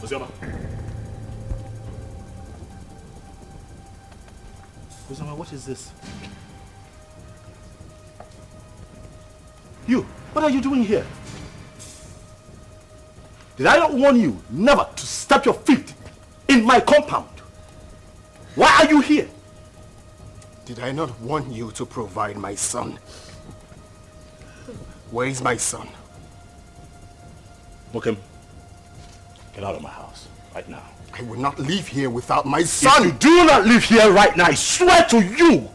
Ozioma. Ozioma, what is this? You, what are you doing here? Did I not warn you never to step your feet in my compound? Why are you here? Did I not warn you to provide my son? Where is my son? Mokem, get out of my house right now. I will not leave here without my son! If you do not leave here right now, I swear to you,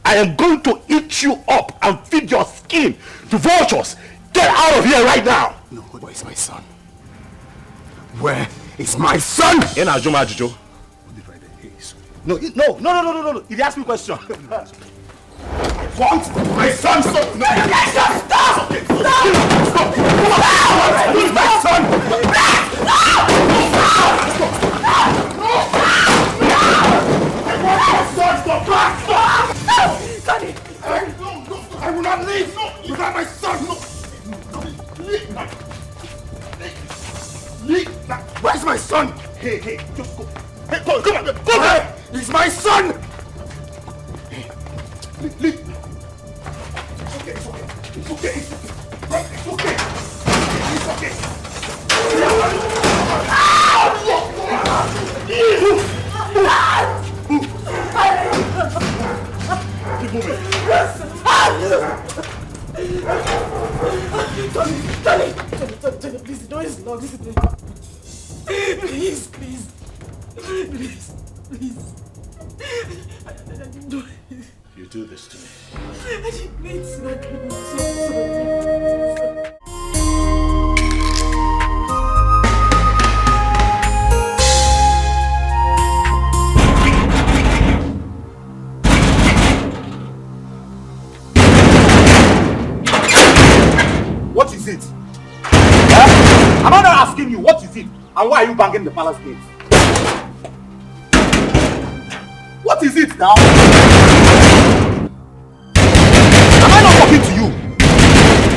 I am going to eat you up and feed your skin to vultures. Get out of here right now! No, where is my son? Where is my son? In Ajuma Ajujo. No, no. He asked me a question. What? My son! Stop! No! Stop! Stop! Where is my son? Daddy! I will not leave without my son! Where's my son? Hey, just go. Hey, come on, go there! He's my son! Leave. It's okay. It's okay. Keep moving. Tony, please, the door is locked. Please. You do this to me. What is it? Am I not asking you what is it? And why are you banging the palace gate? What is it now? Am I not talking to you?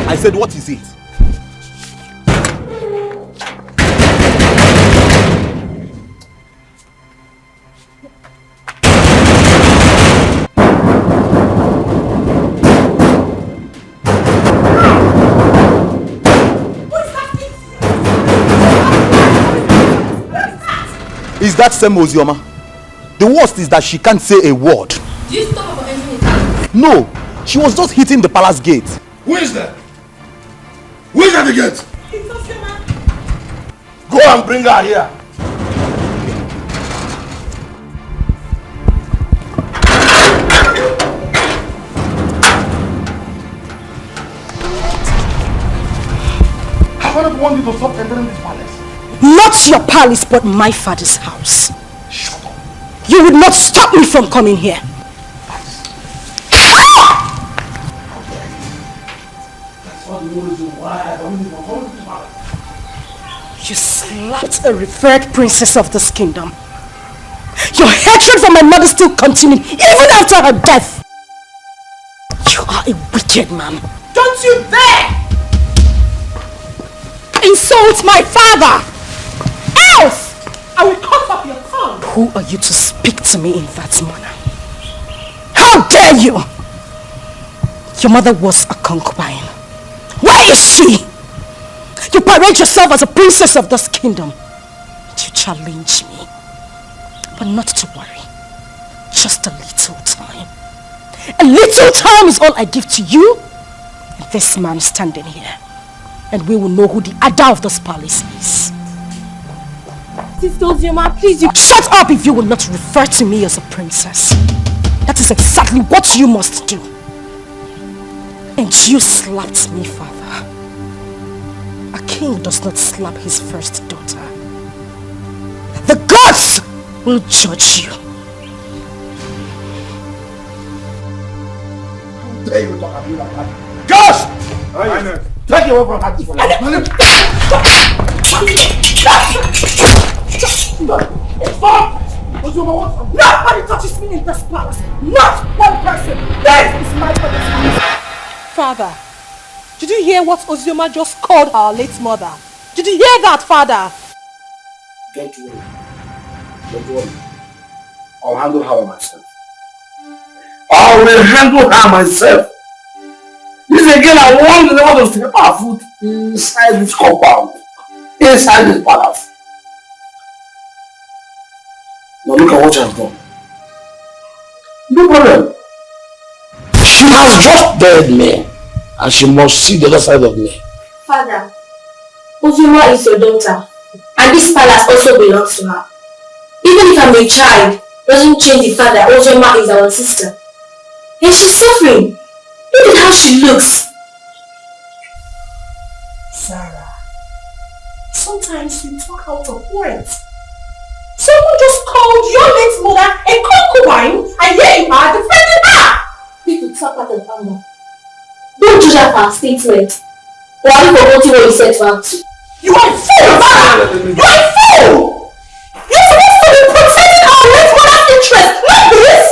I said, what is it? Is that same Ozioma? The worst is that she can't say a word. Do you stop her from entering the house? No, she was just hitting the palace gate. Who is that? Who is at the gate? It's Ozioma. Go and bring her here. Have I not warned you to stop entering this palace? Not your palace, but my father's house. Shut up. You would not stop me from coming here. That's all the reason why I don't even come to this palace. You slapped a revered princess of this kingdom. Your hatred for my mother still continued even after her death. You are a wicked man. Don't you dare insult my father! Else I will cut off your tongue. Who are you to speak to me in that manner? How dare you! Your mother was a concubine. Where is she? You parade yourself as a princess of this kingdom. You challenge me. But not to worry. Just a little time. A little time is all I give to you and this man standing here. And we will know who the Ada of this palace is. Sister Ozioma, please, you... Shut up if you will not refer to me as a princess. That is exactly what you must do. And you slapped me, father. A king does not slap his first daughter. The gods will judge you. How dare you talk to me like that? Gosh! Take it away from her. Stop! Nobody touches me in this palace. Not one person. This is my father's house. Father, did you hear what Ozioma just called our late mother? Did you hear that, Father? Don't worry. Don't worry. I'll handle her myself. I will handle her myself. This again, I want the devil to step our foot inside this compound. Inside this palace. Now look at what she has done. No problem. She has just dared me. And she must see the other side of me. Father, Ozioma is your daughter. And this palace also belongs to her. Even if I'm a child, doesn't change the fact that Ozioma is our sister. And she's suffering. Look at how she looks. Sarah, sometimes you talk out of words. Someone just called your late mother a concubine, and here you are defending her! People talk out of anger. Don't judge her for her statement. Or are you forgetting what you said to her too? You are a fool, Sarah! You are a fool! You're supposed to be protecting our late mother's interest, not this!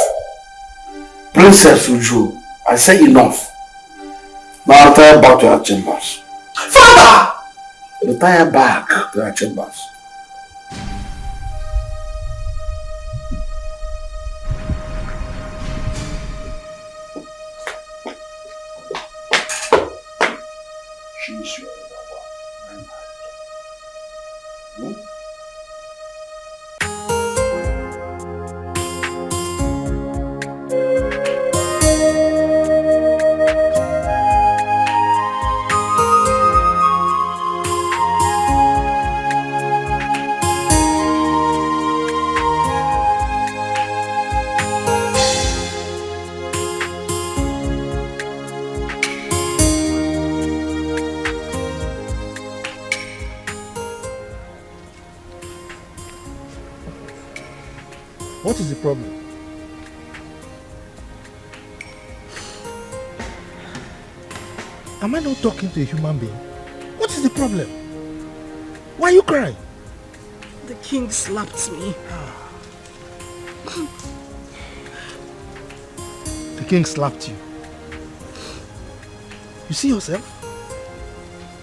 Princess Uju, I say enough. Now retire back to her chambers. Father! Retire back to her chambers. She's your lover. What is the problem? Am I not talking to a human being? What is the problem? Why are you crying? The king slapped me. The king slapped you. You see yourself?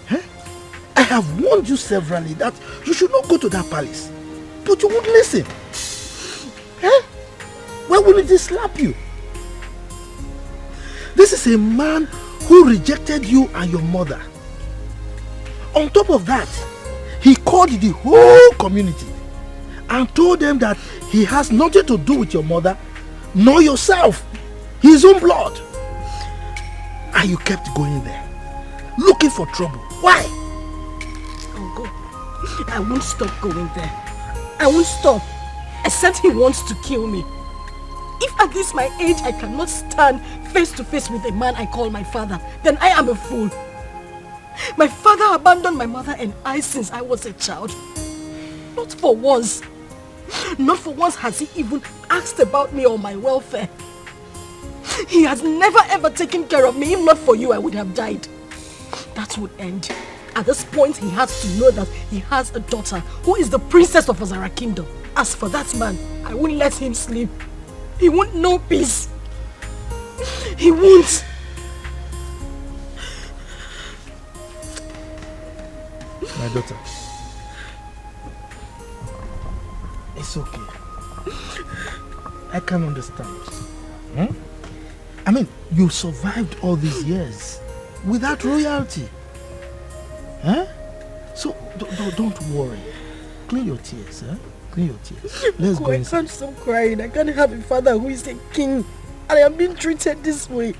Huh? I have warned you severally that you should not go to that palace. But you won't listen. Huh? Why wouldn't he slap you? This is a man who rejected you and your mother. On top of that, he called the whole community and told them that he has nothing to do with your mother nor yourself, his own blood. And you kept going there, looking for trouble. Why? I'll go. I won't stop going there. I won't stop, except he wants to kill me. If at this my age I cannot stand face to face with a man I call my father, then I am a fool. My father abandoned my mother and I since I was a child. Not for once. Not for once has he even asked about me or my welfare. He has never ever taken care of me. If not for you, I would have died. That would end. At this point, he has to know that he has a daughter who is the princess of Azara Kingdom. As for that man, I won't let him sleep. He won't know peace. He won't. My daughter, it's okay. I can understand. I mean, you survived all these years without royalty. Huh? So don't worry. Clean your tears, huh? Clean your tears. Let's go I inside. can't stop crying. I can't have a father who is a king. And I am being treated this way.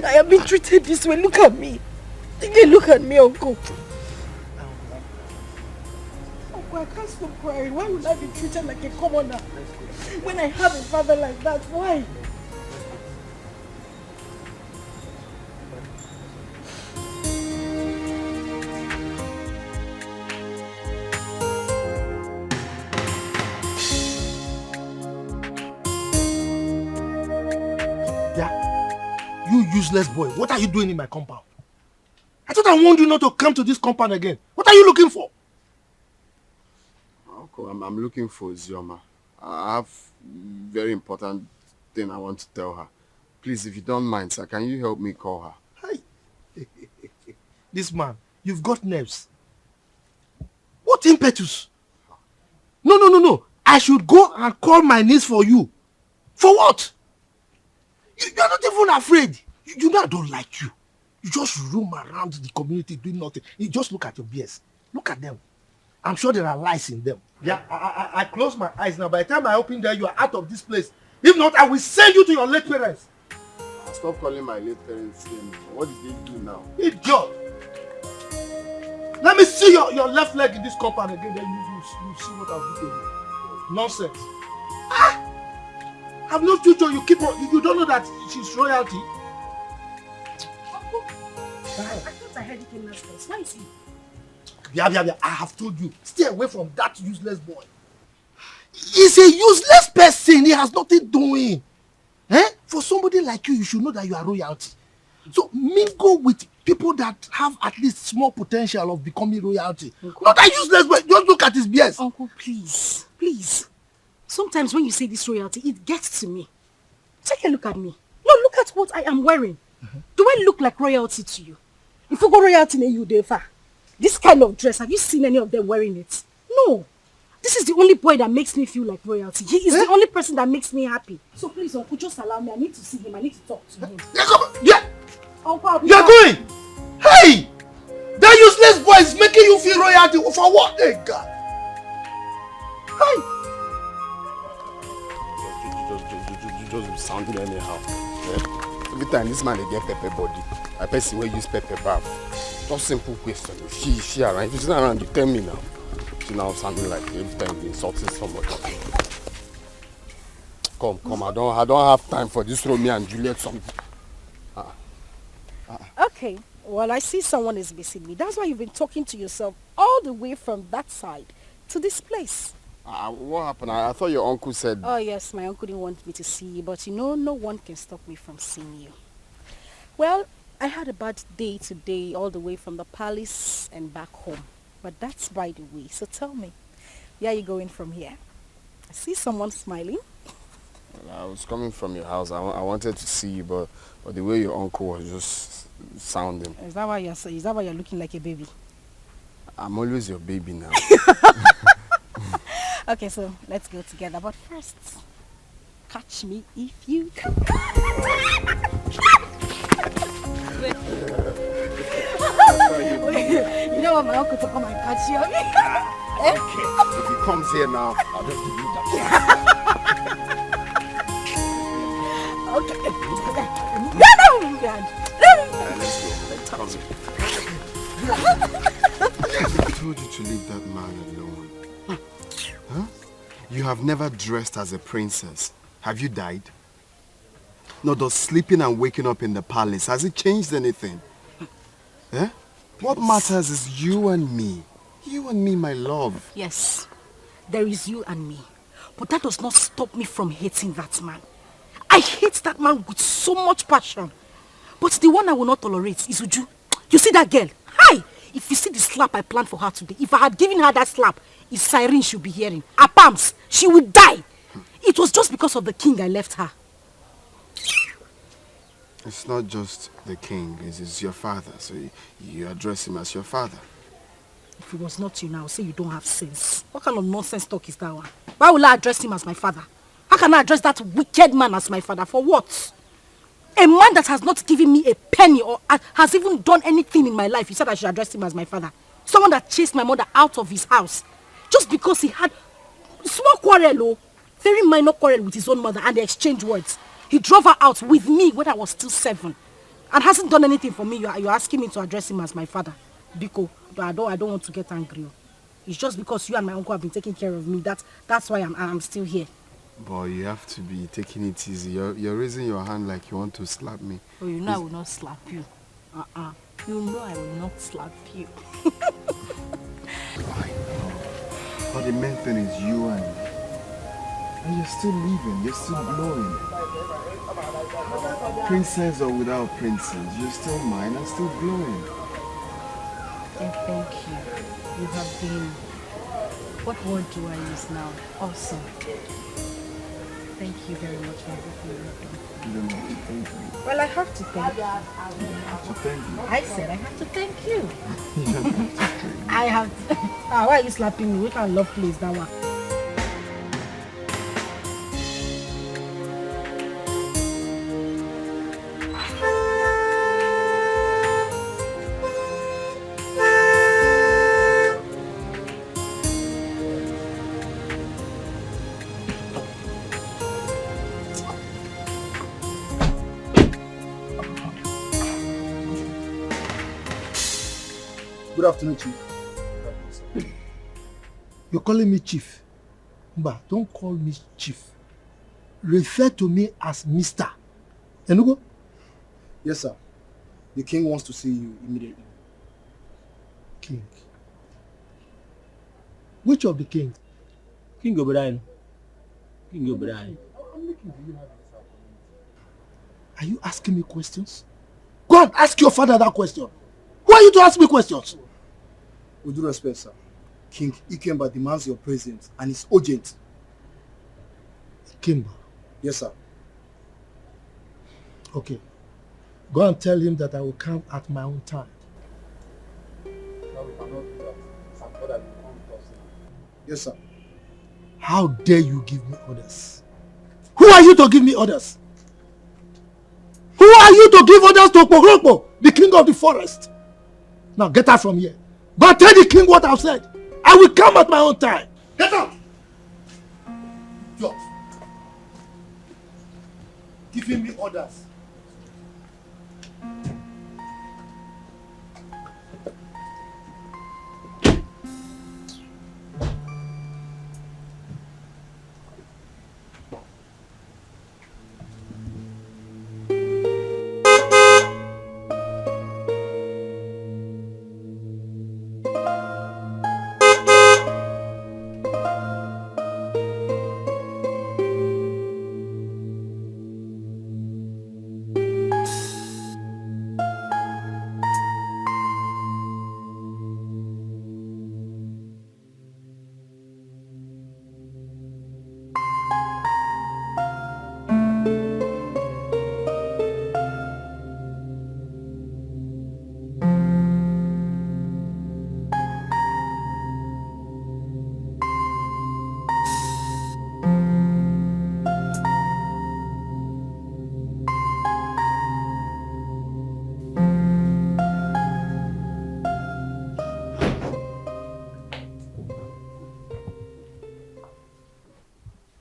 I am being treated this way. Look at me. Look at me, uncle. Uncle, I can't stop crying. Why would I be treated like a commoner when I have a father like that? Why? You useless boy, what are you doing in my compound? I thought I warned you not to come to this compound again. What are you looking for? Uncle, I'm looking for Ozioma. I have very important thing I want to tell her. Please, if you don't mind, sir, can you help me call her? Hi. This man, you've got nerves. What impetus? No. I should go and call my niece for you. For what? You are not even afraid. You know I don't like you. You just roam around the community doing nothing. You just look at your beers. Look at them. I'm sure there are lies in them. Yeah, I close my eyes now. By the time I open there, you are out of this place. If not, I will send you to your late parents. Stop calling my late parents name. What did they do now? Idiot! Let me see your left leg in this compound again, then you see what I'll do to you. Nonsense. I've no future. You don't know that she's royalty. Uncle, I thought I heard you came last place. Why is he? Yeah. I have told you. Stay away from that useless boy. He's a useless person. He has nothing doing. For somebody like you should know that you are royalty. So mingle with people that have at least small potential of becoming royalty. Uncle, not that useless boy. Just look at his BS. Uncle, please. Sometimes when you say this royalty, it gets to me. Take a look at me. No, look at what I am wearing. Do I look like royalty to you? If you go royalty in you, Defa. This kind of dress, have you seen any of them wearing it? No. This is the only boy that makes me feel like royalty. He is the only person that makes me happy. So please, Uncle, just allow me. I need to see him. I need to talk to him. Yeah. Uncle, you're going. Hey! That useless boy is making you feel royalty. For what? Hey, God. Hey! Just be sounding anyhow. Yeah? Every time this man they get pepper body, I person will use pepper bath. Just simple question. She around. If she's not around, you tell me now. She now sounding like every time you're insulting somebody. Come. I don't have time for this Romeo and Juliet song. Okay. Well, I see someone is missing me. That's why you've been talking to yourself all the way from that side to this place. What happened? I thought your uncle said... Oh, yes. My uncle didn't want me to see you. But no one can stop me from seeing you. Well, I had a bad day today all the way from the palace and back home. But that's by the way. So tell me, where are you going from here? I see someone smiling. Well, I was coming from your house. I wanted to see you, but the way your uncle was just sounding. Is that why you're looking like a baby? I'm always your baby now. Okay, so let's go together. But first, catch me if you can. You don't want my uncle to come and catch you, okay? Okay. If he comes here now, I'll just give you that. Okay. Let's go. I told you to leave that man alone. Huh? You have never dressed as a princess. Have you died? No, does sleeping and waking up in the palace, has it changed anything? Eh? What matters is you and me. You and me, my love. Yes, there is you and me. But that does not stop me from hating that man. I hate that man with so much passion. But the one I will not tolerate is Uju. You see that girl? Hi! If you see the slap I planned for her today, if I had given her that slap, it's siren she'll be hearing. Her palms, she would die. It was just because of the king I left her. It's not just the king, it's your father, so you address him as your father. If it was not you now, say you don't have sense. What kind of nonsense talk is that one? Why will I address him as my father? How can I address that wicked man as my father? For what? A man that has not given me a penny or has even done anything in my life, you said I should address him as my father. Someone that chased my mother out of his house just because he had small quarrel, very minor quarrel with his own mother, and they exchanged words. He drove her out with me when I was still 7 and hasn't done anything for me. You're asking me to address him as my father. Biko, but I don't want to get angry. It's just because you and my uncle have been taking care of me. That's why I'm still here. Boy, you have to be taking it easy. You're raising your hand like you want to slap me. Oh, you know I will not slap you. You know I will not slap you. I know. But the main thing is you and me. And you're still living, you're still glowing. Princess or without princess, you're still mine and still glowing. And thank you. You have been, what word do I use now? Awesome. Thank you very much for everything you've done. You don't have to thank me. Well, I have to thank you. You have to thank me. I said I have to thank you. You don't have to thank me. I have to. Why are you slapping me? We can't love please that one. Good afternoon, Chief. You're calling me Chief. Mba, don't call me Chief. Refer to me as Mr. Enugo? Yes, sir. The king wants to see you immediately. King. Which of the king? King Obedain. King Obedain. Are you asking me questions? Go and ask your father that question. Who are you to ask me questions? With due respect, sir. King Ikemba demands your presence and it's urgent. Ikemba? Yes, sir. Okay. Go and tell him that I will come at my own time. No, we cannot do that. Some father will come with us now. Yes, sir. How dare you give me orders? Who are you to give me orders? Who are you to give orders to Pogrokpo, the king of the forest? Now get out from here. Go and tell the king what I've said. I will come at my own time. Get out! Yo. Giving me orders.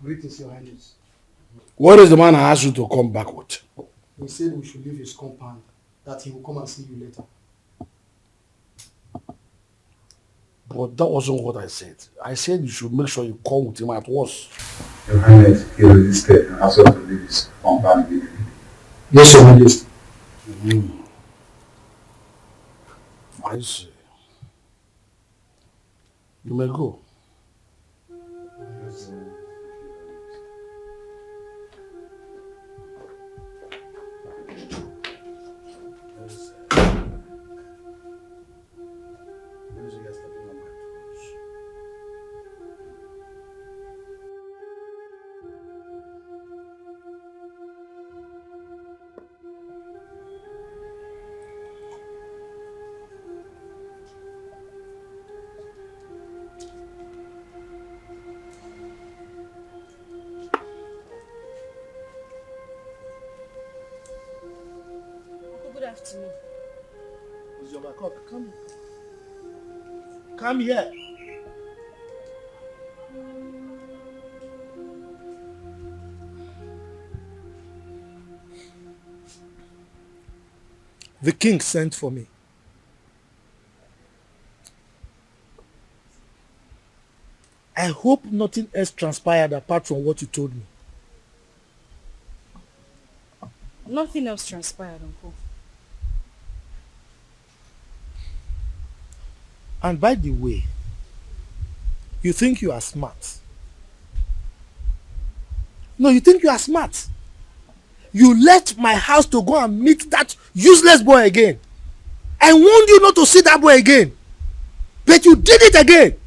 Greetings, Your Highness. What is the man I asked you to come back with? He said we should leave his compound, that he will come and see you later. But that wasn't what I said. I said you should make sure you come with him at once. Your Highness, he resisted and asked us to leave his compound immediately. Yes, Your Highness. I see. You may go. Good afternoon. Ozioma, come here. The king sent for me. I hope nothing else transpired apart from what you told me. Nothing else transpired, Uncle. And by the way, you think you are smart. No, you think you are smart. You left my house to go and meet that useless boy again. I warned you not to see that boy again. But you did it again.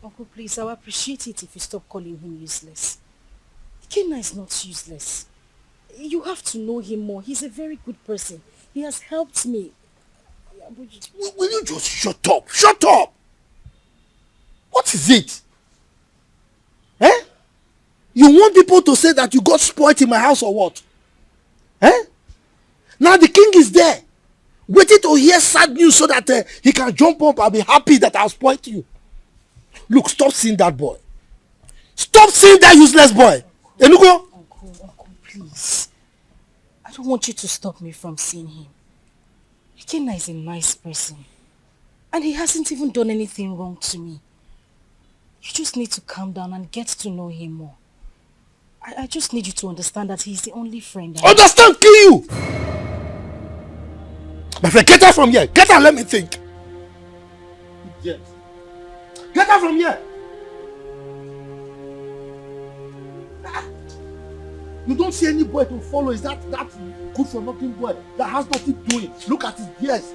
Uncle, please, I would appreciate it if you stop calling him useless. Kenna is not useless. You have to know him more. He's a very good person. He has helped me. Will you just shut up? Shut up! What is it? Eh? You want people to say that you got spoiled in my house or what? Eh? Now the king is there, waiting to hear sad news so that he can jump up and be happy that I spoiled you. Look, stop seeing that boy. Stop seeing that useless boy. Enugo? Uncle, please. I don't want you to stop me from seeing him. Ikenna is a nice person. And he hasn't even done anything wrong to me. You just need to calm down and get to know him more. I just need you to understand that he's the only friend I have. Understand, kill you! My friend, get out from here. Get out, let me think. Yes. Get out from here. You don't see any boy to follow. Is that good for nothing boy that has nothing doing? Look at his beards.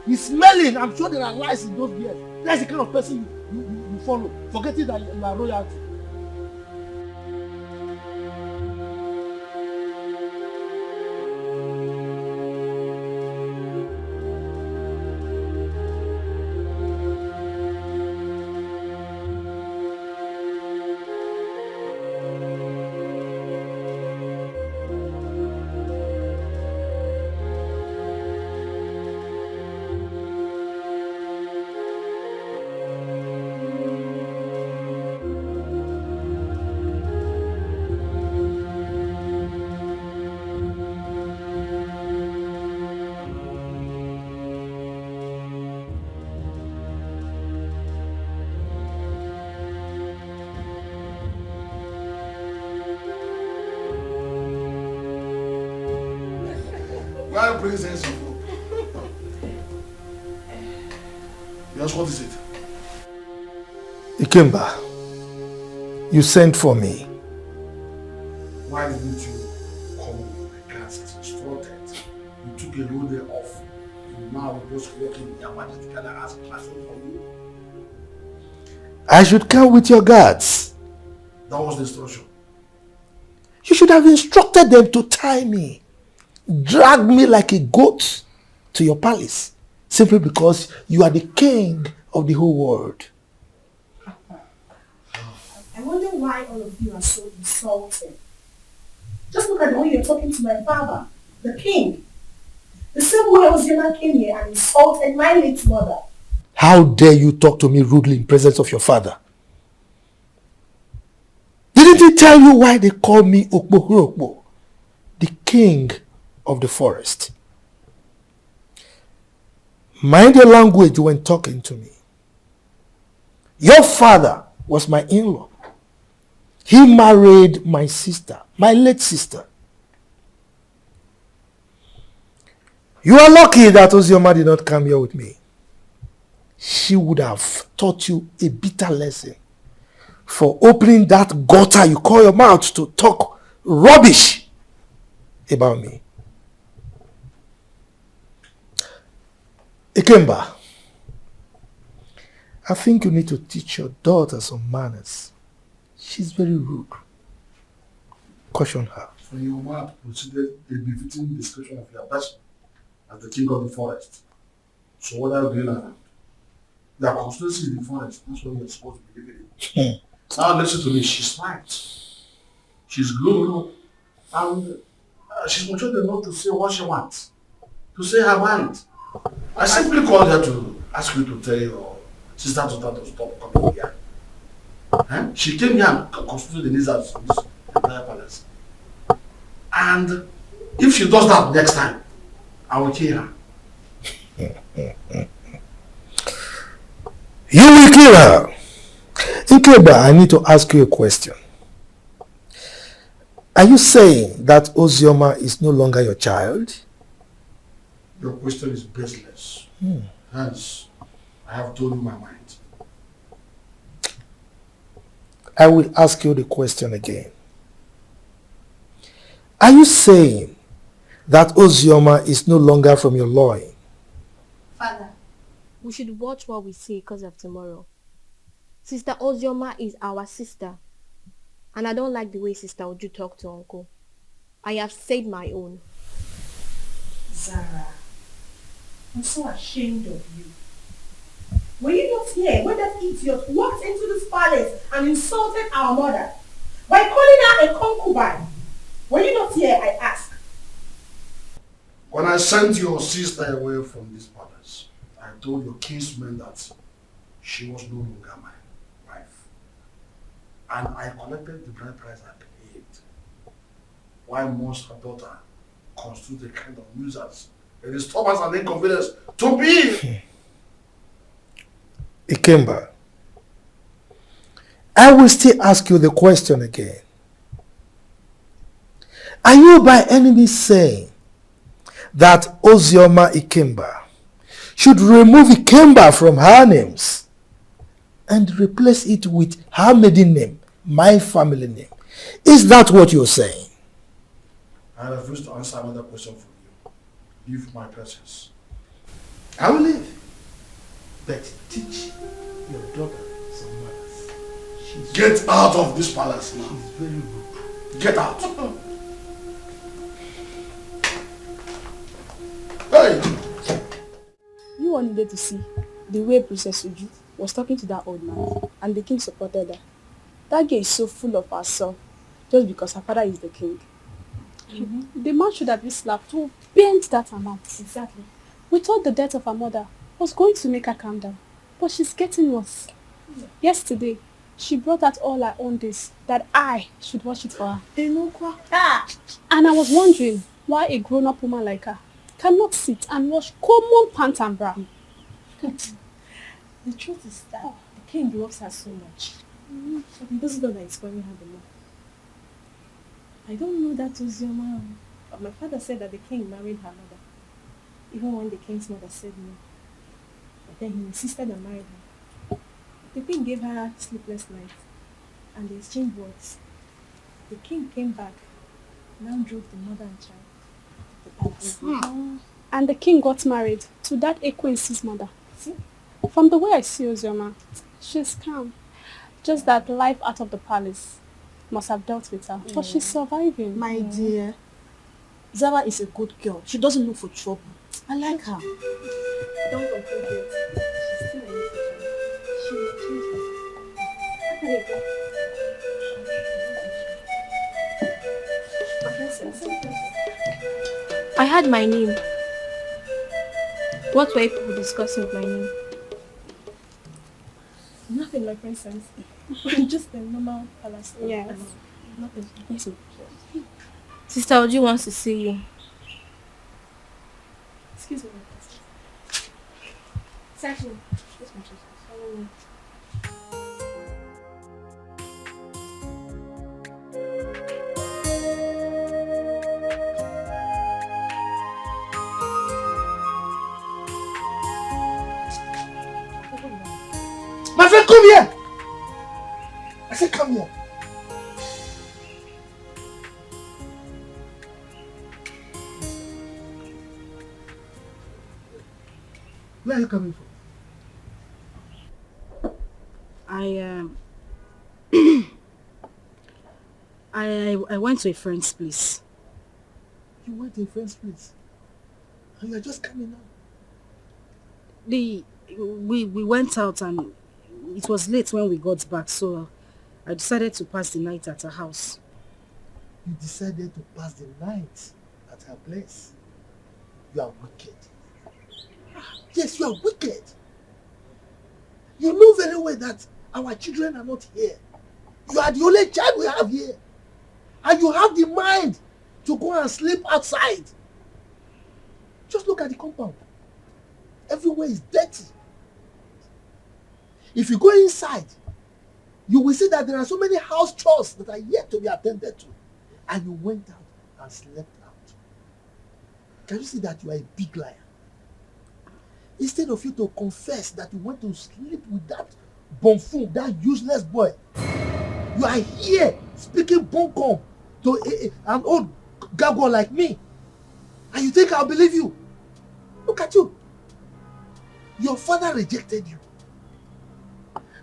He's smelling. I'm sure there are lies in those beards. That's the kind of person you follow. Forgetting that you are royalty. Why bring sense of hope? Yes, what is it? Ikemba, you sent for me. Why didn't you come with my class as instructed? You took a whole day off. And now we're just working in Yamada together as a classroom for you. I should come with your guards. That was the instruction. You should have instructed them to tie me. Drag me like a goat to your palace. Simply because you are the king of the whole world. I wonder why all of you are so insulting. Just look at the way you're talking to my father, the king. The same way Ozioma came here and insulted my late mother. How dare you talk to me rudely in presence of your father? Didn't he tell you why they call me Okpohurokpo, the king of the forest? Mind your language when talking to me. Your father was my in-law. He married my sister, my late sister. You are lucky that Ozioma did not come here with me. She would have taught you a bitter lesson for opening that gutter you call your mouth to talk rubbish about me. Ikemba, I think you need to teach your daughter some manners. She's very rude. Caution her. So your mouth considered a befitting description of your person as the king of the forest. So what are you doing now? Your constituency in the forest. That's what you're supposed to be living in. Now listen to me. She's smart. She's good. And she's mature enough to say what she wants. To say her mind. I simply called her to ask you to tell your sister to stop coming here. She came here and constituted the needs of this entire palace. And if she does that next time, I will kill her. You will kill her. Ikemba, I need to ask you a question. Are you saying that Ozioma is no longer your child? Your question is baseless. Hence, I have told you my mind. I will ask you the question again. Are you saying that Ozioma is no longer from your loin? Father, we should watch what we say because of tomorrow. Sister Ozioma is our sister. And I don't like the way Sister Oju talk to Uncle. I have said my own. Zara, I'm so ashamed of you. Were you not here when that idiot walked into this palace and insulted our mother by calling her a concubine? Were you not here, I ask? When I sent your sister away from this palace, I told your kinsman that she was no longer my wife. And I collected the bride price I paid. Why must her daughter constitute a kind of nuisance a disturbance and inconvenience to me. Ikemba, I will still ask you the question again. Are you by any means saying that Ozioma Ikemba should remove Ikemba from her names and replace it with her maiden name, my family name? Is that what you're saying? I refuse to answer another question from you. Leave my presence. I will leave. But teach your daughter some manners. Get out of this palace now. She's very rude. Get out. Hey! You all needed to see the way Princess Uju was talking to that old man, and the king supported her. That girl is so full of herself just because her father is the king. The man should have been slapped to bend that amount. Exactly. We thought the death of her mother was going to make her calm down, but she's getting worse. Yesterday, she brought out all her own days that I should watch it for her. And I was wondering why a grown-up woman like her cannot sit and wash common pant and bra. The truth is that the king loves her so much. This is not that it's spoiling her the more. I don't know that Ozioma, but my father said that the king married her mother, even when the king's mother said no. But then he insisted and married her. The king gave her sleepless nights, and they exchanged words. The king came back, now drove the mother and child to the palace. And the king got married to that acquaintance's mother. See? From the way I see Ozioma, she's calm. Just that life out of the palace must have dealt with her. But she's surviving. My dear, Zara is a good girl. She doesn't look for trouble. I like her. Don't conclude yet. She's still a little child. She will change her. How can it go? I had my name. What were people discussing with my name? Nothing, my princess. Just a normal palace. Yes. Nothing. Yes. Sister Oji wants to see you. Excuse me, my princess. Exactly. Yes, my princess. My friend, come here! I said come here. Where are you coming from? I went to a friend's place. You went to a friend's place? And you are just coming out? We went out and it was late when we got back, so I decided to pass the night at her house. You decided to pass the night at her place? You are wicked. Yes, you are wicked. You know very well that our children are not here. You are the only child we have here. And you have the mind to go and sleep outside. Just look at the compound. Everywhere is dirty. If you go inside, you will see that there are so many house chores that are yet to be attended to. And you went out and slept out. Can you see that you are a big liar? Instead of you to confess that you went to sleep with that buffoon, that useless boy, you are here speaking bunkum to an old gargoyle like me. And you think I'll believe you? Look at you. Your father rejected you.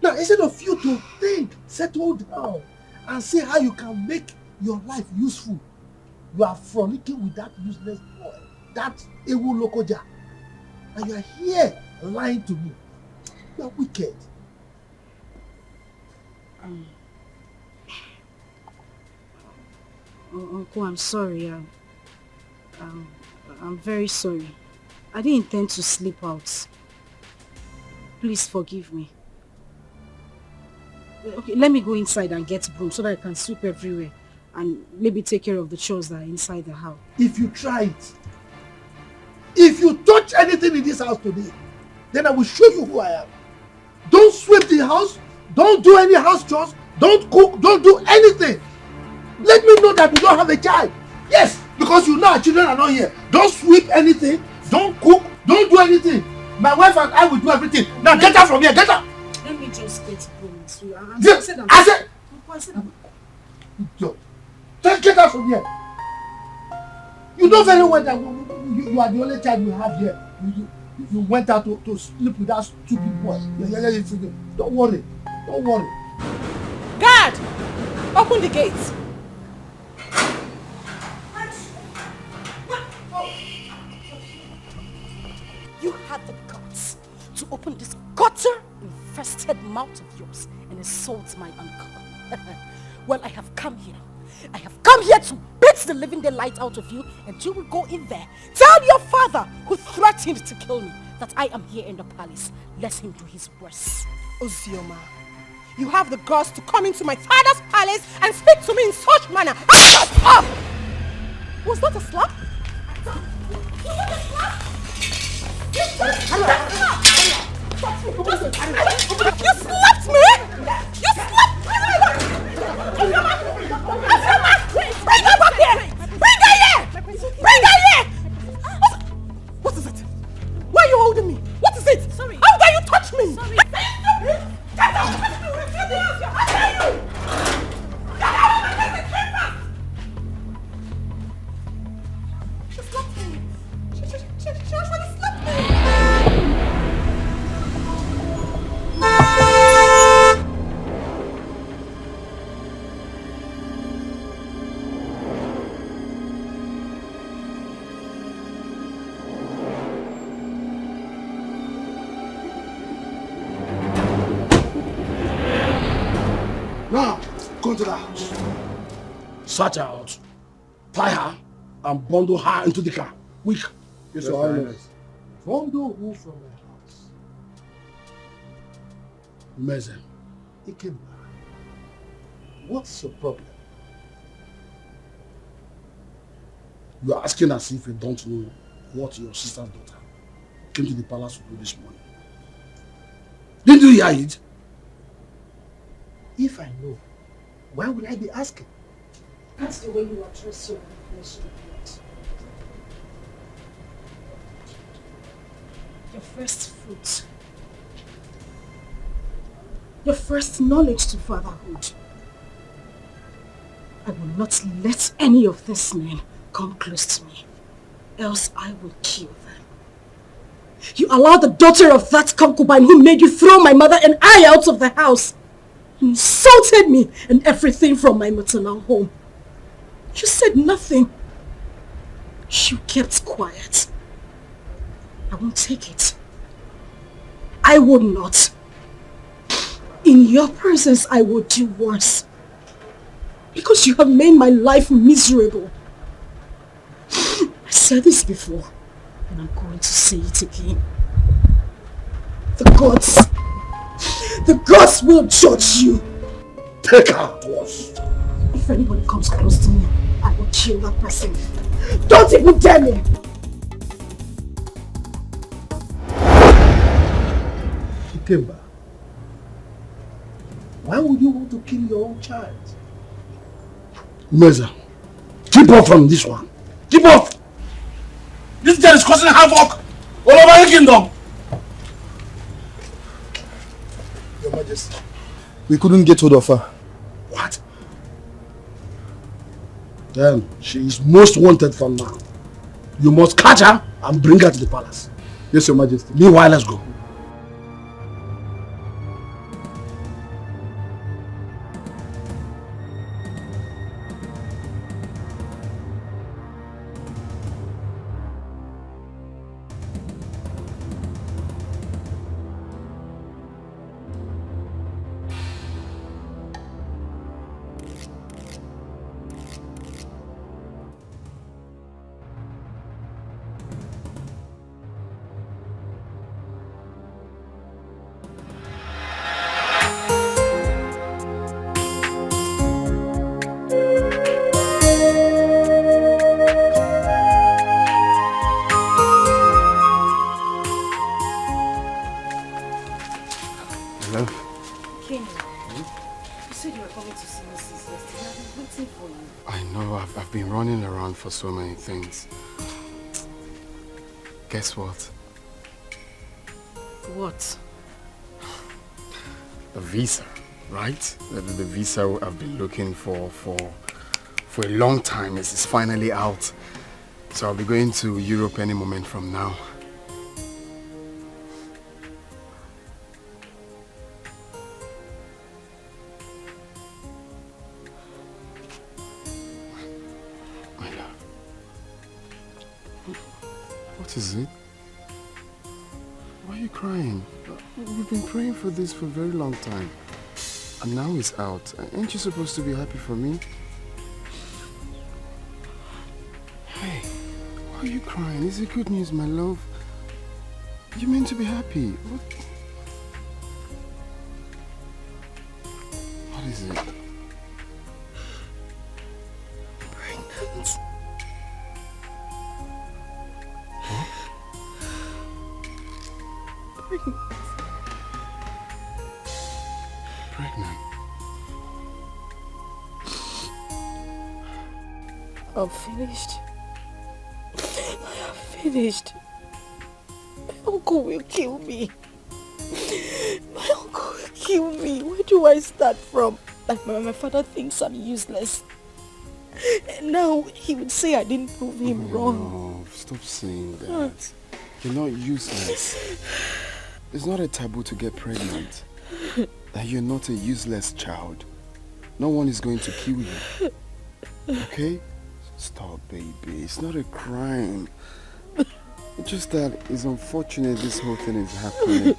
Now, instead of you to think, settle down, and see how you can make your life useful, you are frolicking with that useless boy, that Ewu Lokoja. And you are here lying to me. You are wicked. Uncle, I'm sorry. I'm very sorry. I didn't intend to sleep out. Please forgive me. Okay, let me go inside and get broom so that I can sweep everywhere and maybe take care of the chores that are inside the house. If you try it, If you touch anything in this house today, then I will show you who I am. Don't sweep the house. Don't do any house chores. Don't cook. Don't do anything. Let me know that you don't have a child. Yes, because you know our children are not here. Don't sweep anything. Don't cook. Don't do anything. My wife and I will do everything. Now get out from here. Get out. Let me just get home. I said. Just get out from here. You know very well that you are the only child we have here. You went out to sleep with that stupid boy. Don't worry. Don't worry. Guard! Open the gate. You had the guts to open this gutter-infested mouth of yours and insult my uncle. Well, I have come here. I have come here to beat the living daylight out of you, and you will go in there. Tell your father, who threatened to kill me, that I am here in the palace. Let him do his worst. Ozioma, you have the guts to come into my father's palace and speak to me in such manner. Shut up! Was that a slap? Was that a slap? You slapped me! You slapped me! Bring her back here! Bring her here! Bring her here! What is it? Why are you holding me? What is it? Sorry. How dare you touch me? Sorry. Get out of my face! How dare you? Get out of my face! She slapped me. She actually slapped me. Now, go to the house. Search her out. Tie her and bundle her into the car. Quick. Yes, Your Highness. Bundle who from my house? Meze. Ikemba. What's your problem? You are asking as if you don't know what your sister's daughter came to the palace to do this morning. Didn't you hear it? If I know, why would I be asking? That's the way you address your flesh and blood. Your first fruit. Your first knowledge to fatherhood. I will not let any of these men come close to me, else I will kill them. You allowed the daughter of that concubine who made you throw my mother and I out of the house. You insulted me and everything from my maternal home. You said nothing. You kept quiet. I won't take it. I would not. In your presence, I will do worse. Because you have made my life miserable. I said this before, and I'm going to say it again. The gods will judge you. Take her to us. If anybody comes close to me, I will kill that person. Don't even dare me! Ikemba, why would you want to kill your own child? Meza, keep off from this one. Keep off! This girl is causing havoc all over the kingdom. Your Majesty, we couldn't get hold of her. What? Then she is most wanted from now. You must catch her and bring her to the palace. Yes, Your Majesty. Meanwhile, let's go. for so many things. Guess what? What? The visa, right? The visa I've been looking for a long time is finally out. So I'll be going to Europe any moment from now. My love. What is it? Why are you crying? We've been praying for this for a very long time. And now it's out. Ain't you supposed to be happy for me? Hey, why are you crying? Is it good news, my love? You meant to be happy. What is it? Pregnant. Huh? Pregnant. I'm finished. I am finished. My uncle will kill me. My uncle will kill me. Where do I start from? Like my father thinks I'm useless. And now he would say I didn't prove him wrong. No, stop saying that. You're not useless. It's not a taboo to get pregnant. That you're not a useless child. No one is going to kill you. Okay? Stop, baby. It's not a crime. It's just that it's unfortunate this whole thing is happening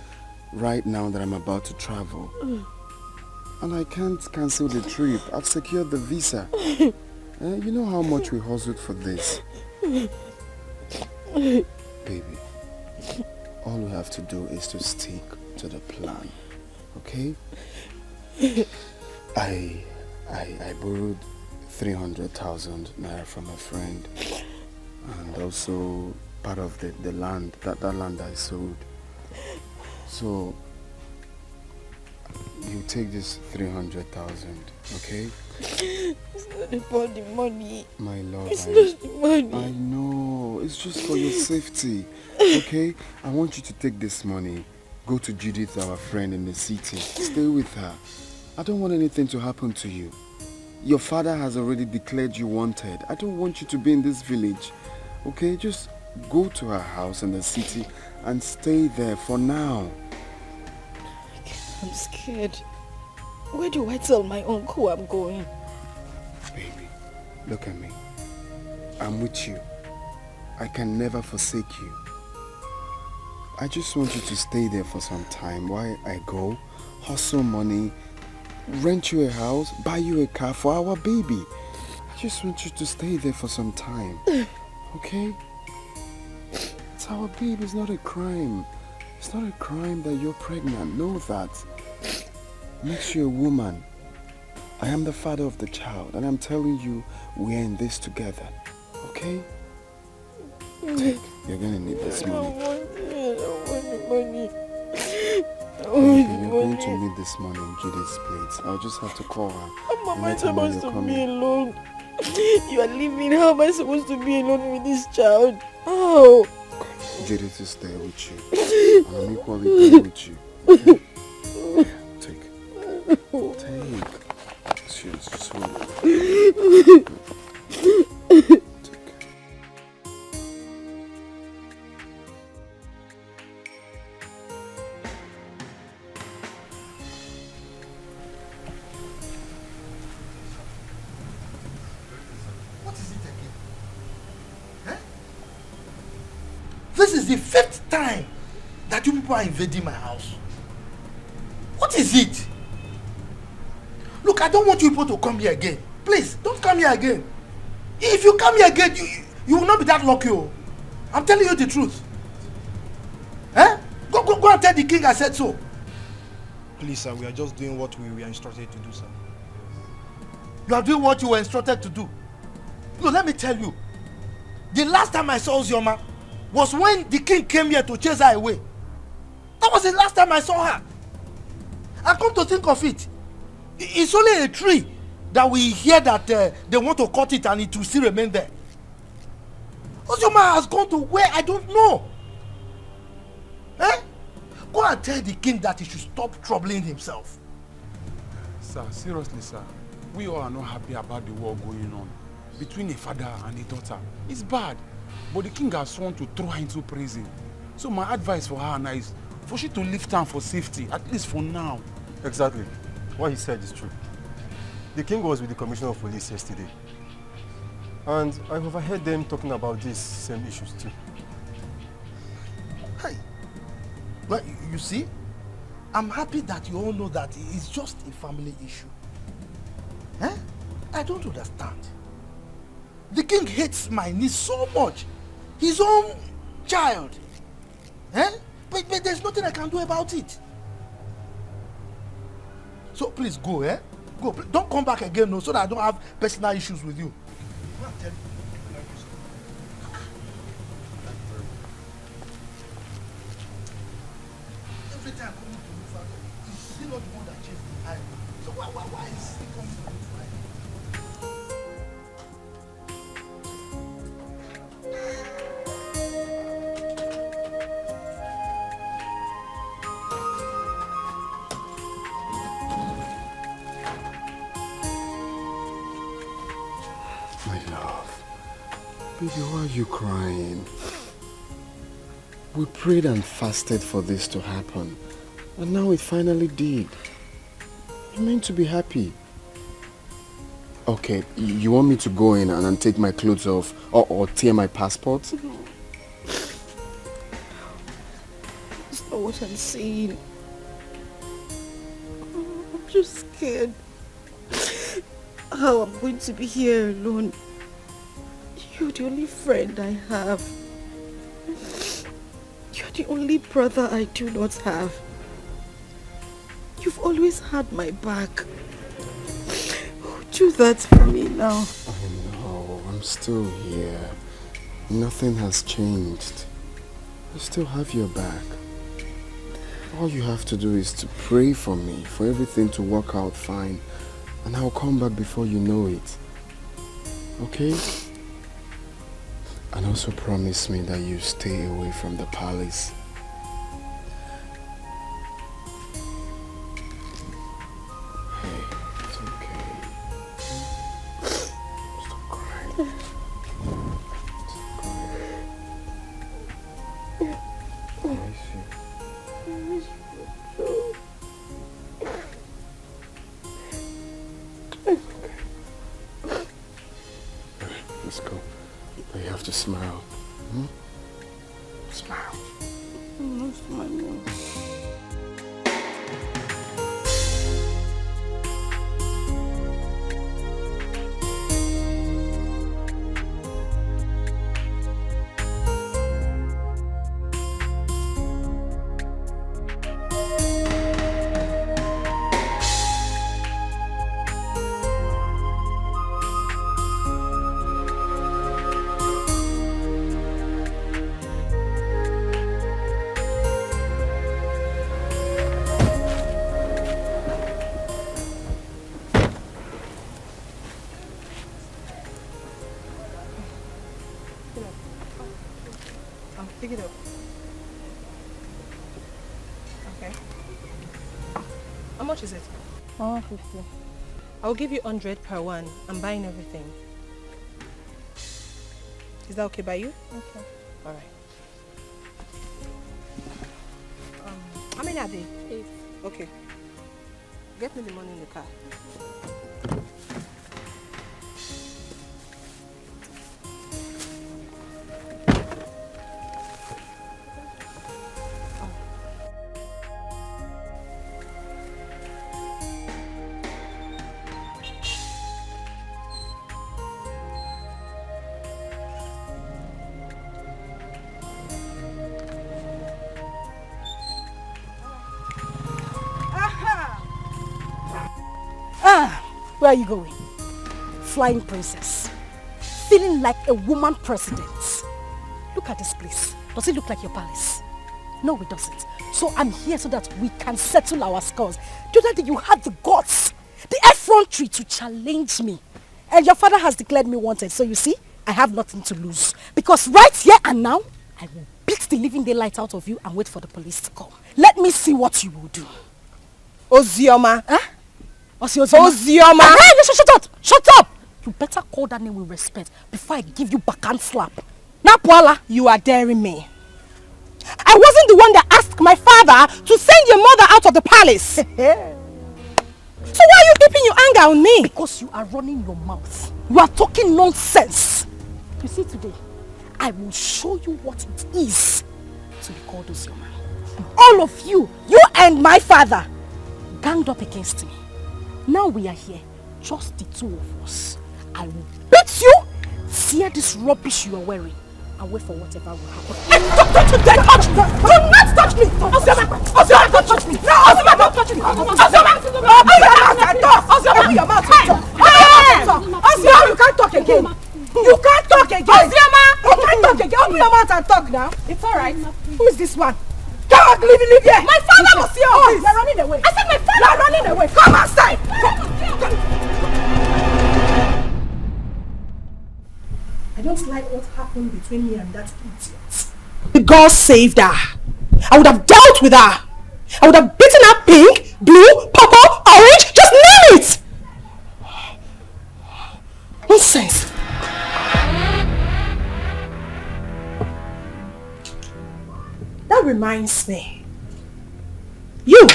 right now that I'm about to travel. And I can't cancel the trip. I've secured the visa. You know how much we hustled for this. Baby, all we have to do is to stick to the plan. Okay? I borrowed 300,000 naira from a friend, and also part of the land, that land I sold. So you take this 300,000, okay? It's not about the money. My love, it's not the money. I know, it's just for your safety, okay? I want you to take this money, go to Judith, our friend in the city, stay with her. I don't want anything to happen to you. Your father has already declared you wanted. I don't want you to be in this village, okay? Just go to her house in the city and stay there for now. I'm scared. Where do I tell my uncle I'm going? Baby, look at me. I'm with you. I can never forsake you. I just want you to stay there for some time while I go, hustle money, rent you a house, buy you a car for our baby. I just want you to stay there for some time. Okay? It's our baby, it's not a crime. It's not a crime that you're pregnant. Know that. Makes you a woman. I am the father of the child, and I'm telling you, we're in this together. Okay? Take. You're gonna need this money. I don't want the money. You're going to need this money in Judith's place. I'll just have to call her. How am I supposed to be alone? You are leaving. How am I supposed to be alone with this child? Oh. Judith is there with you. And I'm equally there with you. Okay? Take. Cheers. Just hold it. Take. This is the 5th time that you people are invading my house. What is it? Look, I don't want you people to come here again. Please, don't come here again. If you come here again, you will not be that lucky. Oh. I'm telling you the truth. Eh? Go and tell the king I said so. Please, sir, we are just doing what we were instructed to do, sir. You are doing what you were instructed to do. No, let me tell you. The last time I saw Ozioma was when the king came here to chase her away. That was the last time I saw her. And come to think of it, it's only a tree that we hear that they want to cut it and it will still remain there. Ozioma has gone to where I don't know. Eh? Go and tell the king that he should stop troubling himself. Sir, seriously, sir. We all are not happy about the war going on between a father and a daughter. It's bad. But the king has sworn to throw her into prison. So my advice for her now is for she to leave town for safety, at least for now. Exactly. What he said is true. The king was with the commissioner of police yesterday. And I overheard them talking about these same issues too. Hey, well, you see, I'm happy that you all know that it's just a family issue. Eh? I don't understand. The king hates my niece so much. His own child. Eh? But there's nothing I can do about it. So please go, eh? Go. Don't come back again, no, so that I don't have personal issues with you. Every time coming to me, father, is still not the one that chased the eye. So why is he coming to me? Baby, why are you crying? We prayed and fasted for this to happen. And now it finally did. You're meant to be happy. Okay, you want me to go in and take my clothes off or tear my passport? No. That's not what I'm saying. I'm just scared how I'm going to be here alone. You're the only friend I have. You're the only brother I do not have. You've always had my back. Do that for me now. I know, I'm still here. Nothing has changed. I still have your back. All you have to do is to pray for me, for everything to work out fine. And I'll come back before you know it. Okay? And also promise me that you stay away from the palace. Hey, it's okay. Stop crying. Stop crying. I miss you. I miss you too. Okay. Alright, let's go. But you have to smile. Hmm? Smile. I'm not smiling. Pick it up. Okay. How much is it? 150. I'll give you 100 per one. I'm buying everything. Is that okay by you? Okay. All right. How many are they? 8. Okay. Get me the money in the car. Where are you going? Flying princess. Feeling like a woman president. Look at this place. Does it look like your palace? No, it doesn't. So I'm here so that we can settle our scores. The other day you had the guts, the effrontery to challenge me. And your father has declared me wanted. So you see, I have nothing to lose. Because right here and now, I will beat the living daylight out of you and wait for the police to come. Let me see what you will do. Ozioma. Huh? Ozioma? Ozioma. Hey, listen, shut up! Shut up! You better call that name with respect before I give you backhand slap. Now, Paula, you are daring me. I wasn't the one that asked my father to send your mother out of the palace. So why are you keeping your anger on me? Because you are running your mouth. You are talking nonsense. You see today, I will show you what it is to be called Ozioma. All of you, you and my father, ganged up against me. Now we are here, just the two of us. I will beat you, tear this rubbish you are wearing, and wait for whatever will happen. Don't you dare touch me! Do not touch me! Ozioma! Ozioma, don't touch me! No, Ozioma, don't touch me! Ozioma! Open your mouth and talk! Ozioma, your mouth and talk! Ozioma, you can't talk again! You can't talk again! Ozioma! You can't talk again! Open your mouth and talk now! It's alright. Who is this one? Come on, leave here! My father was here! Oh, you're running away! I said my father! You're running away! Come outside! I don't like what happened between me and that idiot. God saved her. I would have dealt with her. I would have beaten her pink, blue, purple, orange, just name it! Nonsense. That reminds me. You,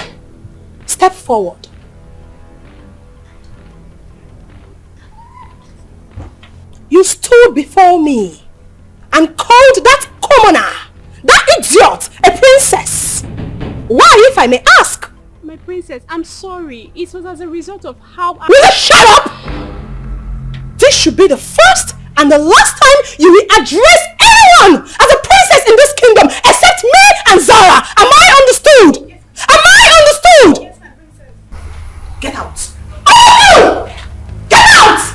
step forward. You stood before me and called that commoner, that idiot, a princess. Why, if I may ask? My princess, I'm sorry. It was as a result of how I... Will you shut up? This should be the first and the last time you will address anyone as a princess in this kingdom except me and Zara. Am I understood? Am I understood? Yes, my princess. Get out. All of you! Get out!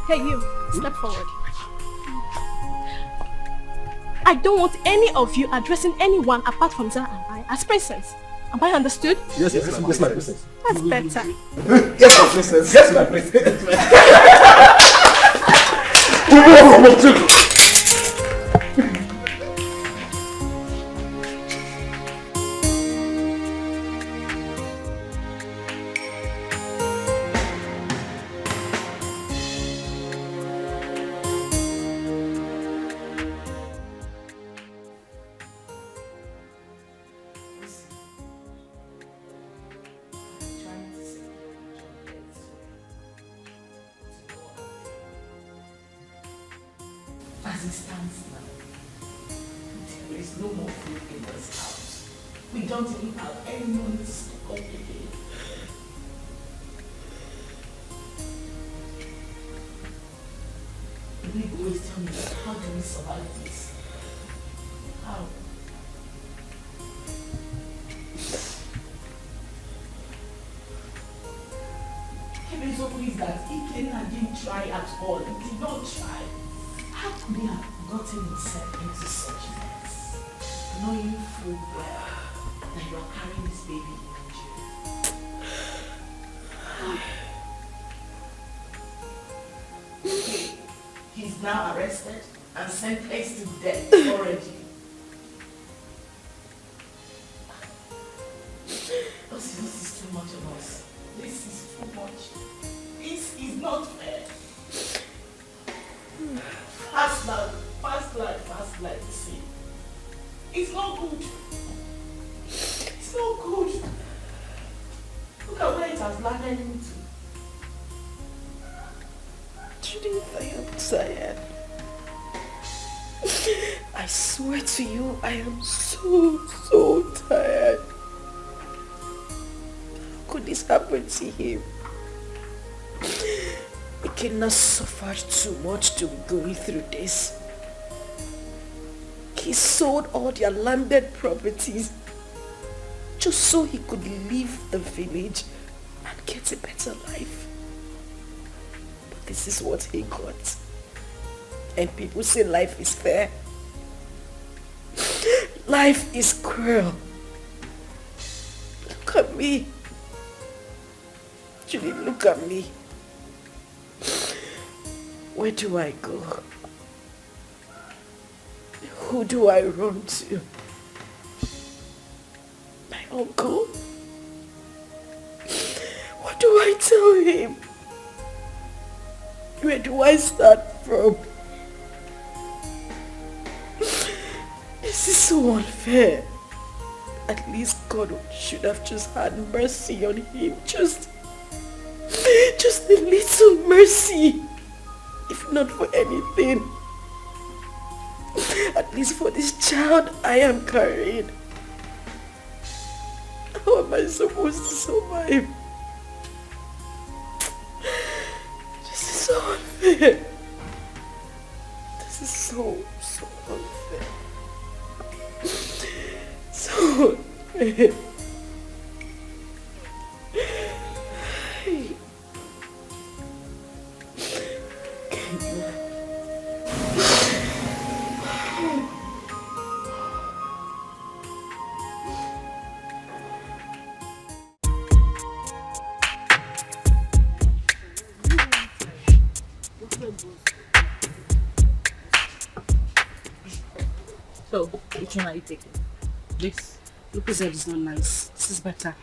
Hey, you, step forward. I don't want any of you addressing anyone apart from Zara and I as princess. Am I understood? Yes, my princess. That's better. Yes, my princess. Yes, my princess. As it stands now, there is no more food in this house. We don't even have any money to stock up again. The big boys tell me, how do we survive this? How? Kevin so pleased that Ikenna didn't try at all. He did not try. How could he have gotten himself into such a mess, knowing full well that you are carrying this baby in Nigeria? He's now arrested and sentenced to death already. This is too much of us. This is too much. This is not fair. Fast life, see. It's not good. It's not good. Look at where it has landed into. Judith, I am tired. I swear to you, I am so tired. How could this happen to him? We cannot suffer too much to be going through this. He sold all their landed properties just so he could leave the village and get a better life. But this is what he got. And people say life is fair. Life is cruel. Look at me. Julie, look at me. Where do I go? Who do I run to? My uncle? What do I tell him? Where do I start from? This is so unfair. At least God should have just had mercy on him. Just a little mercy. If not for anything. At least for this child I am carrying. How am I supposed to survive? This is so unfair. This is so unfair. So unfair. So, which one are you taking? This? Look, said it's not nice. This is better.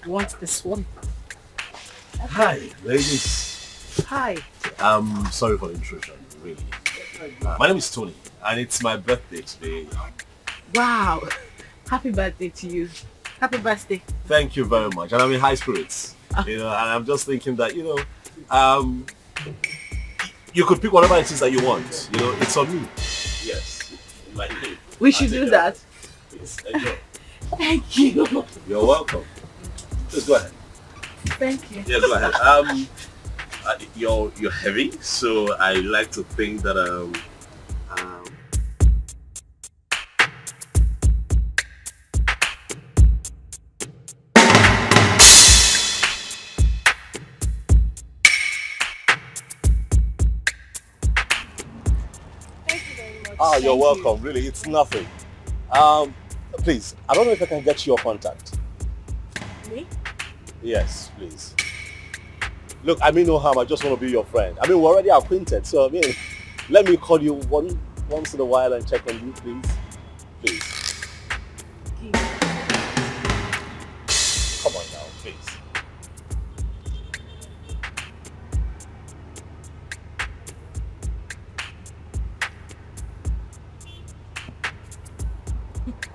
I want this one. Hi, ladies. Hi. I'm sorry for the intrusion, really. My name is Tony, and it's my birthday today. Wow. Happy birthday to you. Happy birthday. Thank you very much, and I'm in high spirits. You know, and I'm just thinking that, you could pick whatever it is that you want. You know, it's on me. Yes. We should do that. Please, enjoy. Thank you. You're welcome. Just go ahead. Thank you. Yeah, go ahead. You're heavy, so I like to think that Oh, you're welcome. Really, it's nothing. Please, I don't know if I can get your contact. Me? Yes, please. Look, I mean no harm. I just want to be your friend. I mean, we're already acquainted, so I mean, let me call you once in a while and check on you, please. Please. Come on now, please.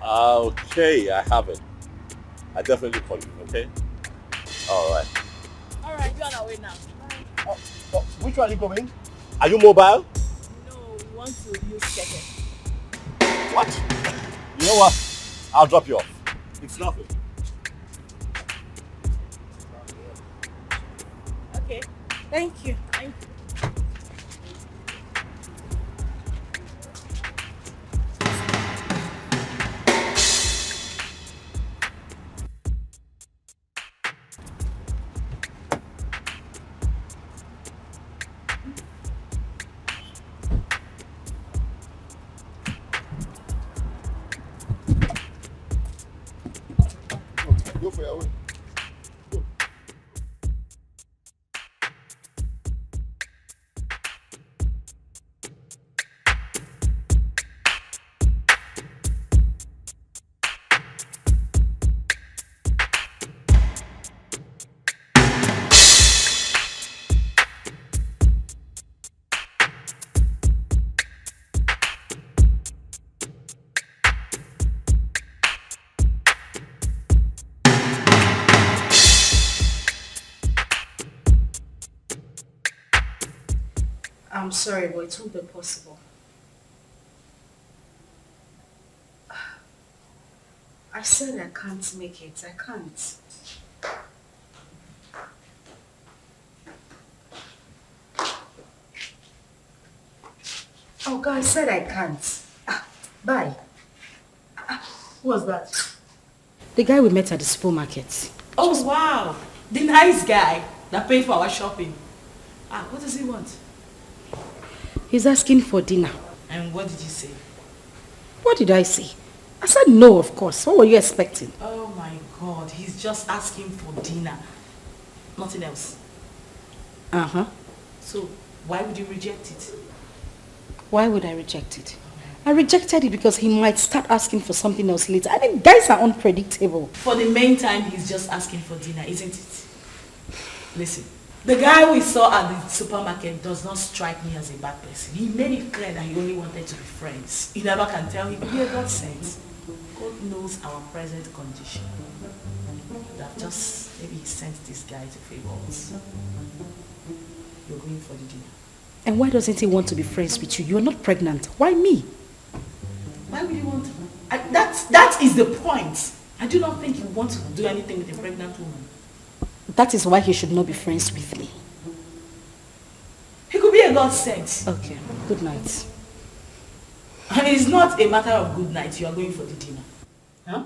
Okay, I have it. I definitely call you, okay? Alright. Alright, you're on our way now. Oh, which one are you going? Are you mobile? No, we want to use second. What? You know what? I'll drop you off. It's nothing. Okay. Thank you. Thank you. Go for your way. Go. I'm sorry, but it won't be possible. I said I can't make it. I can't. Oh God, I said I can't. Bye. Who was that? The guy we met at the supermarket. Oh, wow. The nice guy that paid for our shopping. What does he want? He's asking for dinner. And what did you say? What did I say? I said no, of course. What were you expecting? Oh my God, he's just asking for dinner. Nothing else. Uh-huh. So, why would you reject it? Why would I reject it? I rejected it because he might start asking for something else later. I mean, guys are unpredictable. For the main time, he's just asking for dinner, isn't it? Listen, the guy we saw at the supermarket does not strike me as a bad person. He made it clear that he only wanted to be friends. You never can tell him, yeah, God sent. God knows our present condition. That just, maybe he sent this guy to favor us. You're going for the dinner. And why doesn't he want to be friends with you? You're not pregnant. Why me? Why would he want to? That is the point. I do not think he wants to do anything with a pregnant woman. That is why he should not be friends with me. He could be a God sent. Okay, good night. And it's not a matter of good night. You are going for the dinner. Huh?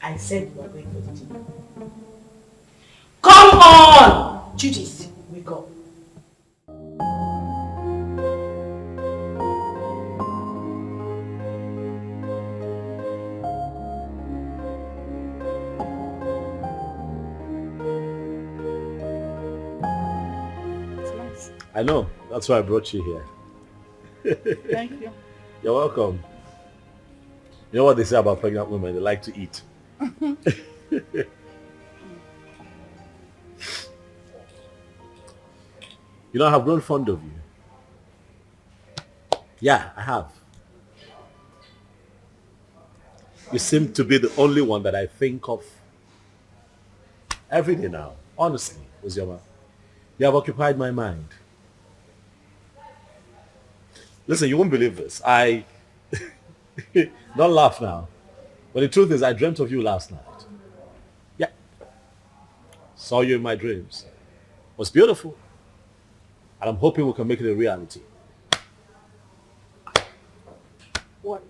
I said you are going for the dinner. Come on! Judith, wake up. I know. That's why I brought you here. Thank you. You're welcome. You know what they say about pregnant women? They like to eat. You know, I have grown fond of you. Yeah, I have. You seem to be the only one that I think of every day now. Honestly, Ozioma. You have occupied my mind. Listen, you won't believe this. Don't laugh now. But the truth is, I dreamt of you last night. Yeah. Saw you in my dreams. It was beautiful. And I'm hoping we can make it a reality. What?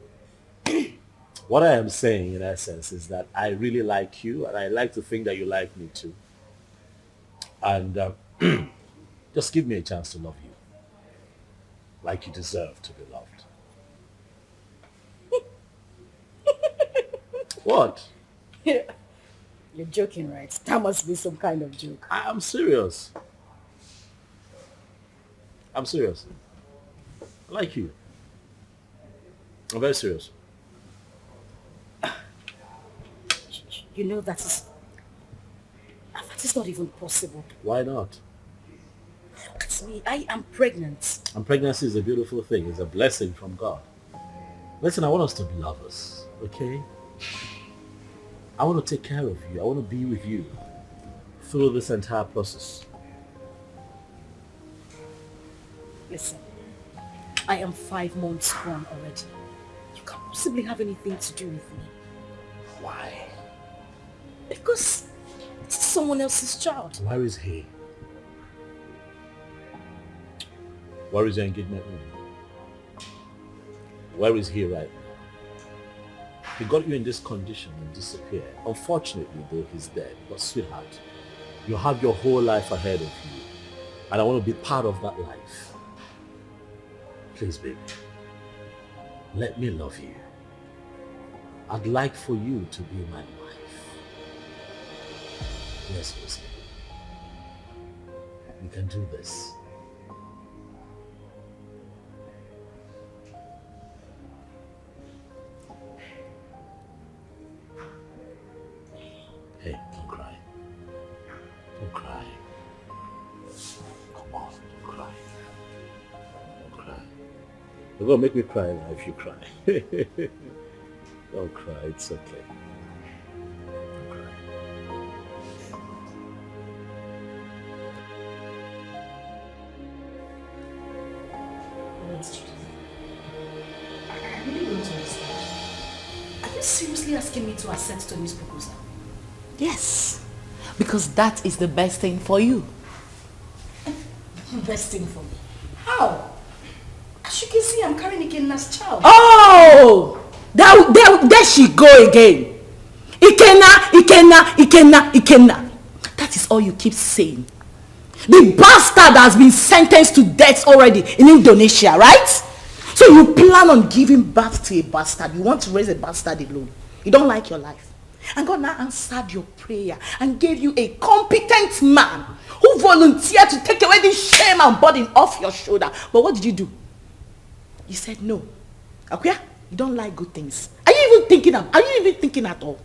What I am saying, in essence, is that I really like you, and I like to think that you like me too. And just give me a chance to love you. Like you deserve to be loved. What? You're joking, right? That must be some kind of joke. I'm serious. I'm serious. I like you. I'm very serious. You know that is not even possible. Why not? Look at me. I am pregnant. And pregnancy is a beautiful thing. It's a blessing from God. Listen, I want us to be lovers, okay? I want to take care of you. I want to be with you through this entire process. Listen, I am 5 months gone already. You can't possibly have anything to do with me. Why? Because it's someone else's child. Where is he? Where is your engagement ring? Where is he right now? He got you in this condition and disappeared. Unfortunately, though, he's dead. But sweetheart, you have your whole life ahead of you. And I want to be part of that life. Please, baby, let me love you. I'd like for you to be my wife. Yes, Lucy. We can do this. Hey, don't cry. Don't cry. Come on, don't cry. Don't cry. You're gonna make me cry now if you cry. Don't cry, it's okay. Don't cry. I really don't understand. Are you seriously asking me to assent to this proposal? Yes, because that is the best thing for you. Best thing for me? How? As you can see, I'm carrying a kidnapped child. Oh! There she go again. Ikenna. That is all you keep saying. The bastard has been sentenced to death already in Indonesia, right? So you plan on giving birth to a bastard. You want to raise a bastard alone. You don't like your life. And God now answered your prayer and gave you a competent man who volunteered to take away this shame and burden off your shoulder. But what did you do? You said no. Akuya, you don't like good things. Are you even thinking at all?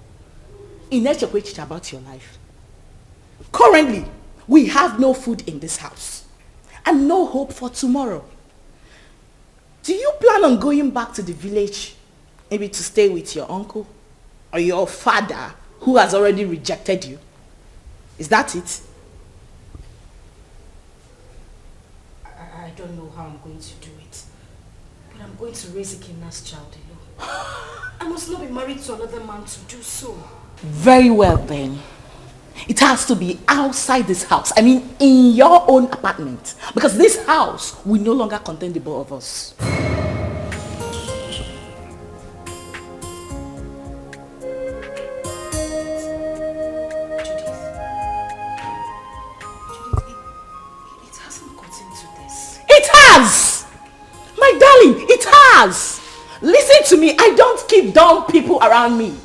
In about your life. Currently, we have no food in this house and no hope for tomorrow. Do you plan on going back to the village, maybe to stay with your uncle or your father who has already rejected you? Is that it? I don't know how I'm going to do it, but I'm going to raise Ikenna's child alone. I must not be married to another man to do so. Very well then. It has to be outside this house. I mean, in your own apartment. Because this house will no longer contain the both of us. It hasn't gotten to this. It has! My darling, it has! Listen to me, I don't keep dumb people around me.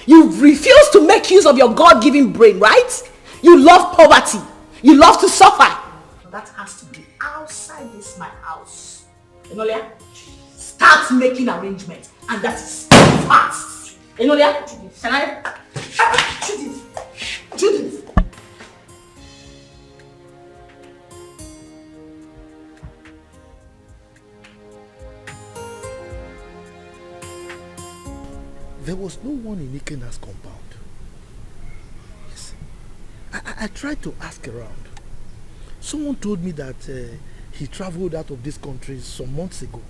You refuse to make use of your God-given brain, right? You love poverty. You love to suffer. That has to be outside this my house. Enolia, start making arrangements. And that is fast. Enolia, can I? Judith. There was no one in Ikenna's compound. Yes. I tried to ask around. Someone told me that he traveled out of this country some months ago.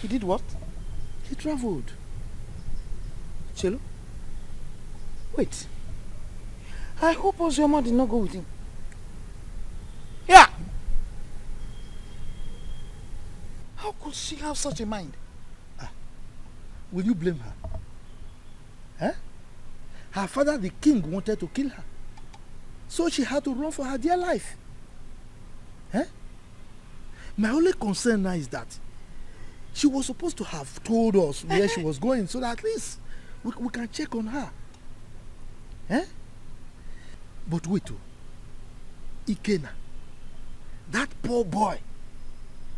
He did what? He traveled. Chelo? Wait. I hope Ozioma did not go with him. Yeah! How could she have such a mind? Will you blame her? Huh? Her father, the king, wanted to kill her. So she had to run for her dear life. Huh? My only concern now is that she was supposed to have told us where she was going so that at least we can check on her. Huh? But wait, Ikenna, that poor boy,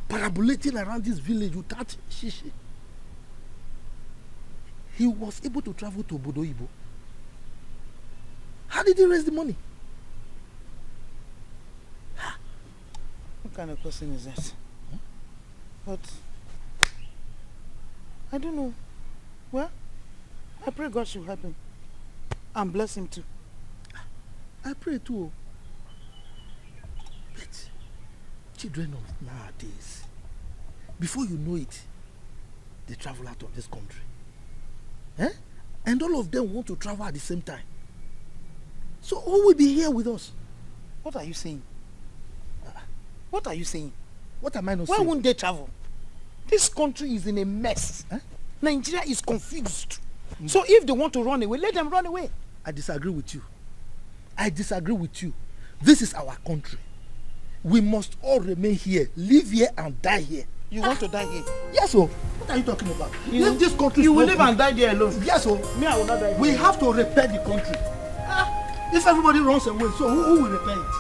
parabolating around this village without shishi. He was able to travel to Obodo Ibo. How did he raise the money? What kind of person is that? But I don't know. Well, I pray God should help him and bless him too. I pray too. But children of nowadays, before you know it, they travel out of this country. Eh? And all of them want to travel at the same time. So who will be here with us? What are you saying? What are you saying? What am I not Why saying? Why won't they travel? This country is in a mess. Eh? Nigeria is confused. So if they want to run away, let them run away. I disagree with you. I disagree with you. This is our country. We must all remain here, live here and die here. You want to die here? Yes, sir. What are you talking about? If this country you will live and die there alone. Yes, sir. Me, I will not die. We have to repair the country. If everybody runs away, so who will repair it?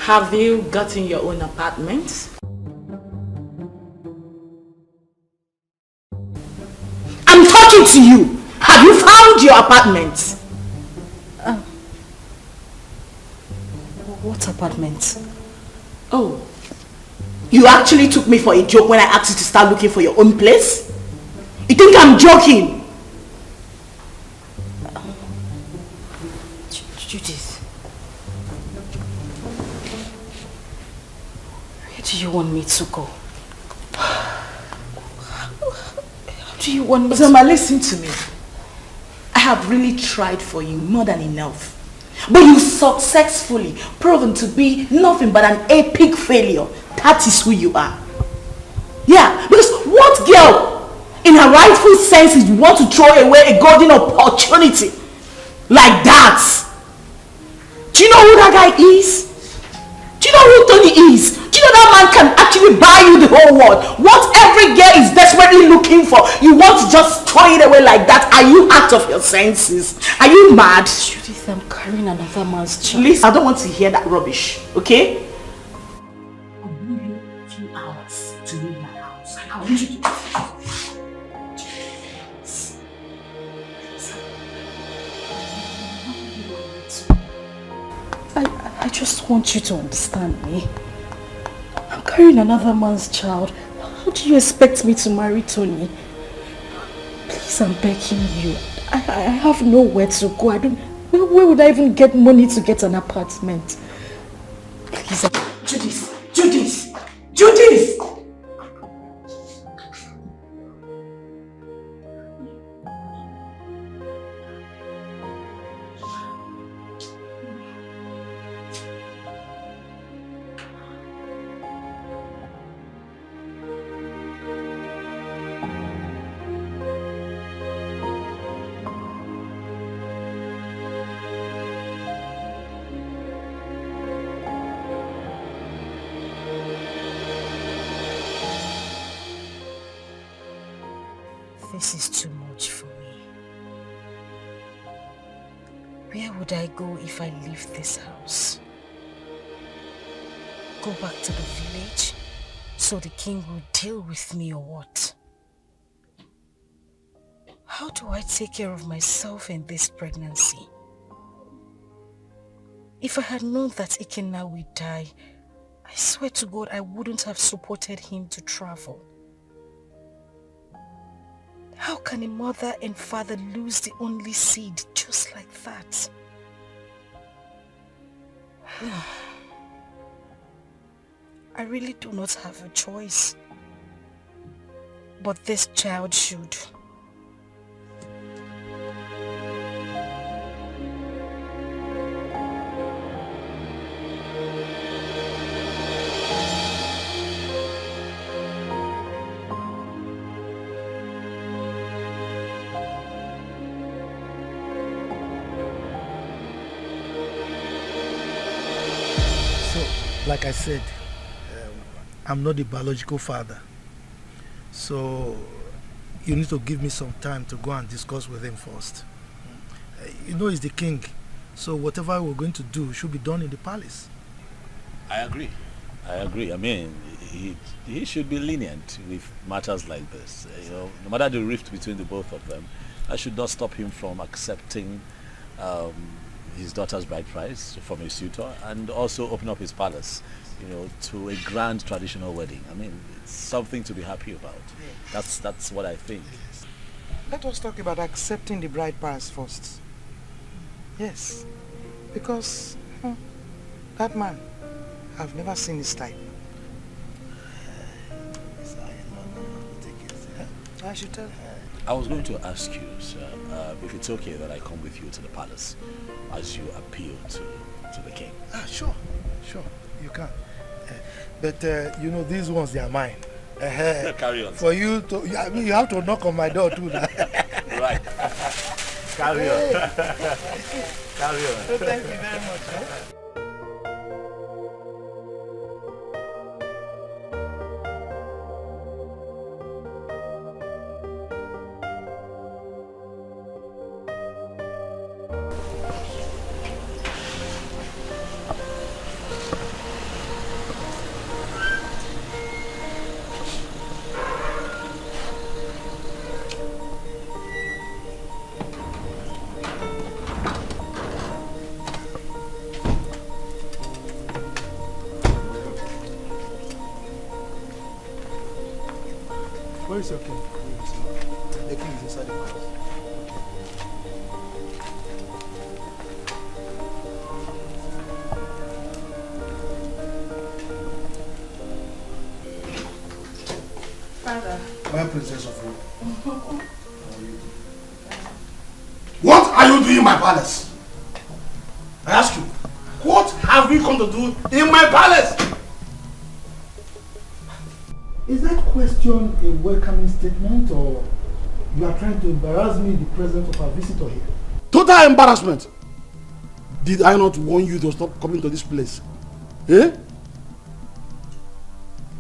Have you gotten your own apartment? I'm talking to you. Have you found your apartment? What apartment? Oh, You actually took me for a joke when I asked you to start looking for your own place? You think I'm joking? Judith. Where do you want me to go? How do you want me to... Ozioma, listen to me. I have really tried for you more than enough. But you successfully proven to be nothing but an epic failure. That is who you are. Yeah, because what girl in her rightful senses want to throw away a golden opportunity like that? Do you know who that guy is? Do you know who Tony is? Do you know that man can actually buy you the whole world? What every girl is desperately looking for, you want to just throw it away like that? Are you out of your senses? Are you mad? Judith, I'm carrying another man's child. Listen, I don't want to hear that rubbish, okay? I'll give you a few hours to leave my house. I want you to... I just want you to understand me. I'm carrying another man's child. How do you expect me to marry Tony? Please, I'm begging you. I have nowhere to go. Where would I even get money to get an apartment? Please. Judith! Judith! Judith! This is too much for me. Where would I go if I leave this house? Go back to the village so the king will deal with me or what? How do I take care of myself in this pregnancy? If I had known that Ikenna would die, I swear to God I wouldn't have supported him to travel. How can a mother and father lose the only seed just like that? I really do not have a choice. But this child should. Like I said, I'm not the biological father. So you need to give me some time to go and discuss with him first. You know he's the king, so whatever we're going to do should be done in the palace. I agree. I mean, he should be lenient with matters like this. You know, no matter the rift between the both of them, that should not stop him from accepting his daughter's bride price from a suitor and also open up his palace, you know, to a grand traditional wedding. I mean, it's something to be happy about. That's what I think. Let us talk about accepting the bride price first. Yes, because that man, I've never seen his type. I should tell. I was going to ask you, sir, if it's okay that I come with you to the palace as you appeal to the king. Sure, you can. But you know, these ones, they are mine. Carry on. For you to, I mean, you have to knock on my door too. Right. Carry on. Carry on. So thank you very much. Where is your king? The king is inside the palace. Father. My princess of Rome. What are you doing in my palace? I ask you, what have you come to do in my palace? Is that question a welcoming statement, or you are trying to embarrass me in the presence of our visitor here? Total embarrassment. Did I not warn you to stop coming to this place? Eh?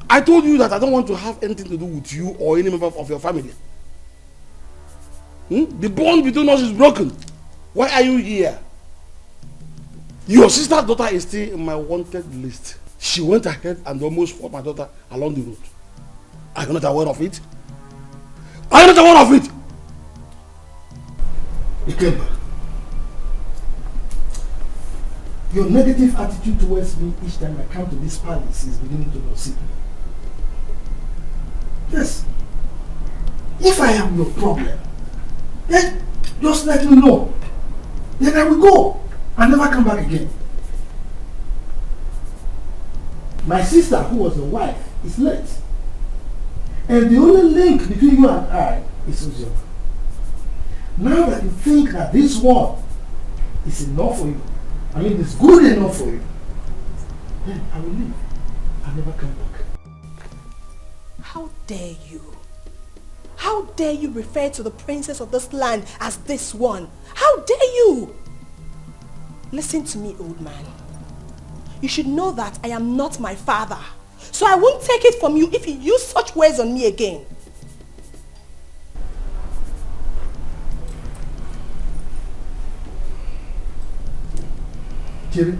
I told you that I don't want to have anything to do with you or any member of your family. The bond between us is broken. Why are you here? Your sister's daughter is still in my wanted list. She went ahead and almost fought my daughter along the road. Are you not aware of it? Are you not aware of it? Ikemba, your negative attitude towards me each time I come to this palace is beginning to lose me. Yes. If I am your problem, then just let me know. Then I will go and never come back again. My sister, who was your wife, is late. And the only link between you and I is Ozioma. Now that you think that this one is enough for you, I mean it's good enough for you, then I will leave and never come back. How dare you? How dare you refer to the princess of this land as this one? How dare you? Listen to me, old man. You should know that I am not my father. So I won't take it from you if you use such words on me again. Jerry,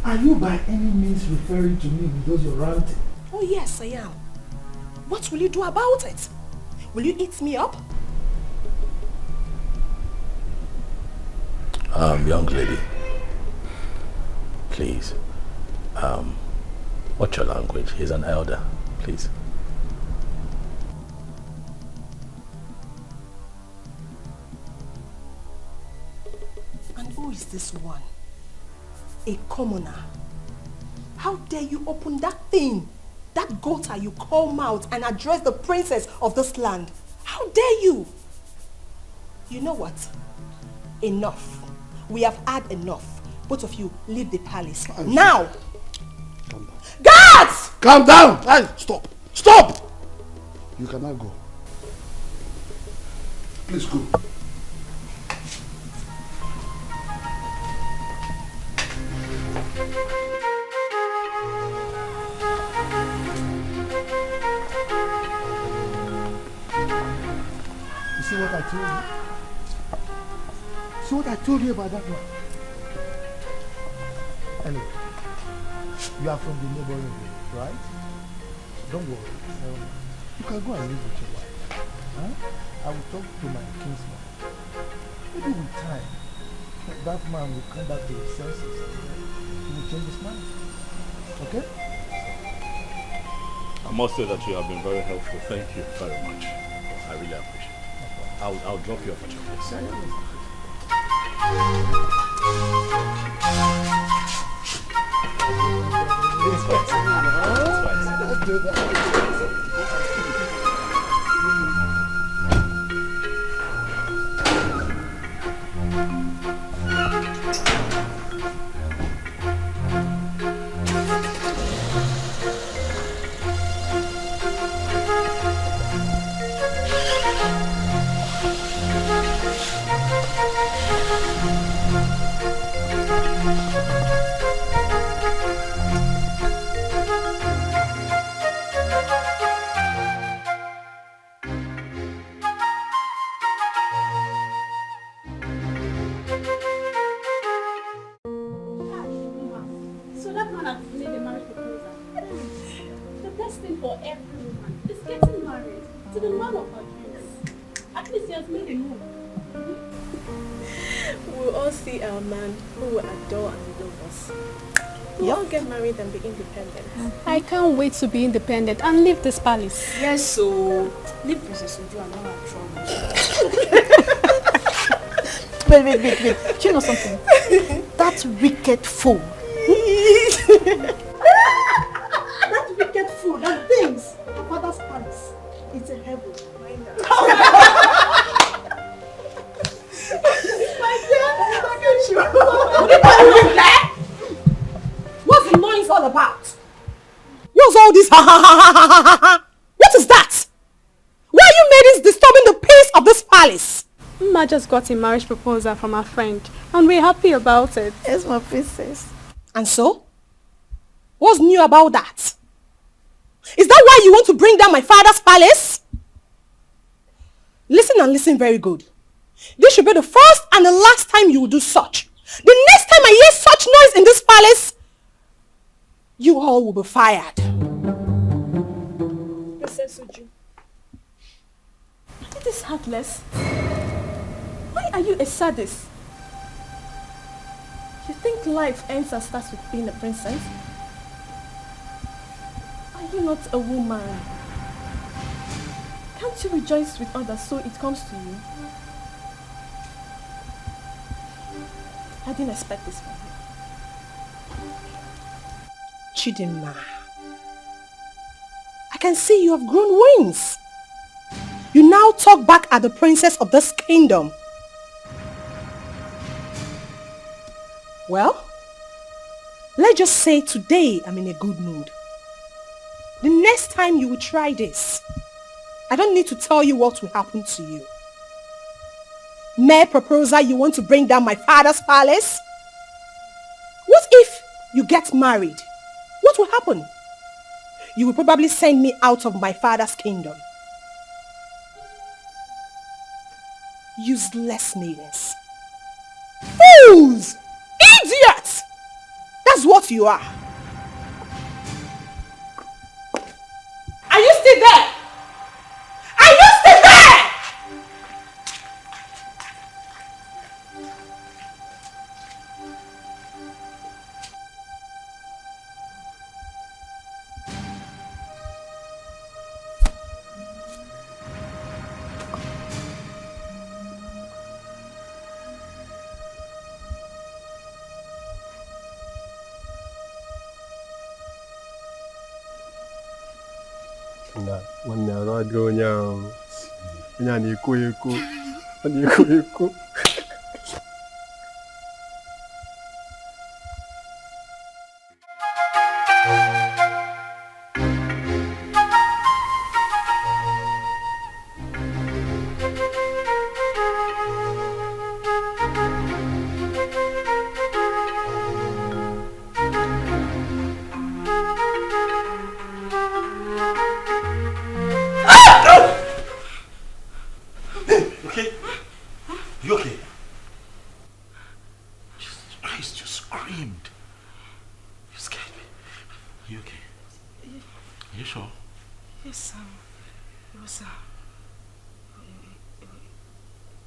are you by any means referring to me with those you're ranting? Oh yes, I am. What will you do about it? Will you eat me up? Young lady, please, watch your language. He's an elder, please. And who is this one? A commoner. How dare you open that thing, that gutter you call mouth, and address the princess of this land? How dare you? You know what? Enough. We have had enough. Both of you leave the palace. Now! Calm down. Guards! Calm down! Hey, stop! Stop! You cannot go. Please go. You see what I told you? See what I told you about that one? Anyway, you are from the neighboring village, right? Don't worry. You can go and live with your wife. Huh? I will talk to my kinsman. Maybe with time, that man will come back to his senses and he will change his mind. Okay? I must say that you have been very helpful. Thank you very much. I really appreciate it. I'll drop you off at your place. It's fine. Let's do that. We'll all get married and be independent. I can't wait to be independent and leave this palace. Yes, so leave Princess Uju and all our troubles. Wait. Do you know something? That wicked fool. That wicked fool that thinks her father's palace is a heaven. What's the noise all about? What's all this? What is that? Why are you ladies disturbing the peace of this palace? Ma just got a marriage proposal from her friend and we're happy about it. Yes, my princess. And so? What's new about that? Is that why you want to bring down my father's palace? Listen and listen very good. This should be the first and the last time you will do such. The next time I hear such noise in this palace, you all will be fired. Princess Uju, it is heartless. Why are you a sadist? You think life ends and starts with being a princess? Are you not a woman? Can't you rejoice with others so it comes to you? I didn't expect this from you. Chidinma, I can see you have grown wings. You now talk back at the princess of this kingdom. Well, let's just say today I'm in a good mood. The next time you will try this, I don't need to tell you what will happen to you. Mere proposal, you want to bring down my father's palace? What if you get married? What will happen? You will probably send me out of my father's kingdom. Useless maidens. Fools! Idiots! That's what you are. Are you still there? Are you still there? Nwanne arụ adịghị onye ahụ. Onye a na-ekwo ekwo. Ọ na-ekwo ekwo.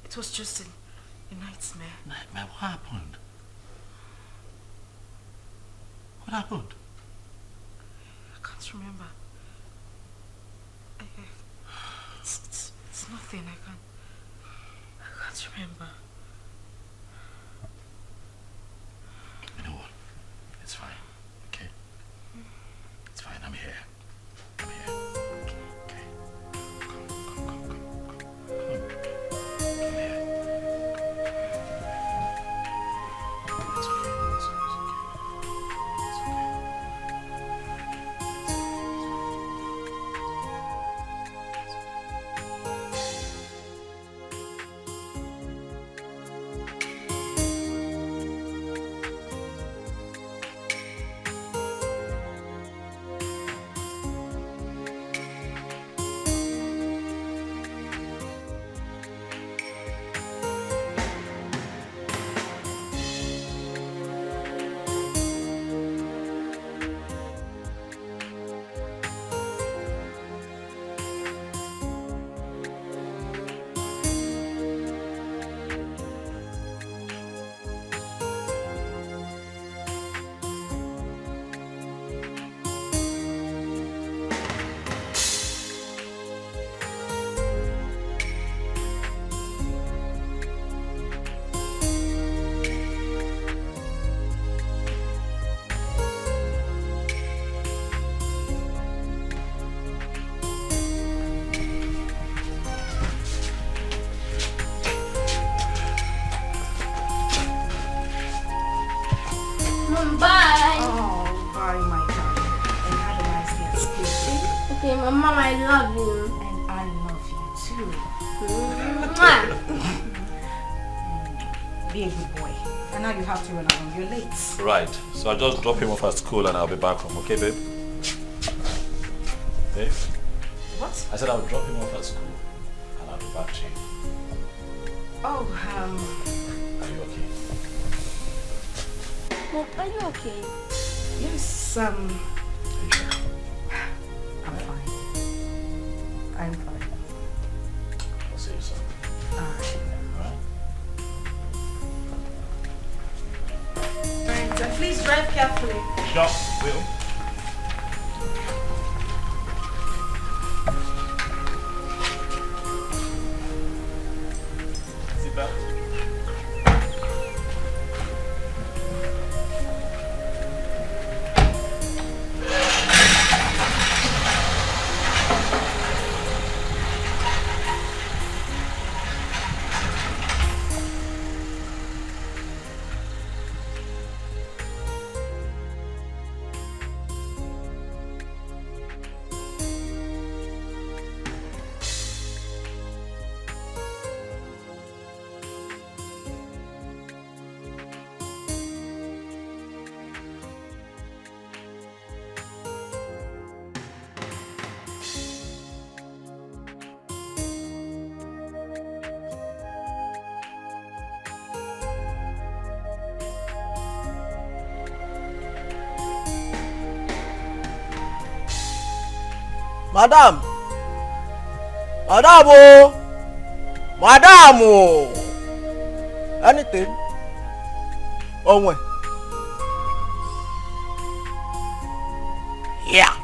It was just a nightmare. Nightmare? What happened? What happened? I can't remember. It's nothing. I can't remember. You know what? It's fine. Okay? It's fine. I'm here. I'm here. Okay. Come. Come here. It's okay. It's okay. It's okay. Mom, I love you. And I love you too. Be a good boy. And now you have to run along. You're late. Right. So I'll just drop him off at school and I'll be back home. Okay, babe? Babe? What? I said I'll drop him off at school and I'll be back to you. Oh, Are you okay? Mom, are you okay? yes, Are you sure? I'm fine. I'm fine. I'll see you soon. Alright. Alright? Alright, so please drive carefully. Sure, will. Seatbelt. Madam! Madam! Oh! Madam! Oh! Anything? Oh, when? Yeah.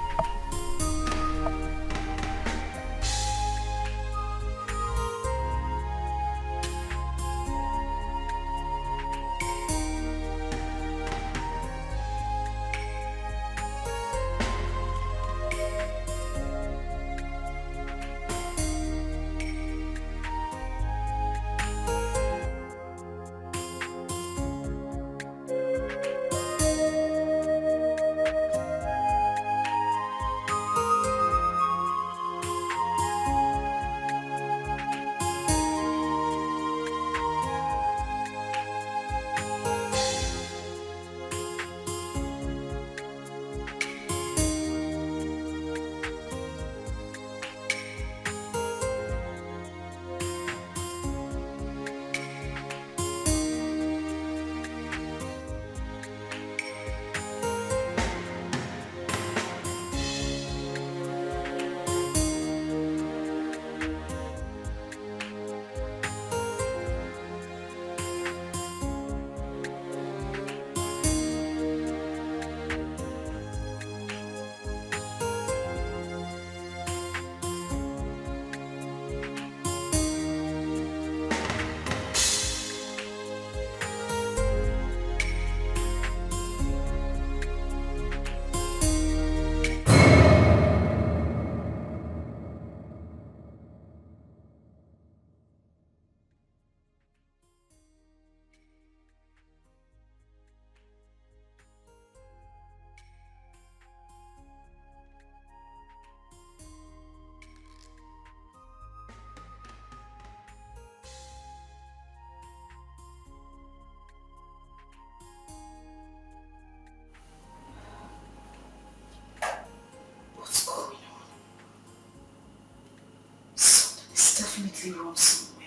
Definitely wrong somewhere.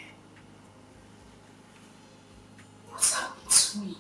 What's happened to me?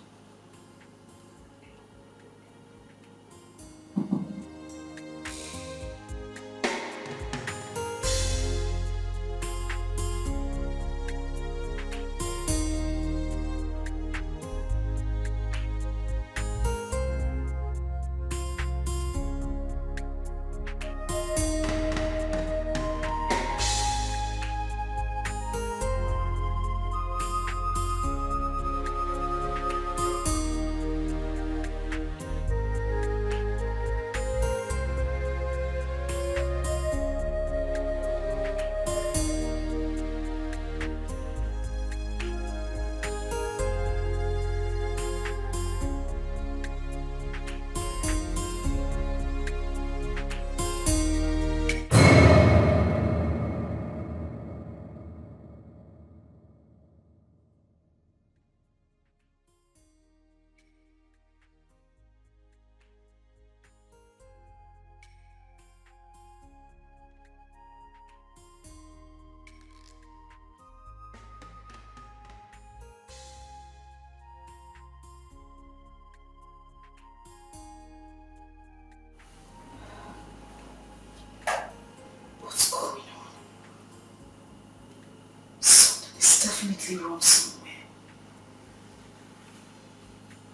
definitely wrong somewhere.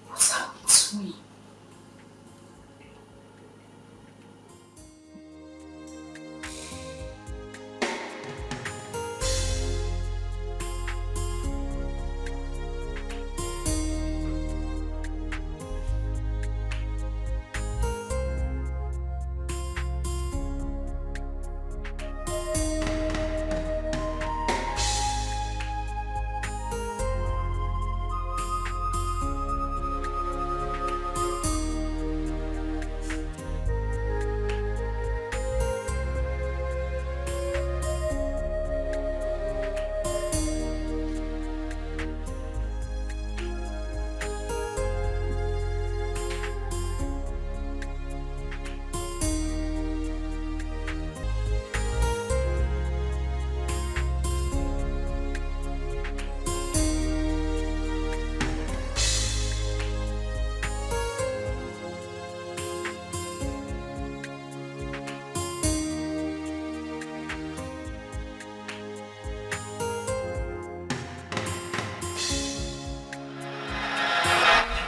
What's happened to me?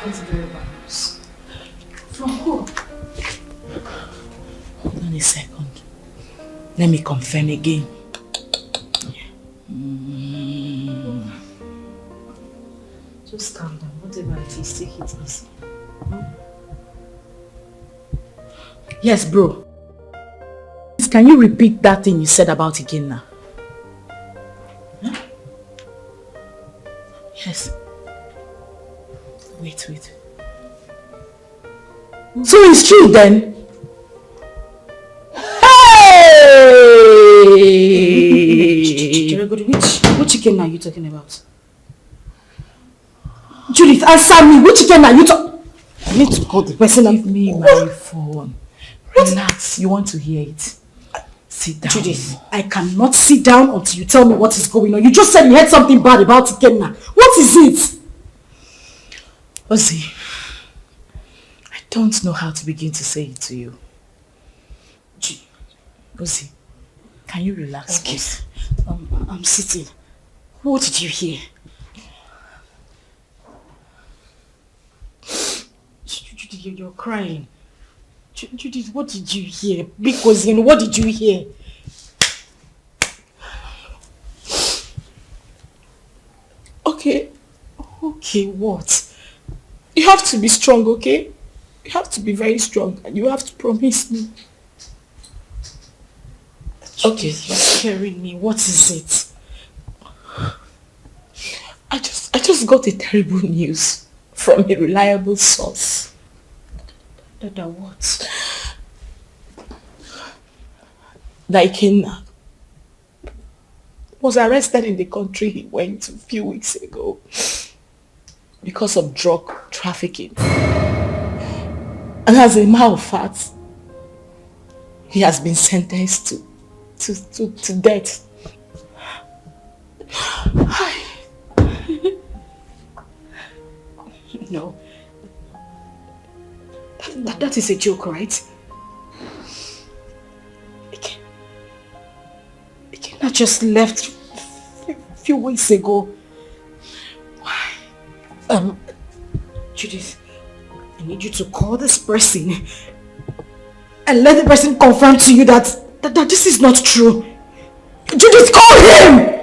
That's very bad news. From who? Hold on a second. Let me confirm again. Just calm down. Whatever it is, take it easy. Yes, bro. Can you repeat that thing you said about again now? Huh? Yes. Wait. So it's true then? Hey! Which chicken are you talking about? Judith, answer me. Which chicken are you talking? I need to call the person. Give me my phone. Relax. You want to hear it? Sit down. Judith, I cannot sit down until you tell me what is going on. You just said you heard something bad about Ikenna. What is it? Ozzy, I don't know how to begin to say it to you. Ozzy, can you relax, please? I'm sitting. What did you hear? Judith, you're crying. Judith, what did you hear? Because what did you hear? Okay, what? You have to be strong, okay? You have to be very strong and you have to promise me. Okay, you're scaring me. What is it? I just got a terrible news from a reliable source. That what? That Ikenna was arrested in the country he went a few weeks ago because of drug trafficking. And as a matter of fact, he has been sentenced to death. No. That is a joke, right? Ikenna just left a few weeks ago. Why? Judith, I need you to call this person and let the person confirm to you that this is not true. Judith, call him!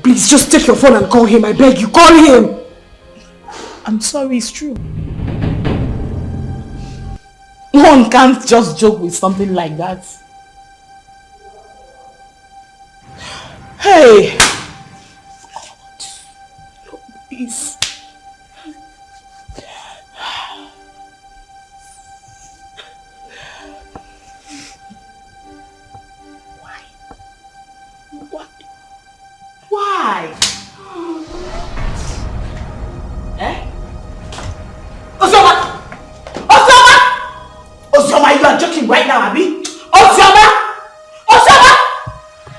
Please, just take your phone and call him. I beg you, call him! I'm sorry, it's true. One can't just joke with something like that. Hey! Please. Why? Eh? Ozioma! Ozioma, you are joking right now, Abi? Ozioma!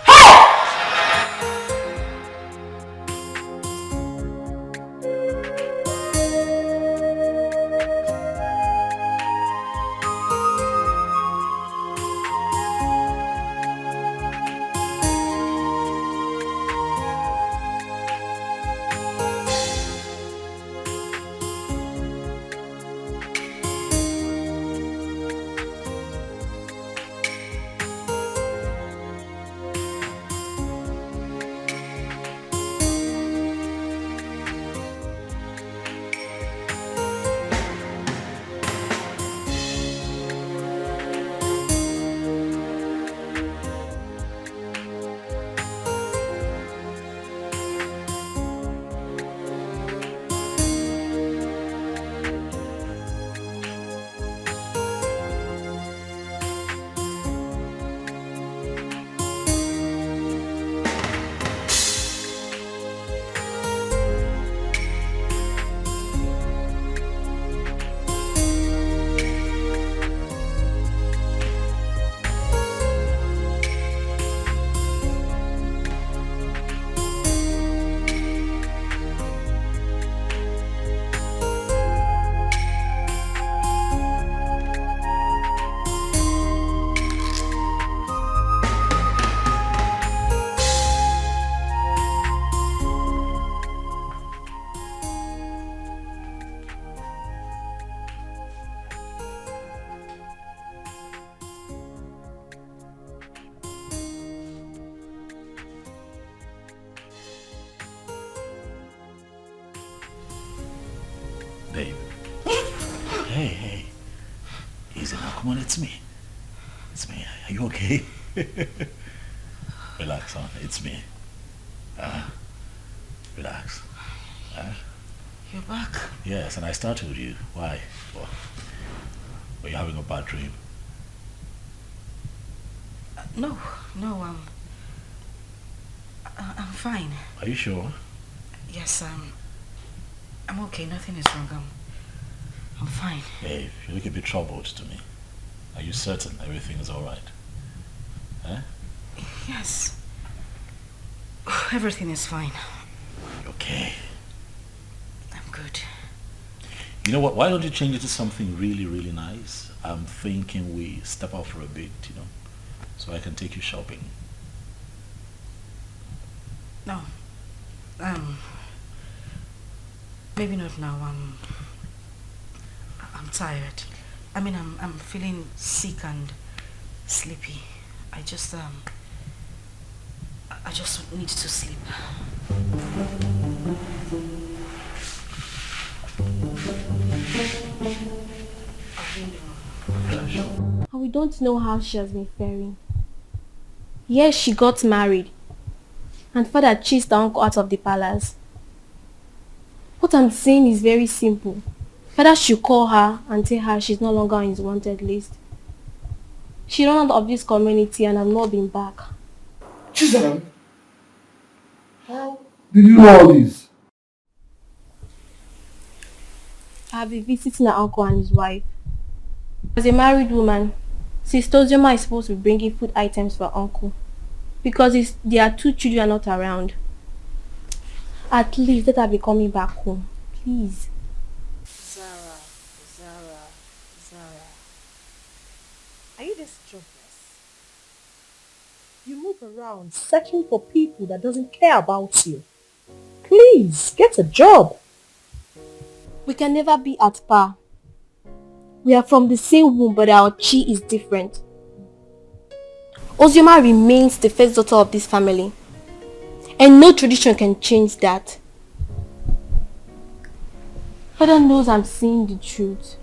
Hey! come on, it's me. It's me. Are you okay? Relax, son. It's me. Relax. You're back? Yes, and I started with you. Why? Well, were you having a bad dream? No, I'm fine. Are you sure? Yes, I'm okay. Nothing is wrong. I'm fine. Hey, you look a bit troubled to me. Are you certain everything is alright? Huh? Yes. Everything is fine. Okay. I'm good. You know what? Why don't you change it to something really, really nice? I'm thinking we step out for a bit, so I can take you shopping. No. Maybe not now. I'm tired. I mean, I'm feeling sick and sleepy. I just need to sleep. And we don't know how she has been faring. Yes, she got married. And father chased her uncle out of the palace. What I'm saying is very simple. Father should call her and tell her she's no longer on his wanted list. She ran out of this community and has not been back. Chisholm, how did you know all this? I have been visiting her uncle and his wife. As a married woman, Sister Ozioma is supposed to be bringing food items for her uncle. Because their 2 children are not around. At least let her be coming back home. Please. Zara. Are you this jobless? You move around searching for people that doesn't care about you. Please, get a job. We can never be at par. We are from the same womb, but our chi is different. Ozioma remains the first daughter of this family. And no tradition can change that. Father knows I'm saying the truth.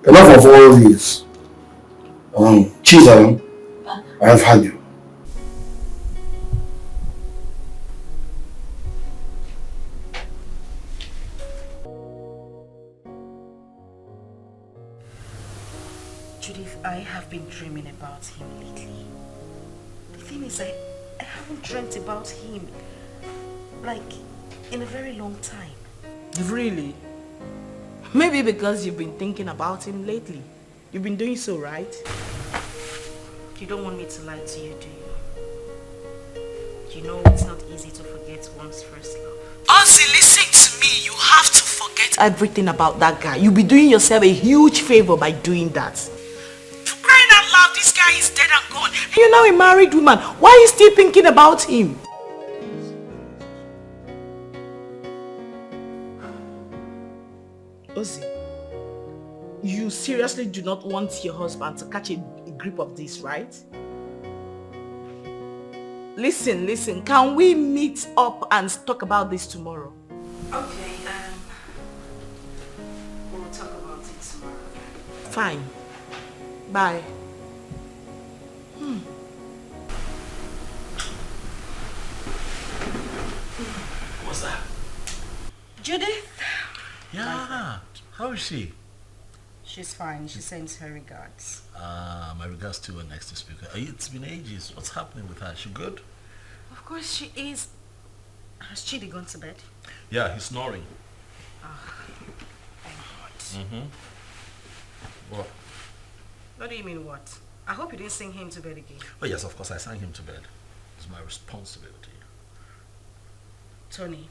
Enough of all this. Chisholm, I have had you. Judith, I have been dreaming about him lately. The thing is, I haven't dreamt about him, like, in a very long time. Really? Maybe because you've been thinking about him lately. You've been doing so, right? You don't want me to lie to you, do you? You know it's not easy to forget one's first love. Ozzy, listen to me. You have to forget everything about that guy. You'll be doing yourself a huge favor by doing that. For crying out loud, this guy is dead and gone. And you're now a married woman. Why are you still thinking about him? Ozzy, you seriously do not want your husband to catch a grip of this, right? Listen, can we meet up and talk about this tomorrow? Okay, we'll talk about it tomorrow. Fine. Bye. What's that? Judith? Yeah. How is she? She's fine. She sends her regards. My regards to her next speaker. It's been ages. What's happening with her? She good? Of course she is. Has Chidi gone to bed? Yeah, he's snoring. Thank God. What? What do you mean what? I hope you didn't sing him to bed again. Oh yes, of course I sang him to bed. It's my responsibility. Tony.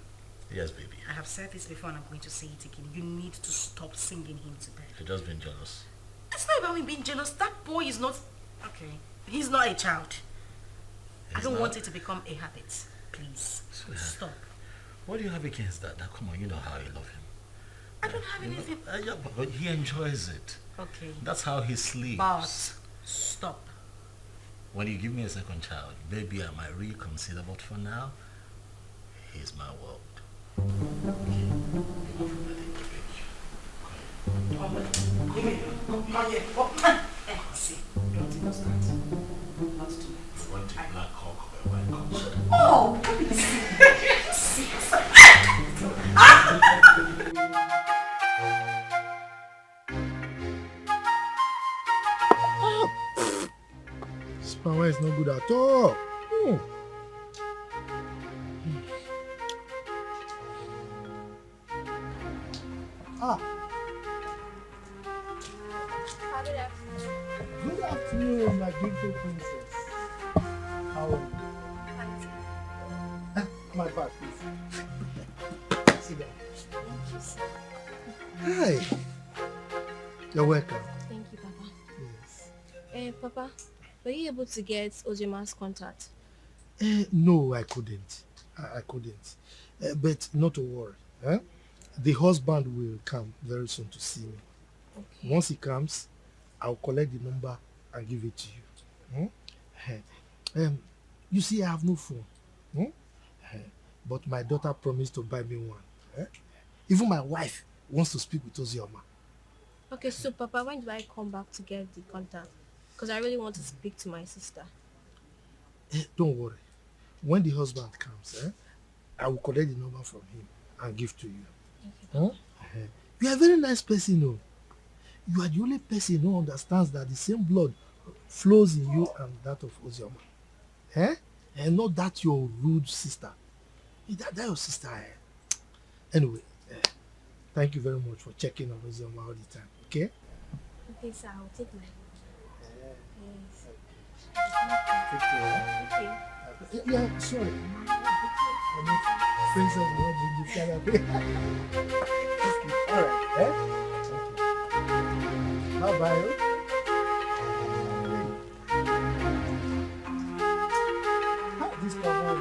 Yes, baby. I have said this before and I'm going to say it again. You need to stop singing him to bed. You're just being jealous. It's not about me being jealous. That boy is not... Okay. He's not a child. I don't want it to become a habit. Please. Stop. What do you have against that? Now, come on, you know how you love him. I don't have anything... Yeah, but he enjoys it. Okay. That's how he sleeps. But stop. When you give me a second child, maybe I might reconsider, but for now, he's my world. Okay. Come here. See, don't even start. Not too late. You want a black cock or a white cock? Oh, please. This power is not good at all. Good afternoon, my beautiful princess. How are you? My bag, please. Sit down. Hi. You're welcome. Thank you, Papa. Yes. Papa, were you able to get Ozioma's contact? No, I couldn't. I couldn't. But not to worry. The husband will come very soon to see me. Okay. Once he comes, I'll collect the number and give it to you. You see, I have no phone. But my daughter promised to buy me one. Even my wife wants to speak with Ozioma. Okay, so Papa, when do I come back to get the contact? Because I really want to speak to my sister. Don't worry. When the husband comes, I will collect the number from him and give to you. Okay. You are a very nice person, no? You are the only person who understands that the same blood flows in you and that of Ozioma. And not that your rude sister. That your sister. Anyway, thank you very much for checking on Ozioma all the time. Okay? Okay, sir. I'll take my Take care. Okay. Yeah, sorry. Friends of the all right. Bye-bye. This cover is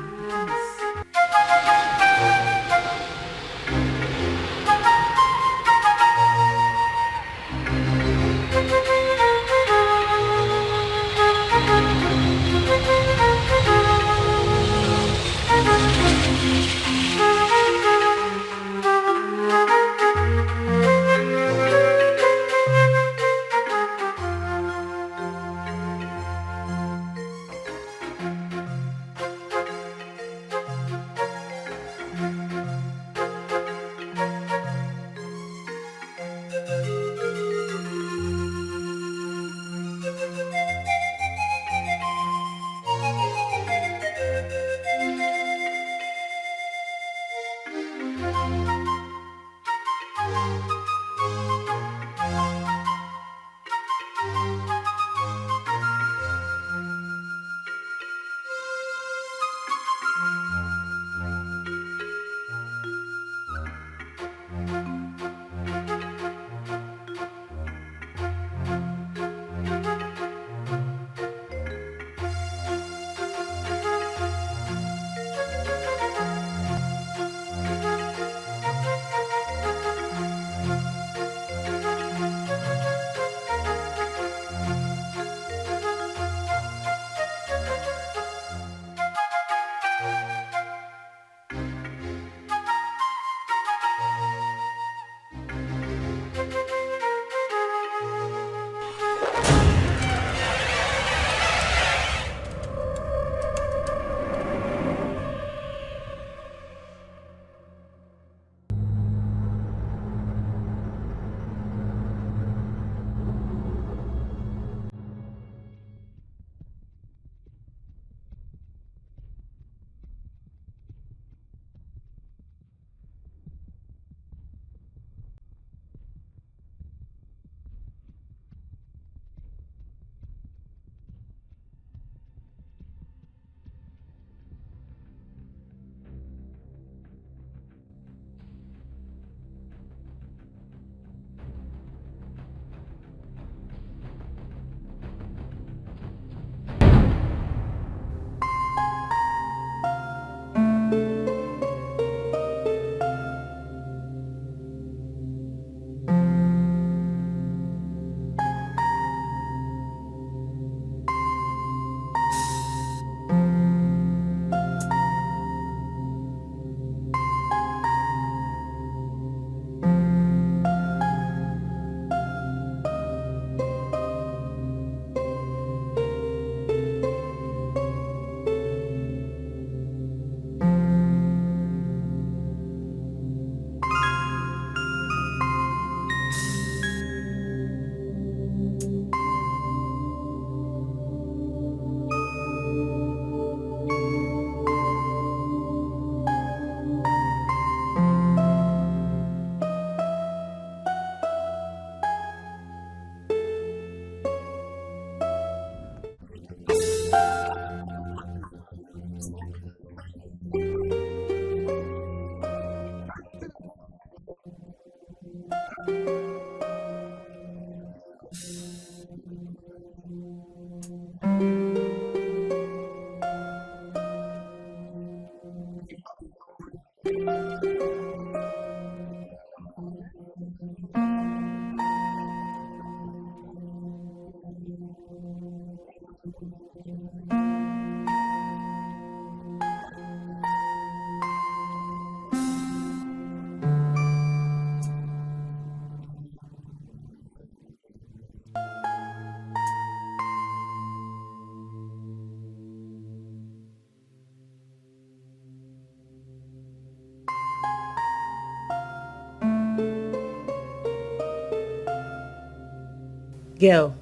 Girl,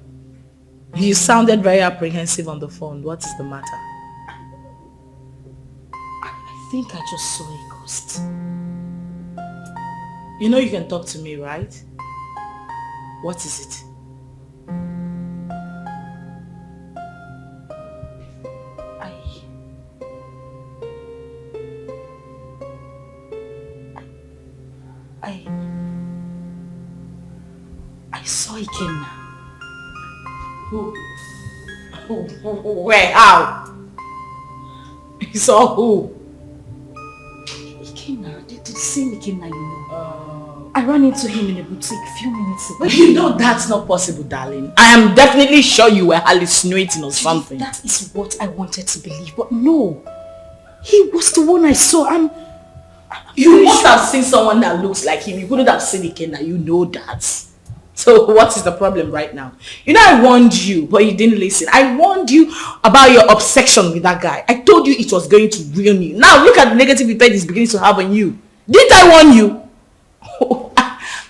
you sounded very apprehensive on the phone. What is the matter? I think I just saw a ghost. You know you can talk to me, right? What is it? I saw Ikenna. Who? Where? How? You saw who? Ikenna. The same Ikenna you know. I ran into him in a boutique a few minutes ago. But you know that's not possible, darling. I am definitely sure you were hallucinating or something. That is what I wanted to believe, but no. He was the one I saw. You must have seen someone that looks like him. You couldn't have seen Ikenna. You know that. So what is the problem right now? You know I warned you, but you didn't listen. I warned you about your obsession with that guy. I told you it was going to ruin you. Now look at the negative effect it's beginning to have on you. Didn't I warn you?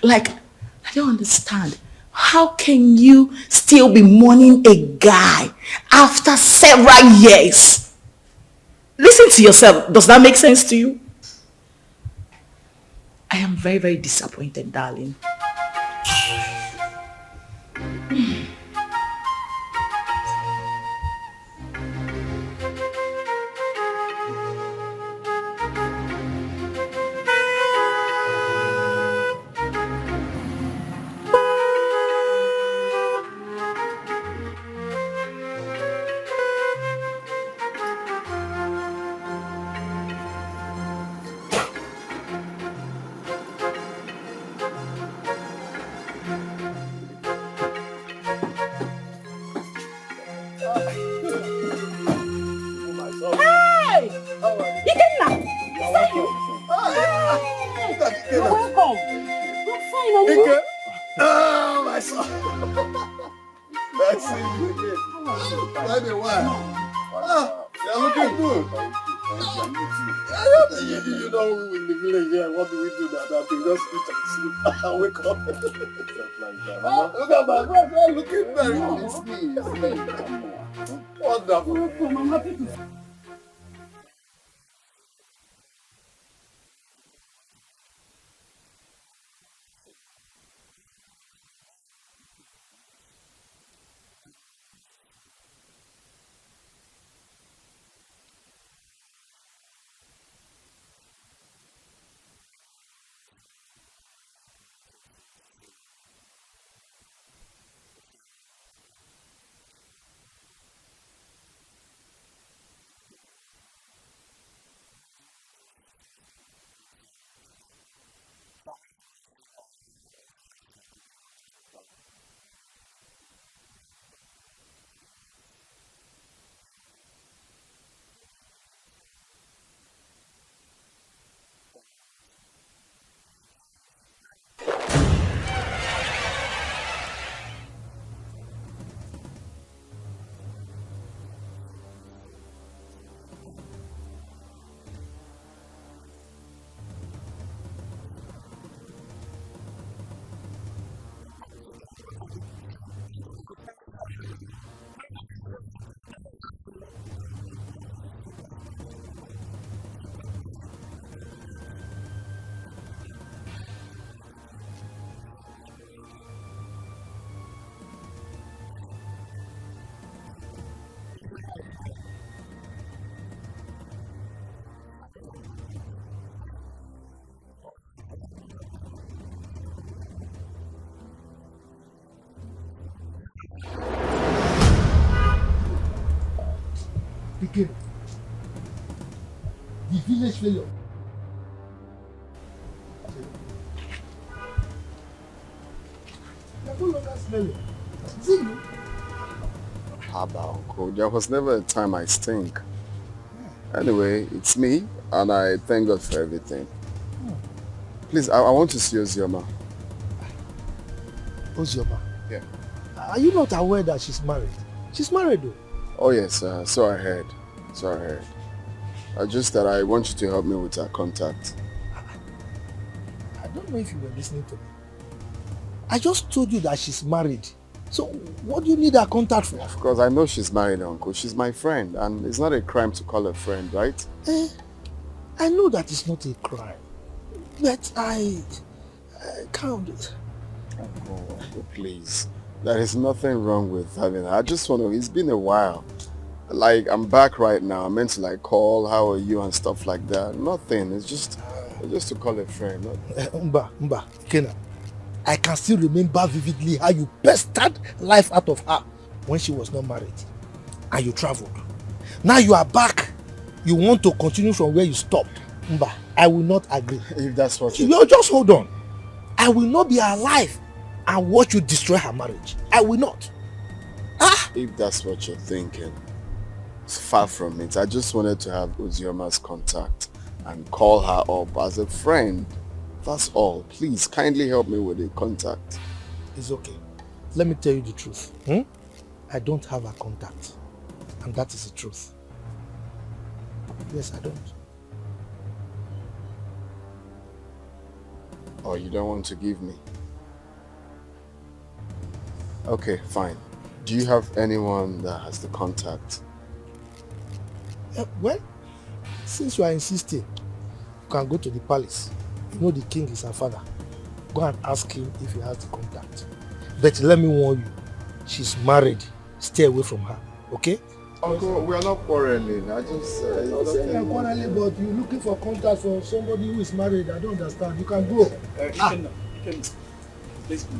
Like, I don't understand. How can you still be mourning a guy after several years? Listen to yourself. Does that make sense to you? I am very, very disappointed, darling. Wake up. Look at my friend. I'm looking very wonderful. I'm happy to. Again. The village failure. You're no longer smelling. See you? Haba, Uncle. There was never a time I stink. Anyway, it's me, and I thank God for everything. Please, I want to see Ozioma. Ozioma? Yeah. Are you not aware that she's married? She's married though. Oh yes, so I heard. Just that I want you to help me with her contact. I don't know if you were listening to me. I just told you that she's married. So what do you need her contact for? Of course, I know she's married, Uncle. She's my friend, and it's not a crime to call her friend, right? I know that it's not a crime, but I can't. Uncle, please. There is nothing wrong with having her. I just want to, it's been a while. Like, I'm back right now. I meant to like call, how are you and stuff like that. Nothing. It's just to call a friend. Mba, Kena. I can still remember vividly how you pestered life out of her when she was not married and you traveled. Now you are back. You want to continue from where you stopped. Mba, I will not agree. If that's what you just hold on. I will not be alive and watch you destroy her marriage. I will not. If that's what you're thinking, it's far from it. I just wanted to have Ozioma's contact and call her up as a friend. That's all. Please, kindly help me with the contact. It's okay. Let me tell you the truth. I don't have a contact. And that is the truth. Yes, I don't. Oh, you don't want to give me? Okay, fine. Do you have anyone that has the contact? Well, since you are insisting, you can go to the palace. You know the king is her father. Go and ask him if he has the contact. But let me warn you, she's married. Stay away from her, okay? Uncle, we are not quarreling. I just... I'm not saying you're quarreling, but you're looking for contact for somebody who is married. I don't understand. You can go. You can let's go.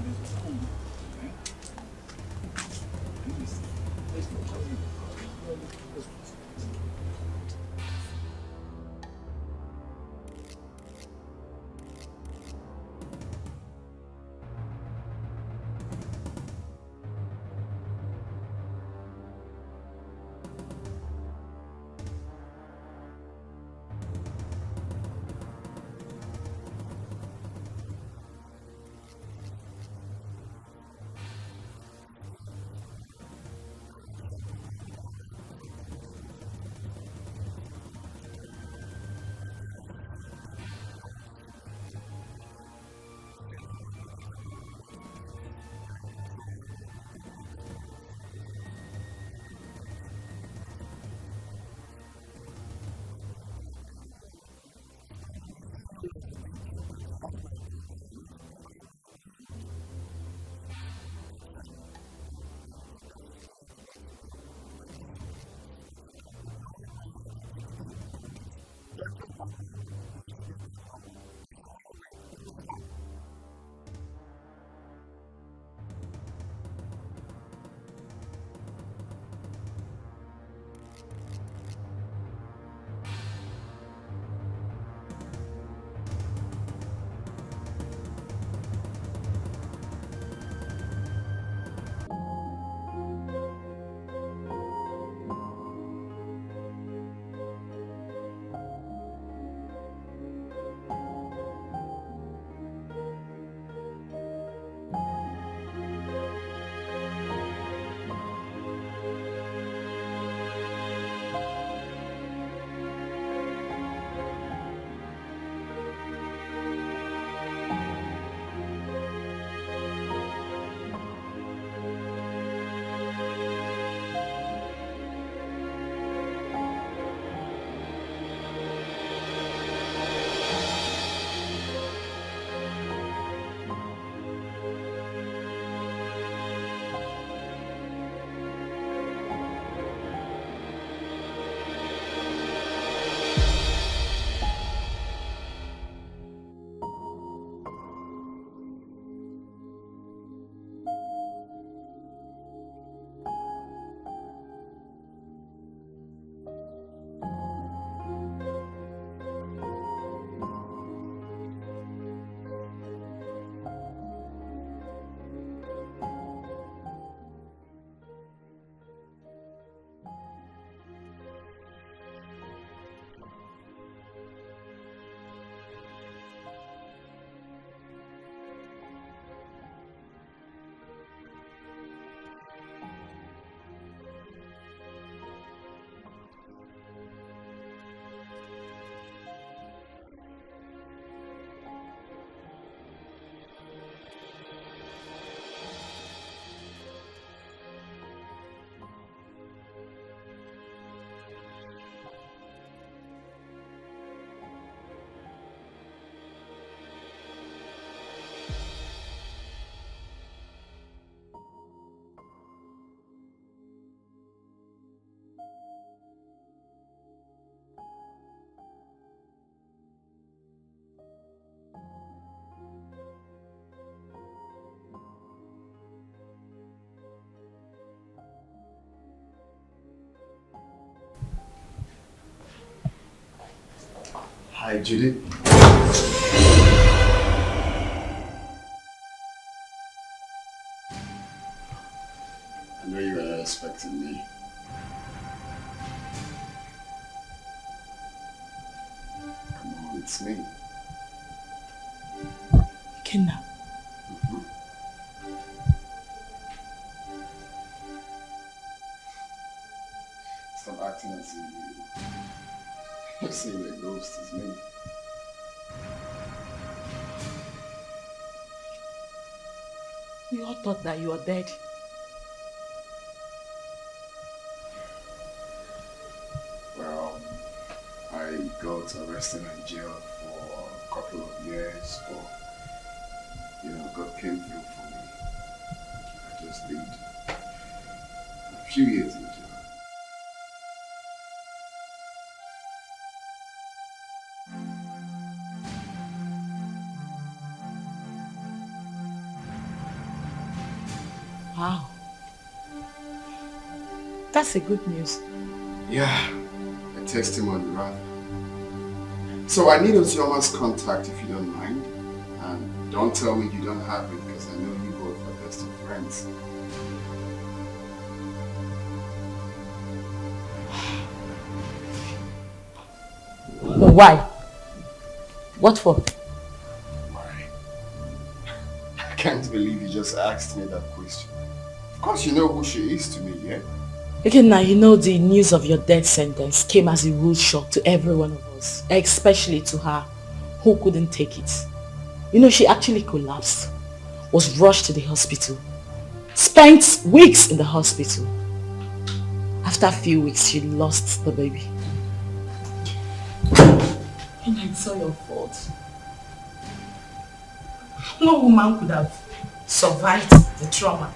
Hi, Judy. I know you were not expecting me. Come on, it's me. Ikenna. Stop acting as if you're saying the ghost is me. We all thought that you were dead. Well, I got arrested and jailed for a couple of years, but God came through for me. I just did a few years in jail. Wow. That's a good news. Yeah, a testimony rather. So I need Ozioma's contact if you don't mind. And don't tell me you don't have it because I know you both are best of friends. Why? What for? Why? I can't believe you just asked me that question. Of course you know who she is to me, yeah? Again, now you know the news of your death sentence came as a rude shock to every one of us, especially to her, who couldn't take it. You know, she actually collapsed, was rushed to the hospital, spent weeks in the hospital. After a few weeks, she lost the baby. And it's all your fault. No woman could have survived the trauma.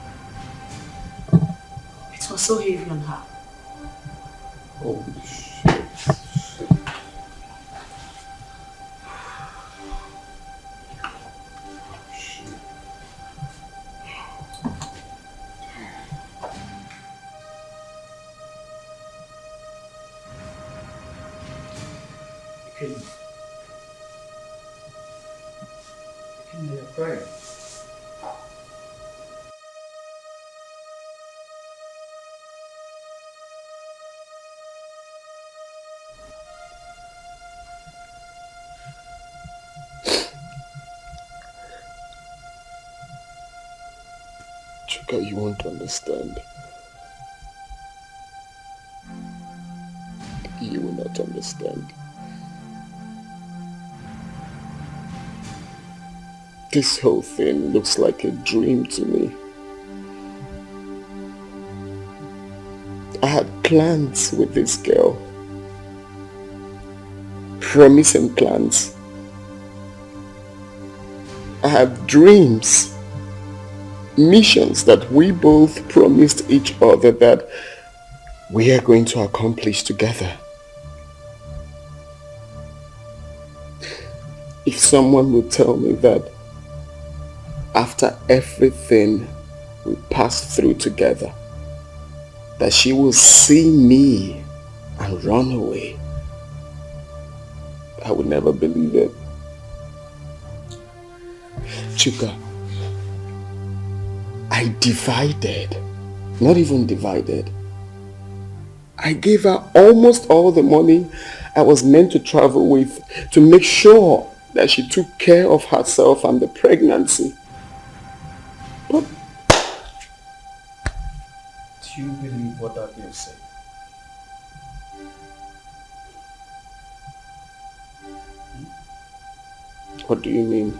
It was so heavy on her. Holy shit. You're crying. Chuka, you won't understand. You will not understand. This whole thing looks like a dream to me. I had plans with this girl. Promising plans. I had dreams. Missions that we both promised each other that we are going to accomplish together. If someone would tell me that after everything we passed through together, that she will see me and run away, I would never believe it. Chuka, I divided, not even divided. I gave her almost all the money I was meant to travel with to make sure that she took care of herself and the pregnancy. But do you believe what that girl said? What do you mean?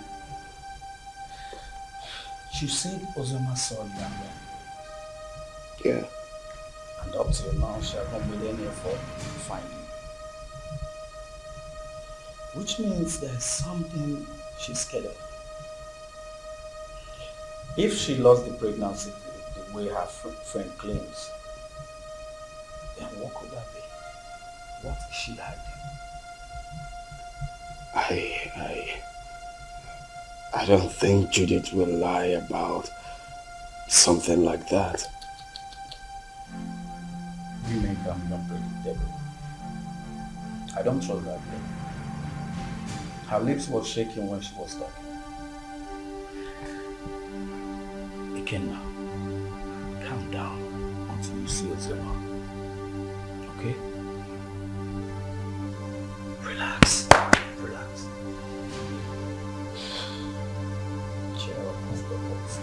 She said Ozioma saw you and ran. Yeah. And up till now, she has not made any effort to find you. Which means there's something she's scared of. If she lost the pregnancy the way her friend claims, then what could that be? What is she hiding? I don't think Judith will lie about something like that. Women can be unpredictable. I don't trust that girl. Her lips were shaking when she was talking. Ikenna, calm down until you see Ozioma. Okay? Relax. Relax. Cheer up, Mr. Host.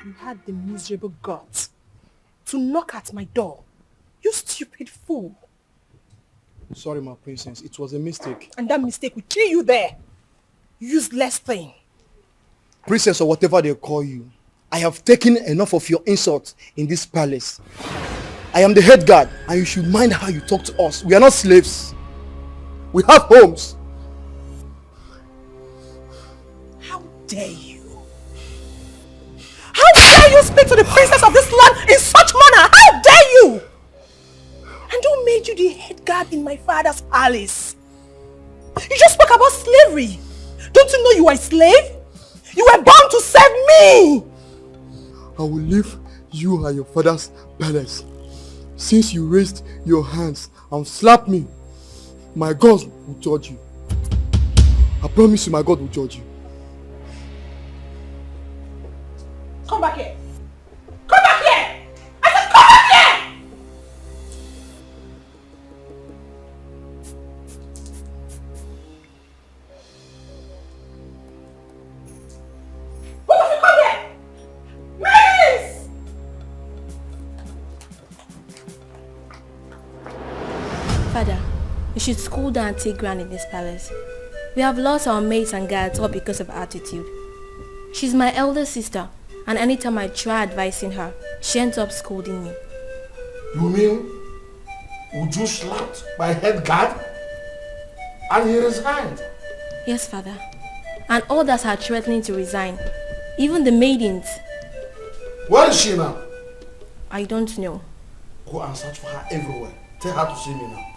You had the miserable guts to knock at my door. You stupid fool. Sorry, my princess. It was a mistake. And that mistake will kill you there. Useless thing. Princess or whatever they call you, I have taken enough of your insults in this palace. I am the head guard and you should mind how you talk to us. We are not slaves. We have homes. How dare you? How dare you speak to the princess of this land in such manner? How dare you? And who made you the head guard in my father's palace? You just spoke about slavery. Don't you know you are a slave? You were born to serve me. I will leave you and your father's palace. Since you raised your hands and slapped me, my God will judge you. I promise you my God will judge you. Come back here. Come back here. I said come back here. Why don't you come here? Please. Father, you should school down and take ground in this palace. We have lost our maids and guards all because of attitude. She's my elder sister, and anytime I try advising her, she ends up scolding me. You mean Uju slapped my head guard and he resigned? Yes, Father. And others are threatening to resign. Even the maidens. Where is she now? I don't know. Go and search for her everywhere. Tell her to see me now.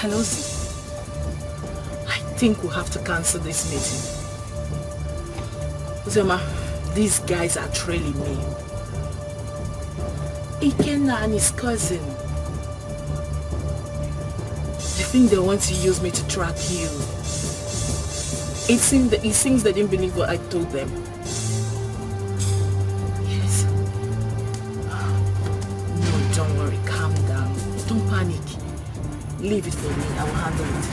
Hello, Z. I think we'll have to cancel this meeting. Ozioma, these guys are trailing me. Ikenna and his cousin. I think they want to use me to track you. It seems they didn't believe what I told them. Yes. No, don't worry. Calm down. Don't panic. Leave it for me. I will handle it.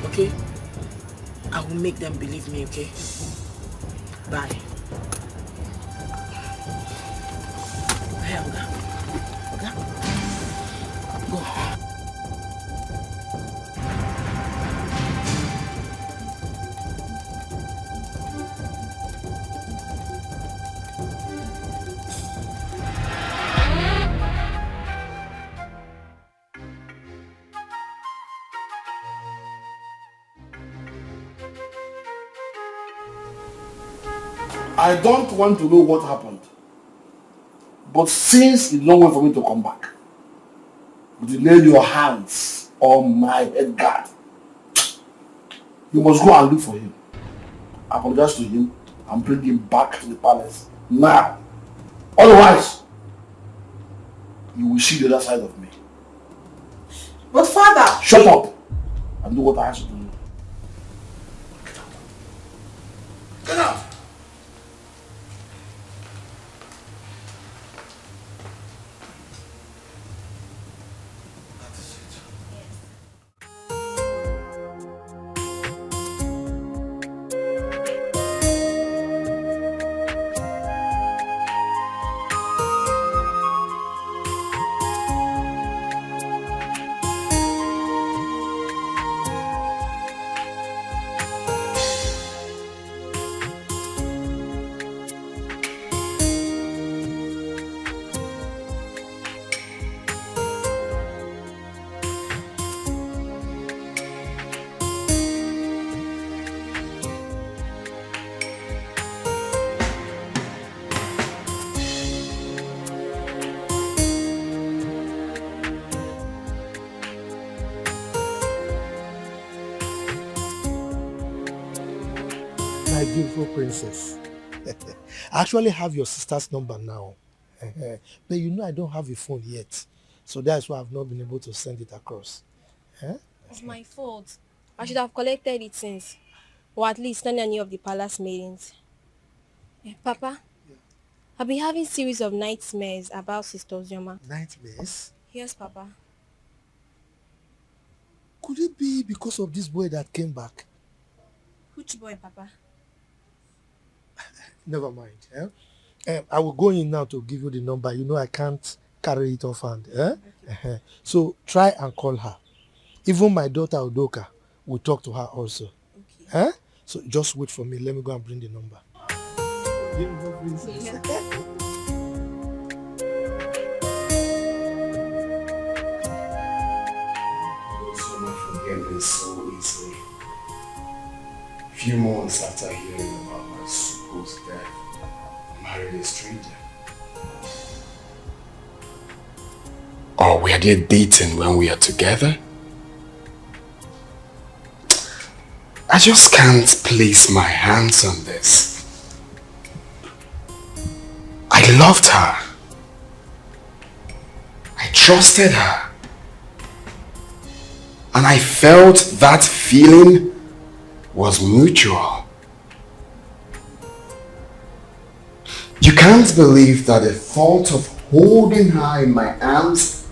Okay? I will make them believe me, okay? Bye. Hey, Oga. Oga? Go. I don't want to know what happened. But since it's long way for me to come back, would you lay your hands on my head guard? You must go and look for him. Apologize to him and bring him back to the palace now. Otherwise, you will see the other side of me. But father... Shut up and do what I ask you to do. Get out! My beautiful princess. I actually have your sister's number now. But you know I don't have a phone yet. So that's why I've not been able to send it across. It's my fault. I should have collected it since. Or at least not any of the palace meetings. Papa, I've been having series of nightmares about Sister Ozioma. Nightmares? Yes, Papa. Could it be because of this boy that came back? Which boy, Papa? Never mind. I will go in now to give you the number. You know I can't carry it off hand. Okay. So try and call her. Even my daughter Udoka will talk to her also. Okay. So just wait for me. Let me go and bring the number. Beautiful princess. Yeah. Forgive so easily. Few months after hearing about my supposed death, I married a stranger. Or were they dating when we are together? I just can't place my hands on this. I loved her. I trusted her. And I felt that feeling was mutual. You can't believe that the thought of holding her in my arms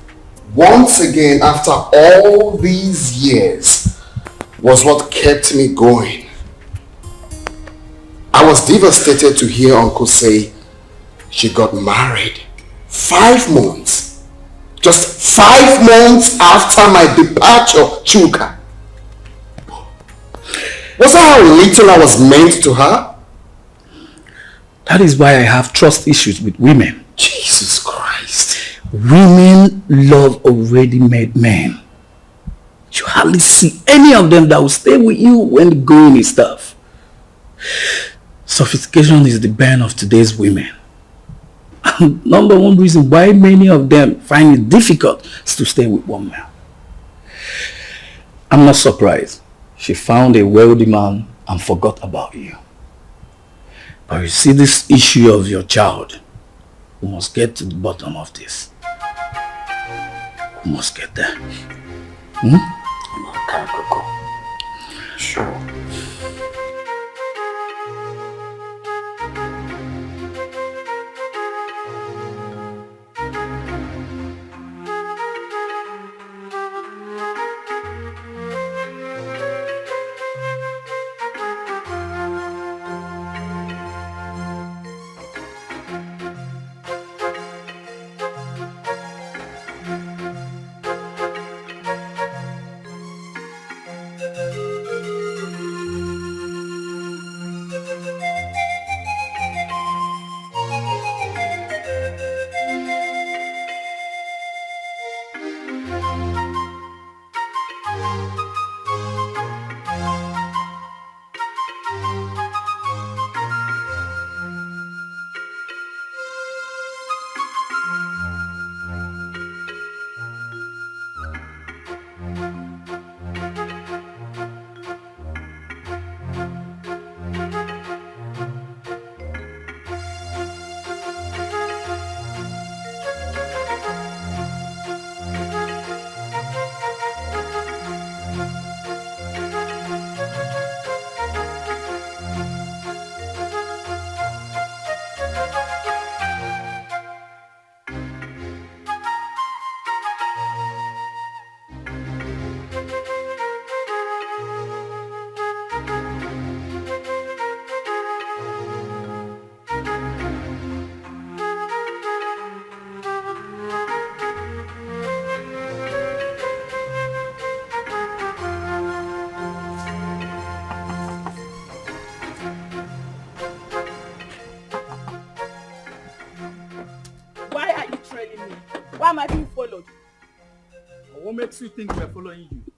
once again after all these years was what kept me going. I was devastated to hear Uncle say she got married 5 months. Just 5 months after my departure, Chuka. Was that how little I was meant to her? That is why I have trust issues with women. Jesus Christ. Women love already made men. You hardly see any of them that will stay with you when the going is tough. Sophistication is the bane of today's women. And number one reason why many of them find it difficult is to stay with one man. I'm not surprised. She found a wealthy man and forgot about you. But you see, this issue of your child, we must get to the bottom of this. We must get there. Sure. Why am I being followed? What makes you think we're following you?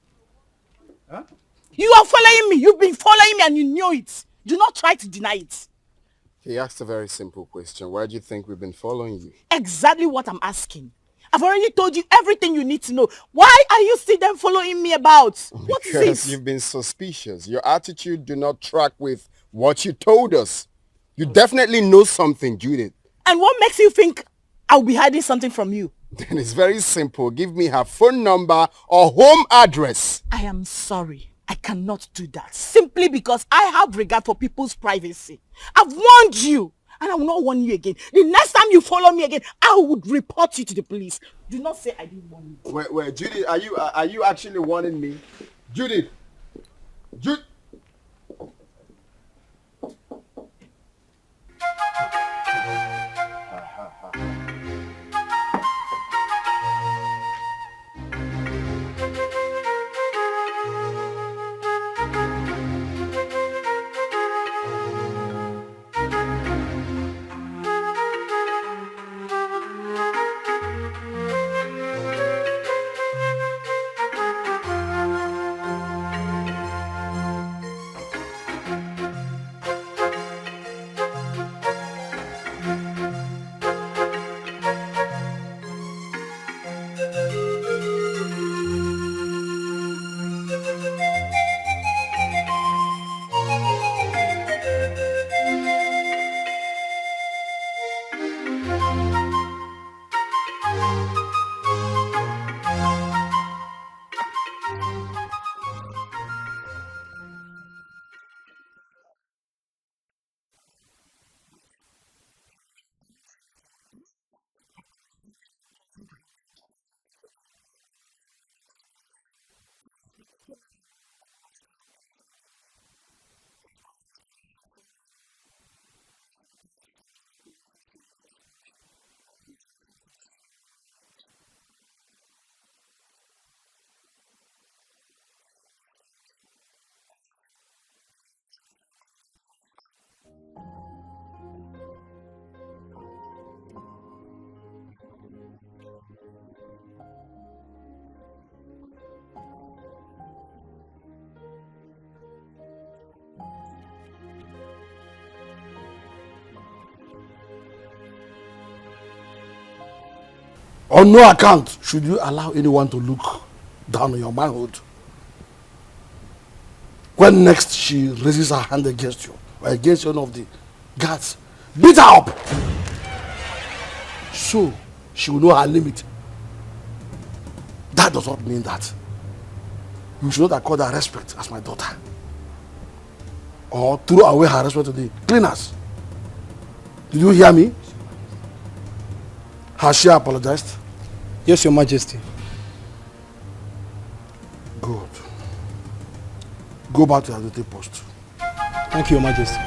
Huh? You are following me. You've been following me and you knew it. Do not try to deny it. He asked a very simple question. Why do you think we've been following you? Exactly what I'm asking. I've already told you everything you need to know. Why are you still then following me about? What is Because it? you've been suspicious. Your attitude do not track with what you told us. You definitely know something, Judith. And what makes you think I'll be hiding something from you? Then it's very simple. Give me her phone number or home address. I am sorry. I cannot do that. Simply because I have regard for people's privacy. I've warned you. And I will not warn you again. The next time you follow me again, I would report you to the police. Do not say I didn't warn you. Wait, Judith, are you actually warning me? Judith! On no account should you allow anyone to look down on your manhood. when next she raises her hand against you or against one of the guards, beat her up. So she will know her limit. That does not mean that you should not accord her respect as my daughter, or throw away her respect to the cleaners. Did you hear me? Has she apologized? Yes, Your Majesty. Good. Go back to your duty post. Thank you, Your Majesty.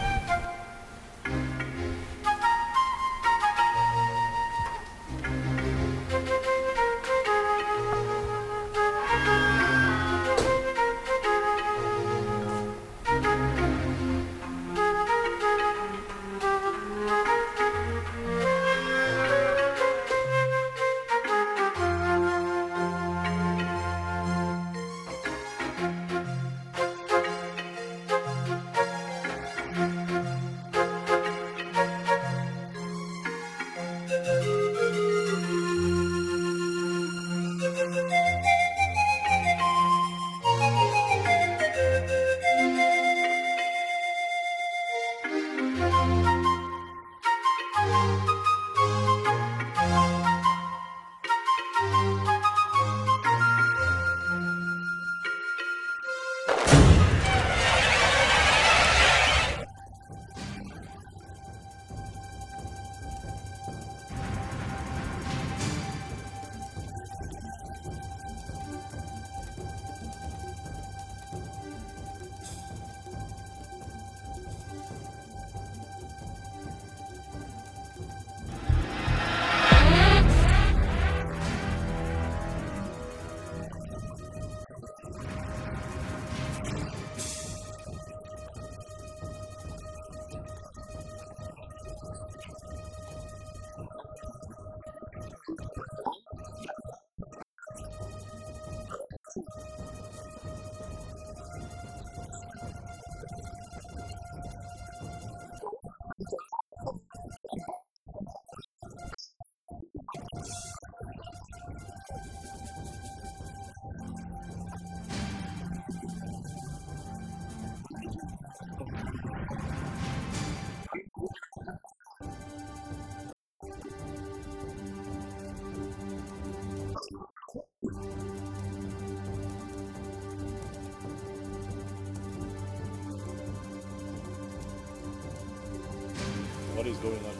What is going on here?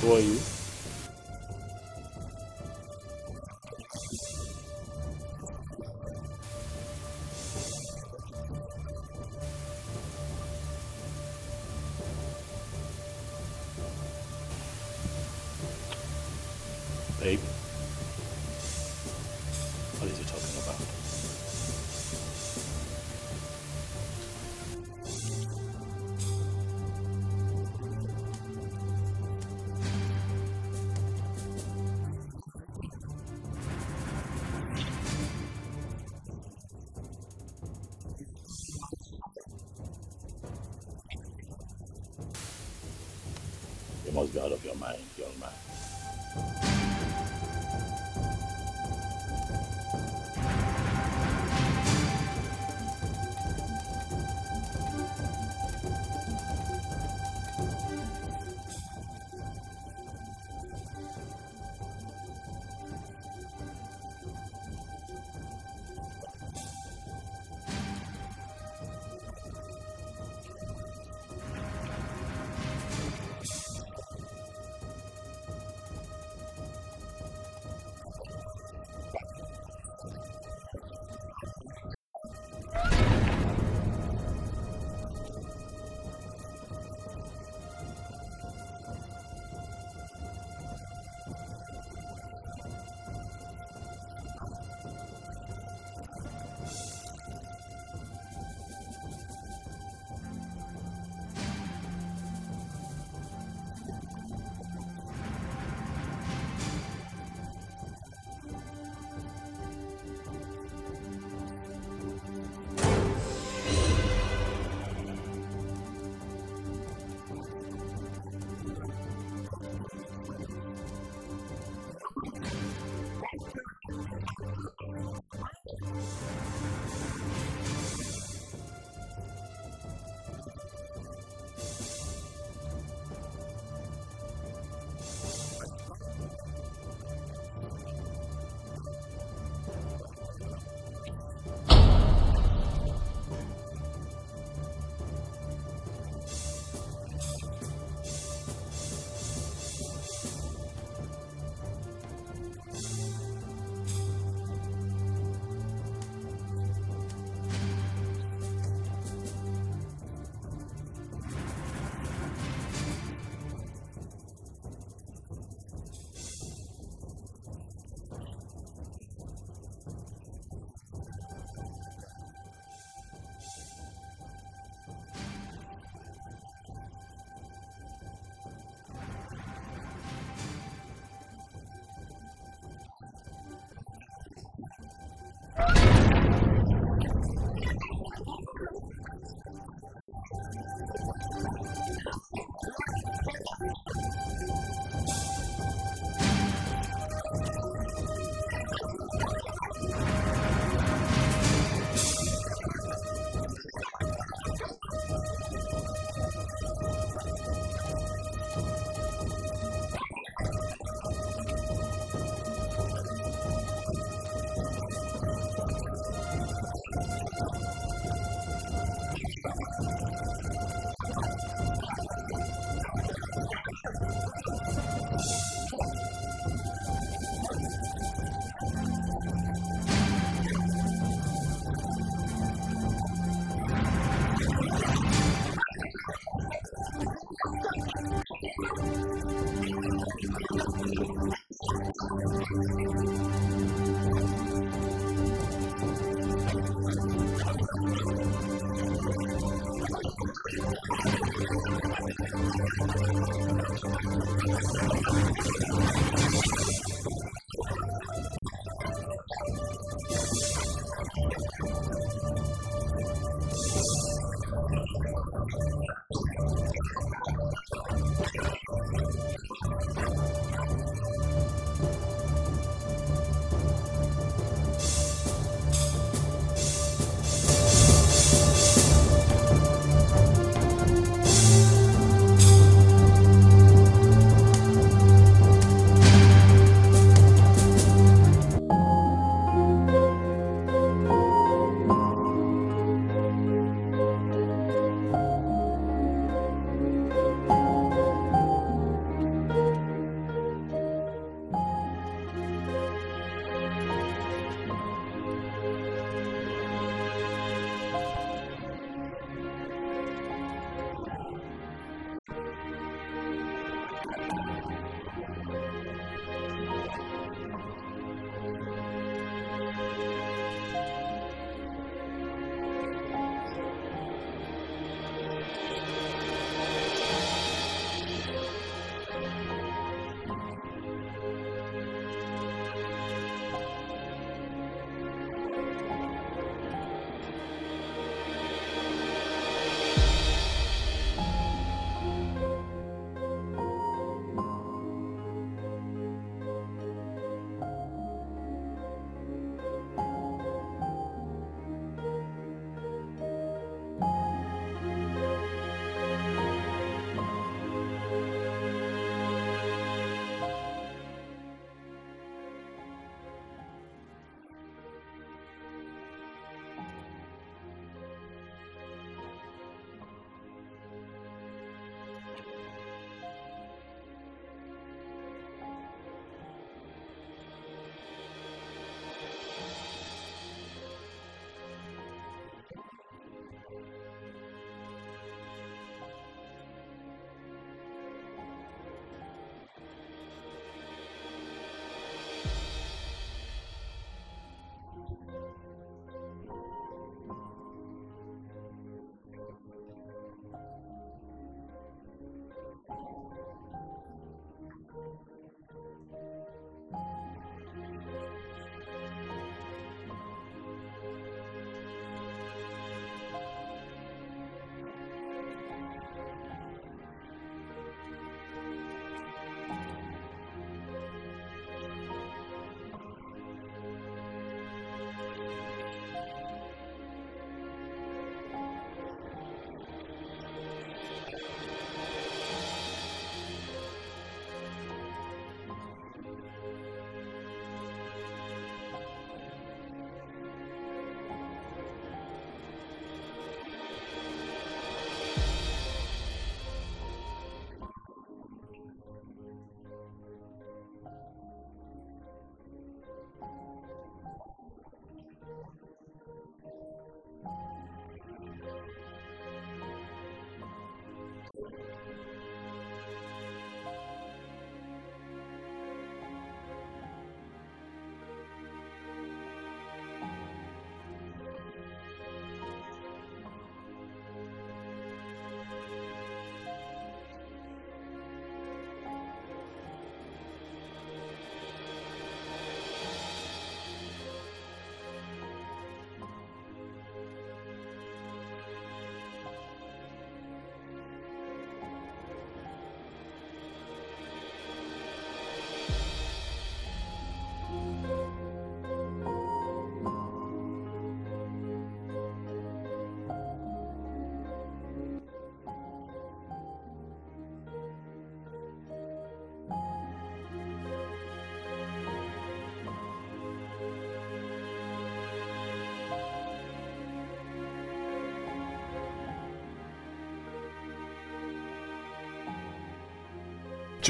Who are you? Babe, what is he talking about? You must be out of your mind, young man.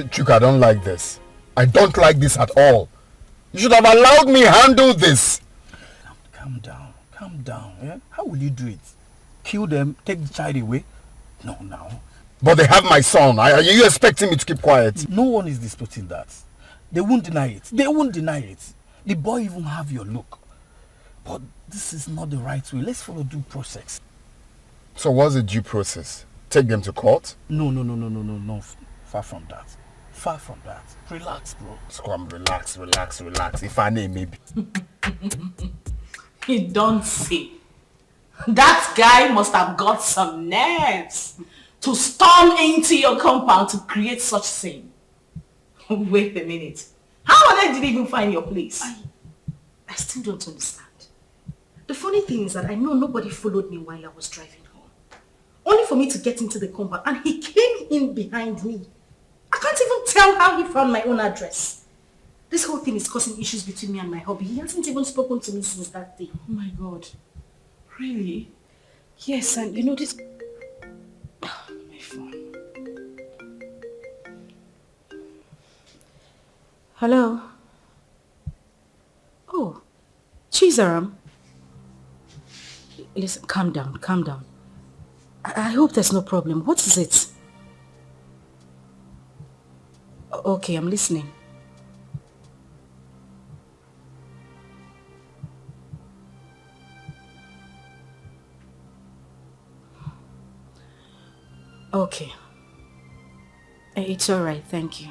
Chuka, I don't like this. I don't like this at all. You should have allowed me handle this. Calm down. Calm down. Yeah? How will you do it? Kill them, take the child away? No, now. But they have my son. Are you expecting me to keep quiet? No one is disputing that. They won't deny it. They won't deny it. The boy even have your look. But this is not the right way. Let's follow due process. So what's the due process? Take them to court? No. Far from that. Far from that. Relax, bro. Scrum, relax. If I name maybe. You don't see. That guy must have got some nerves to storm into your compound to create such scene. Wait a minute. How on earth did he even find your place? I still don't understand. The funny thing is that I know nobody followed me while I was driving home. Only for me to get into the compound and he came in behind me. I can't even tell how he found my own address. This whole thing is causing issues between me and my hubby. He hasn't even spoken to me since that day. Oh my God. Really? Yes, and you know this... Oh, my phone. Hello? Oh, Chizaram. Listen, calm down. I hope there's no problem. What is it? Okay, I'm listening. Okay. It's alright, thank you.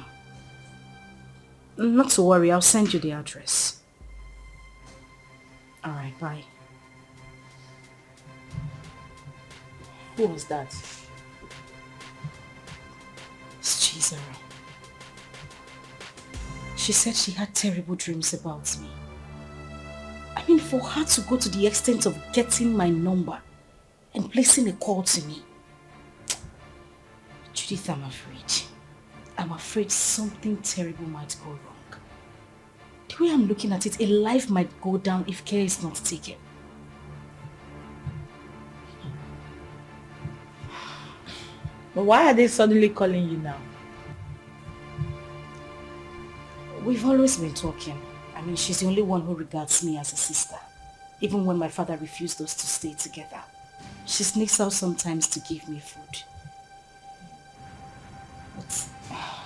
Not to worry, I'll send you the address. Alright, bye. Who was that? It's Chizara. She said she had terrible dreams about me. I mean, for her to go to the extent of getting my number and placing a call to me. Judith, I'm afraid. I'm afraid something terrible might go wrong. The way I'm looking at it, a life might go down if care is not taken. But why are they suddenly calling you now? We've always been talking. I mean, she's the only one who regards me as a sister. Even when my father refused us to stay together. She sneaks out sometimes to give me food. But,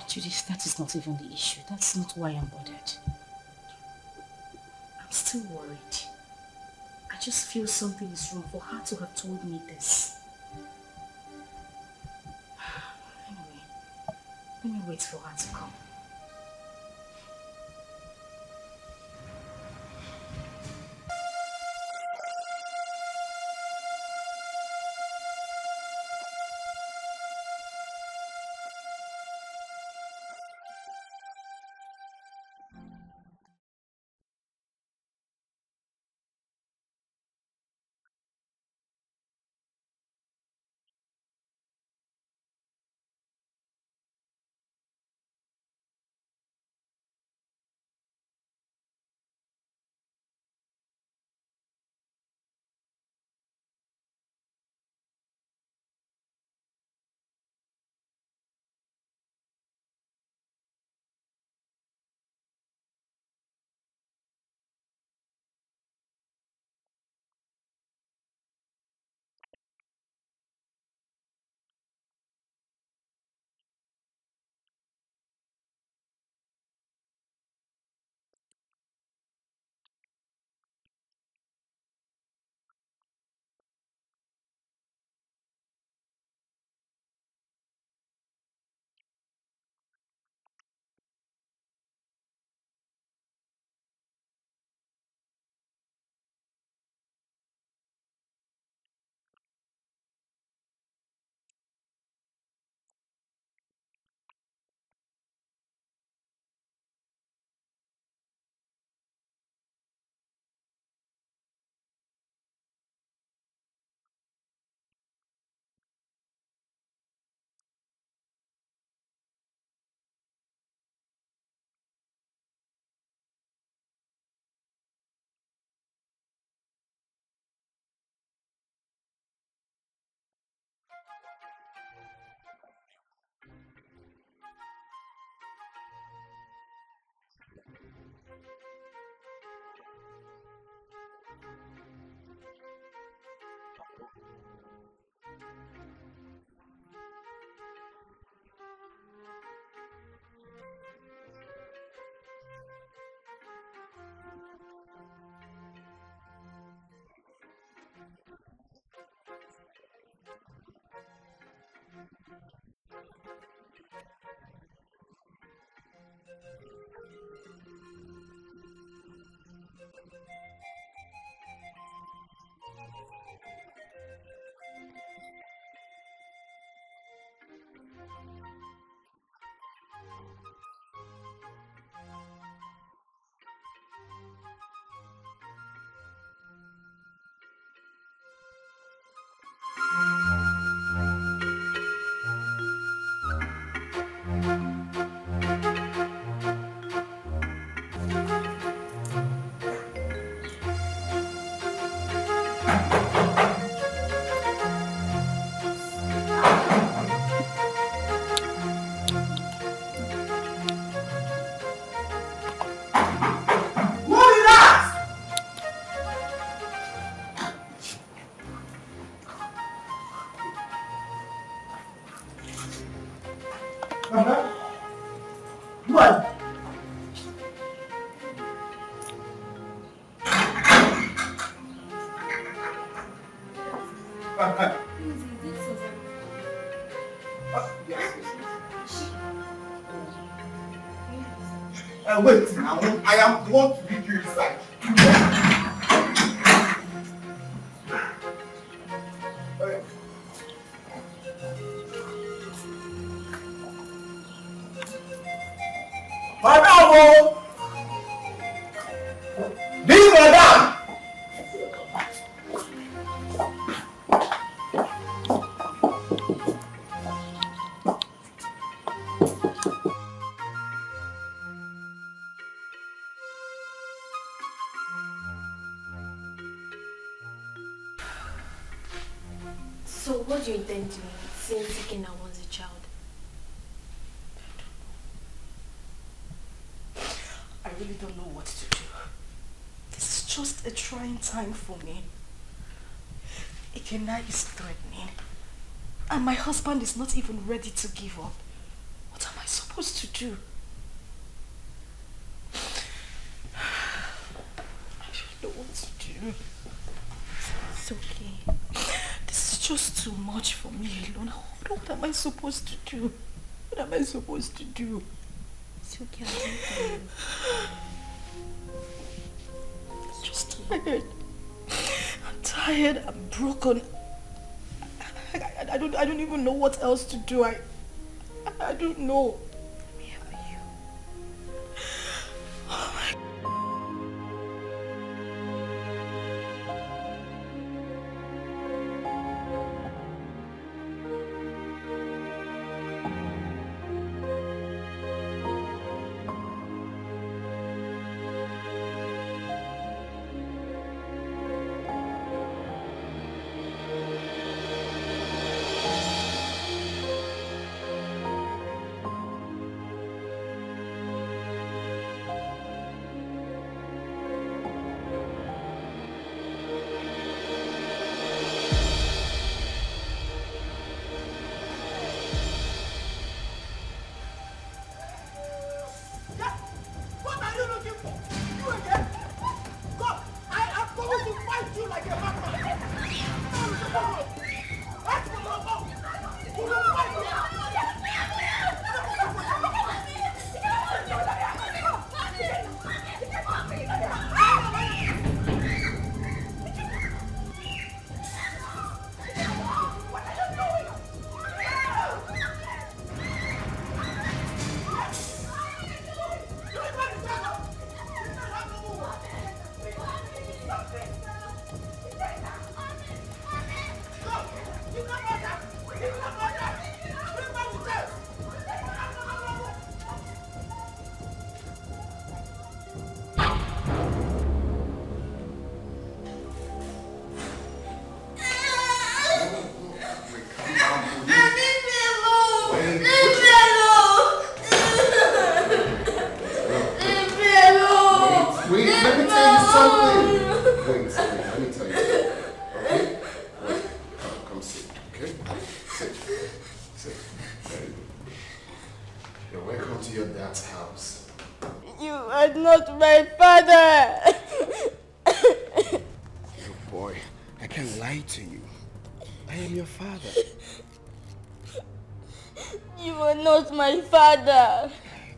Judith, that is not even the issue. That's not why I'm bothered. I'm still worried. I just feel something is wrong for her to have told me this. Anyway, let me wait for her to come. What? Wait, now I am the one to lead you inside. Madam! This madam! So what do you intend doing since Ikenna wants a child? I really don't know what to do. This is just a trying time for me. Ikenna is threatening. And my husband is not even ready to give up. What am I supposed to do? I don't know what to do. It's okay. This is just too much for me alone. What am I supposed to do? What am I supposed to do? It's okay, I'll do for you. I'm just tired. I'm tired. I'm broken. I don't even know what else to do. I don't know. I'm here for you. Oh my God.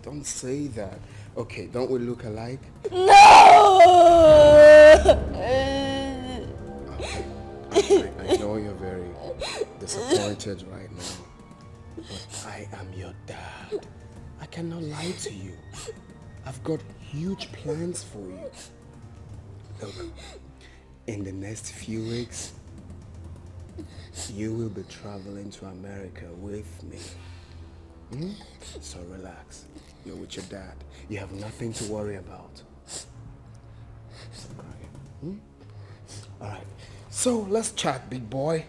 Don't say that. Okay, don't we look alike? No! I know you're very disappointed right now, but I am your dad. I cannot lie to you. I've got huge plans for you. Look, in the next few weeks, you will be traveling to America with me. So relax. You're with your dad. You have nothing to worry about. Stop crying. Alright. So let's chat, big boy.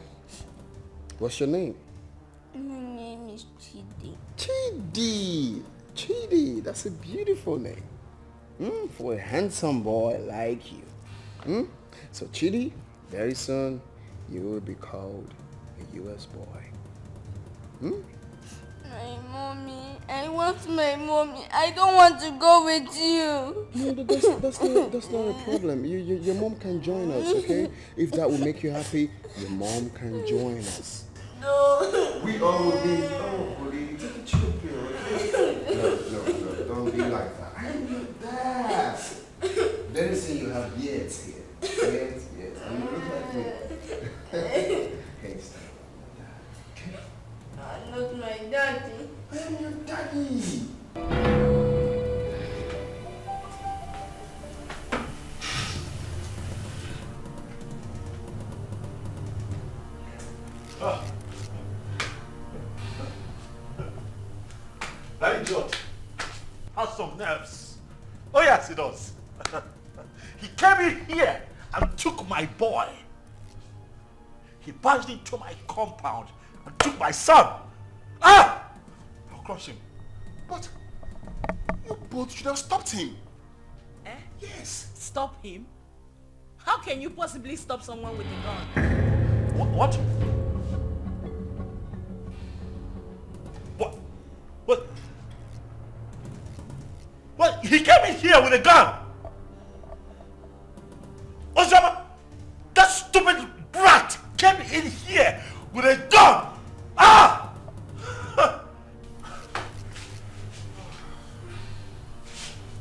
What's your name? My name is Chidi. Chidi. Chidi, that's a beautiful name. For a handsome boy like you. So Chidi, very soon you will be called a US boy. My mommy. I want my mommy. I don't want to go with you. No, that's not a problem. Your mom can join us, okay? If that will make you happy, your mom can join us. No. We all will be. Oh, buddy, take a chill pill, okay? No, don't be like that. I'm your dad. Very soon you have years here. Years. I mean, look like me. Hey, stop. I'm not my daddy. I am your daddy. That idiot has some nerves. Oh yes, he does. He came in here and took my boy. He barged into my compound and took my son. I'll crush him. But you both should have stopped him. Eh? Yes. Stop him? How can you possibly stop someone with a gun? What? What? He came in here with a gun. Ozioma, that stupid brat came in here with a gun.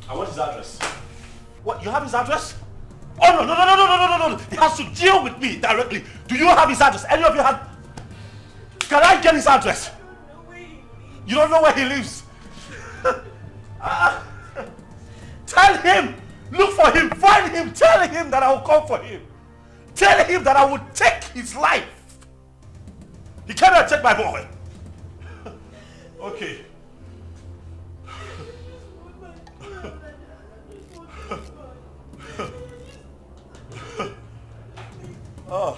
I want his address. What? You have his address? Oh no. He has to deal with me directly. Do you have his address? Any of you have? Can I get his address? You don't know where he lives. Tell him, look for him, find him, tell him that I will come for him. Tell him that I will take his life. He cannot take my boy. Okay. Oh.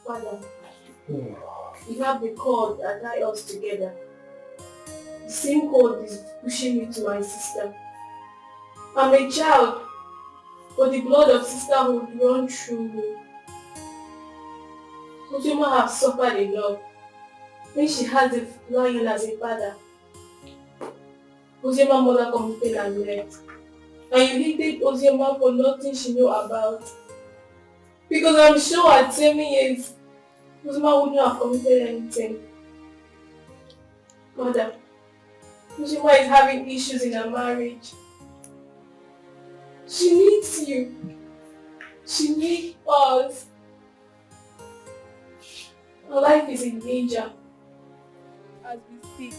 Father, you have the cord that ties us together. The same cord is pushing me to my sister. I'm a child, but the blood of sisterhood runs through me. Ozioma has suffered a lot when she has a lion as a father. Ozioma's mother committed and left. And you hated Ozioma for nothing she knew about. Because I'm sure at 7 years, Ozioma wouldn't have committed anything. Mother, Ozioma is having issues in her marriage. She needs you. She needs us. Her life is in danger. As we speak,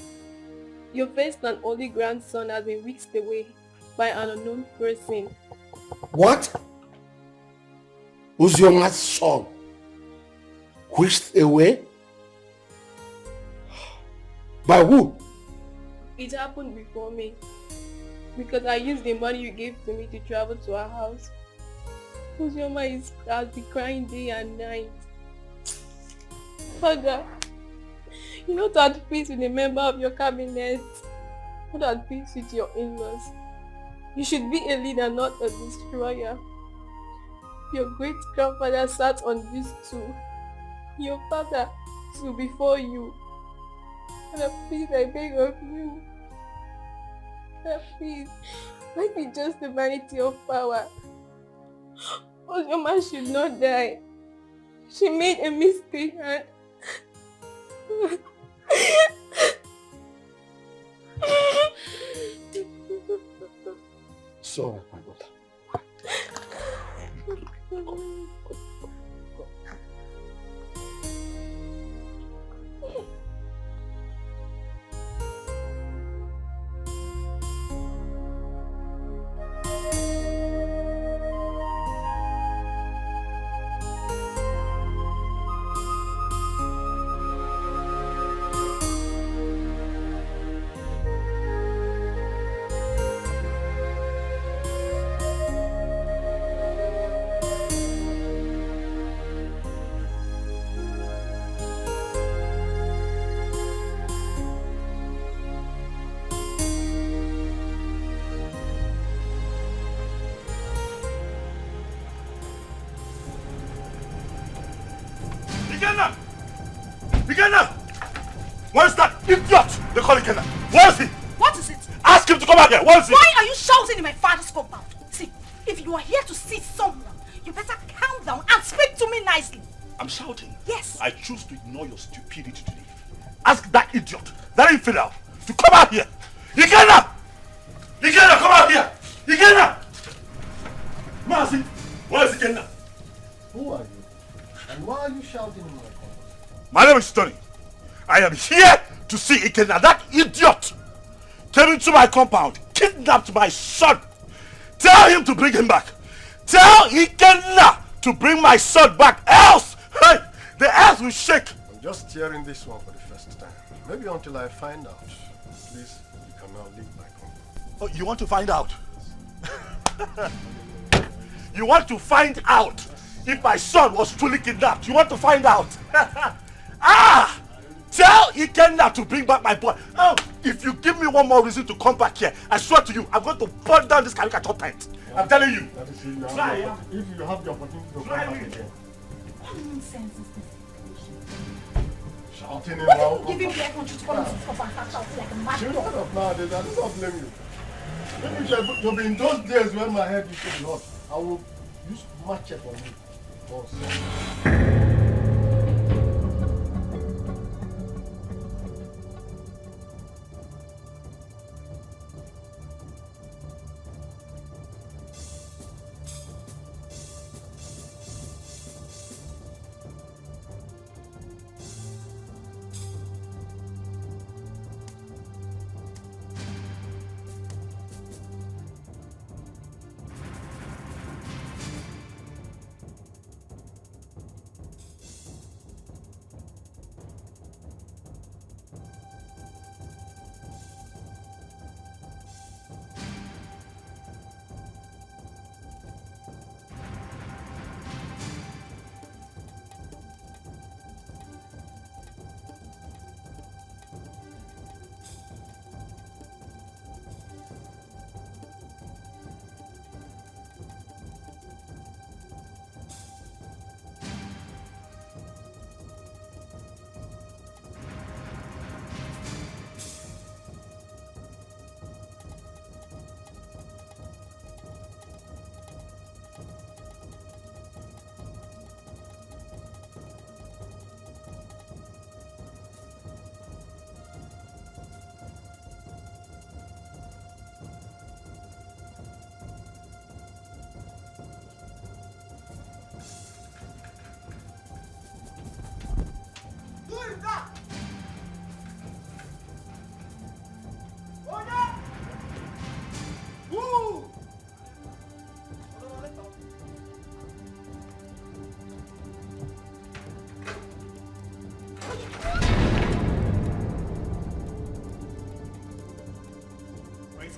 your first and only grandson has been whisked away by an unknown person. What? Ozioma's son whisked away? By who? It happened before me. Because I used the money you gave to me to travel to our house. Ozioma has been crying day and night. Father, you're not at peace with a member of your cabinet. Not at peace with your in-laws. You should be a leader, not a destroyer. Your great-grandfather sat on this stool. Your father stood before you. Father, please, I beg of you. Father, please, life is just the vanity of power. Ozioma should not die. She made a mistake and... So, my daughter. Where's that idiot? They call it Kenna. Where is he? What is it? Ask him to come out here. Where is he? Why are you shouting in my father's compound? See, if you are here to see someone, you better calm down and speak to me nicely. I'm shouting. Yes. I choose to ignore your stupidity today. Ask that idiot, that infidel, to come out here. Ikenna! Ikenna, come out here! Ikenna! Mercy, where is Ikenna? Who are you? And why are you shouting in my compound? My name is Tony. I am here to see Ikenna. That idiot came into my compound, kidnapped my son. Tell him to bring him back. Tell Ikenna to bring my son back, else hey, the earth will shake. I'm just hearing this one for the first time. Maybe until I find out. Please, you can now leave my compound. Oh, you want to find out? You want to find out if my son was truly kidnapped? You want to find out? Ah! Tell Ikenna to bring back my boy. Oh, if you give me one more reason to come back here, I swear to you, I'm going to burn down this caricature tent. I'm telling you. Try. If you have the opportunity to come back again. What nonsense is this? Shouting him What out. if you give him the air control to come into this compound and start shouting like a mad Children dog? of nowadays, I don't blame you. Maybe you'll be in those days when my head used to be hot. I will use matchup on you. Boss.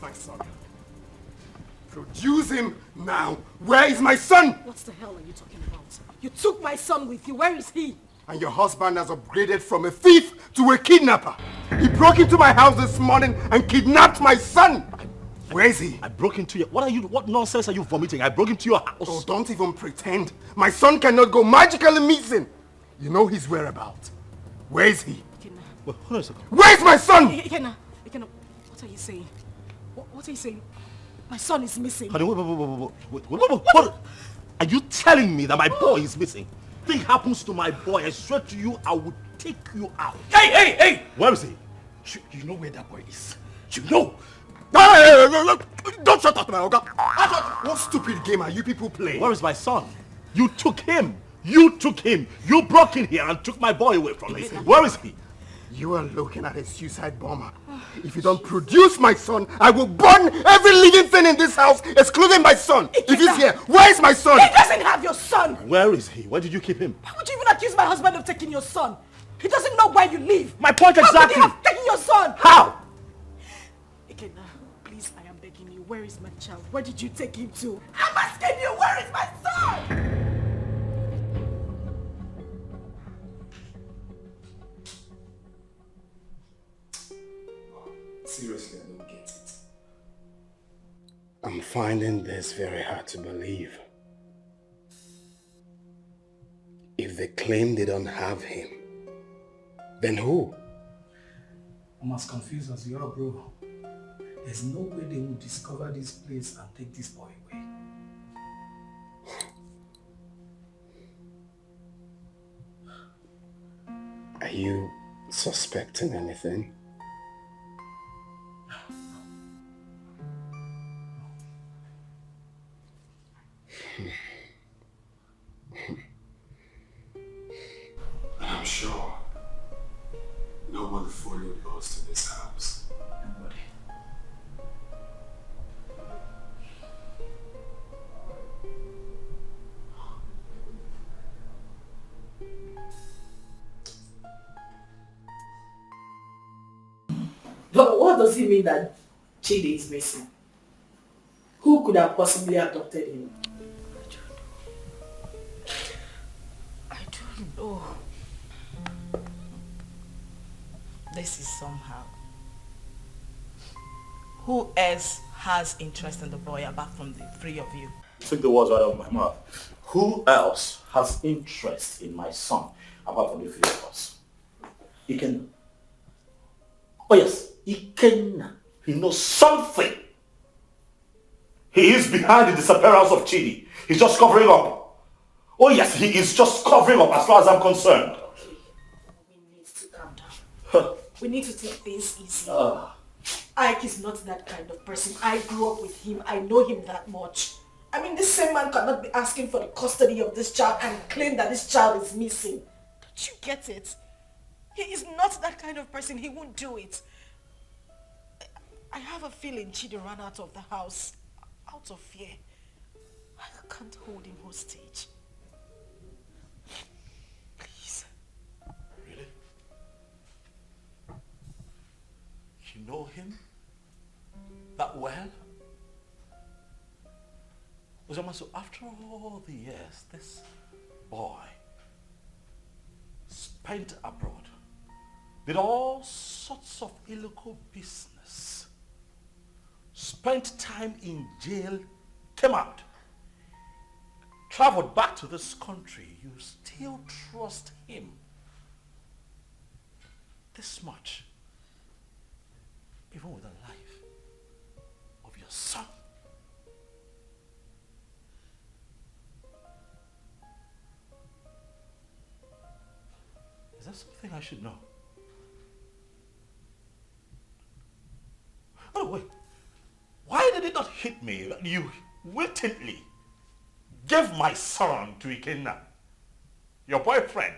My son. Produce him now. Where is my son? What the hell are you talking about? You took my son with you. Where is he? And your husband has upgraded from a thief to a kidnapper. He broke into my house this morning and kidnapped my son. Where is he? I broke into your... What nonsense are you vomiting? I broke into your house. Oh, don't even pretend. My son cannot go magically missing. You know his whereabouts. Where is he? Well, hold on a second. Where is my son? Ikenna, what are you saying? What are you saying? My son is missing. Honey, wait. Are you telling me that my boy is missing? Thing happens to my boy, I swear to you, I would take you out. Hey! Where is he? You know where that boy is. You know. Hey, don't shut up, my Oga. What stupid game are you people playing? Where is my son? You took him. You took him. You broke in here and took my boy away from me. Where is he? You are looking at a suicide bomber. If you don't produce my son, I will burn every living thing in this house, excluding my son. If he's here, where is my son? He doesn't have your son. Where is he? Where did you keep him? Why would you even accuse my husband of taking your son? He doesn't know where you live. My point exactly. How could he have taken your son? How? Ikenna, please, I am begging you. Where is my child? Where did you take him to? I'm asking you, where is my son? Seriously, I don't get it. I'm finding this very hard to believe. If they claim they don't have him, then who? I'm as confused as you are, bro. There's no way they will discover this place and take this boy away. Are you suspecting anything? I'm sure no one followed us to this house. Nobody. But what does it mean that Chidi is missing? Who could have possibly adopted him? I don't know. This is somehow. Who else has interest in the boy apart from the three of you? Took the words right out of my mouth. Who else has interest in my son apart from the three of us? Ikenna. Oh yes, Ikenna. He knows something. He is behind the disappearance of Chidi. He's just covering up. Oh yes, he is just covering up as far as I'm concerned. We need to calm down. We need to take things easy. Ike is not that kind of person. I grew up with him. I know him that much. I mean, this same man cannot be asking for the custody of this child and claim that this child is missing. Don't you get it? He is not that kind of person. He won't do it. I have a feeling Chidi ran out of the house out of fear. I can't hold him hostage. Please. Really? You know him that well? Ozioma, so after all the years, this boy spent abroad, did all sorts of illegal business, spent time in jail, came out, traveled back to this country. You still trust him this much, even with the life of your son. Is that something I should know? Oh wait, why did it not hit me that you wittingly gave my son to Ikenna, your boyfriend?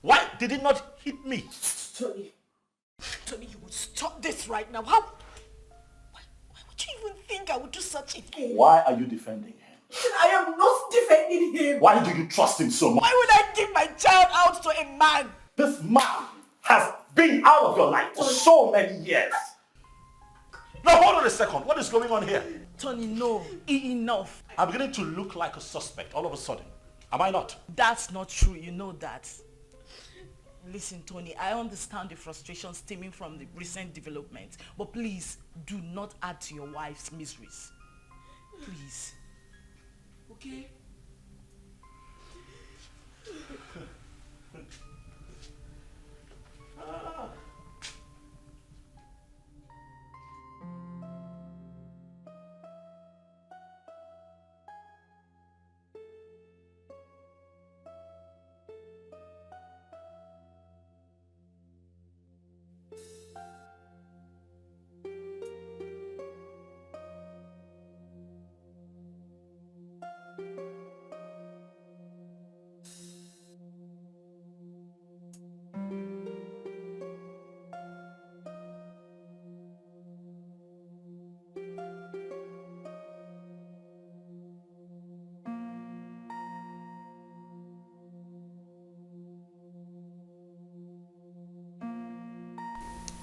Why did it not hit me? Tony, you would stop this right now. Why would you even think I would do such a thing? Why are you defending him? I am not defending him. Why do you trust him so much? Why would I give my child out to a man? This man has been out of your life for so many years. Now hold on a second. What is going on here? Tony, no. Enough. I'm beginning to look like a suspect all of a sudden. Am I not? That's not true. You know that. Listen, Tony, I understand the frustration stemming from the recent developments, but please do not add to your wife's miseries. Please. Okay?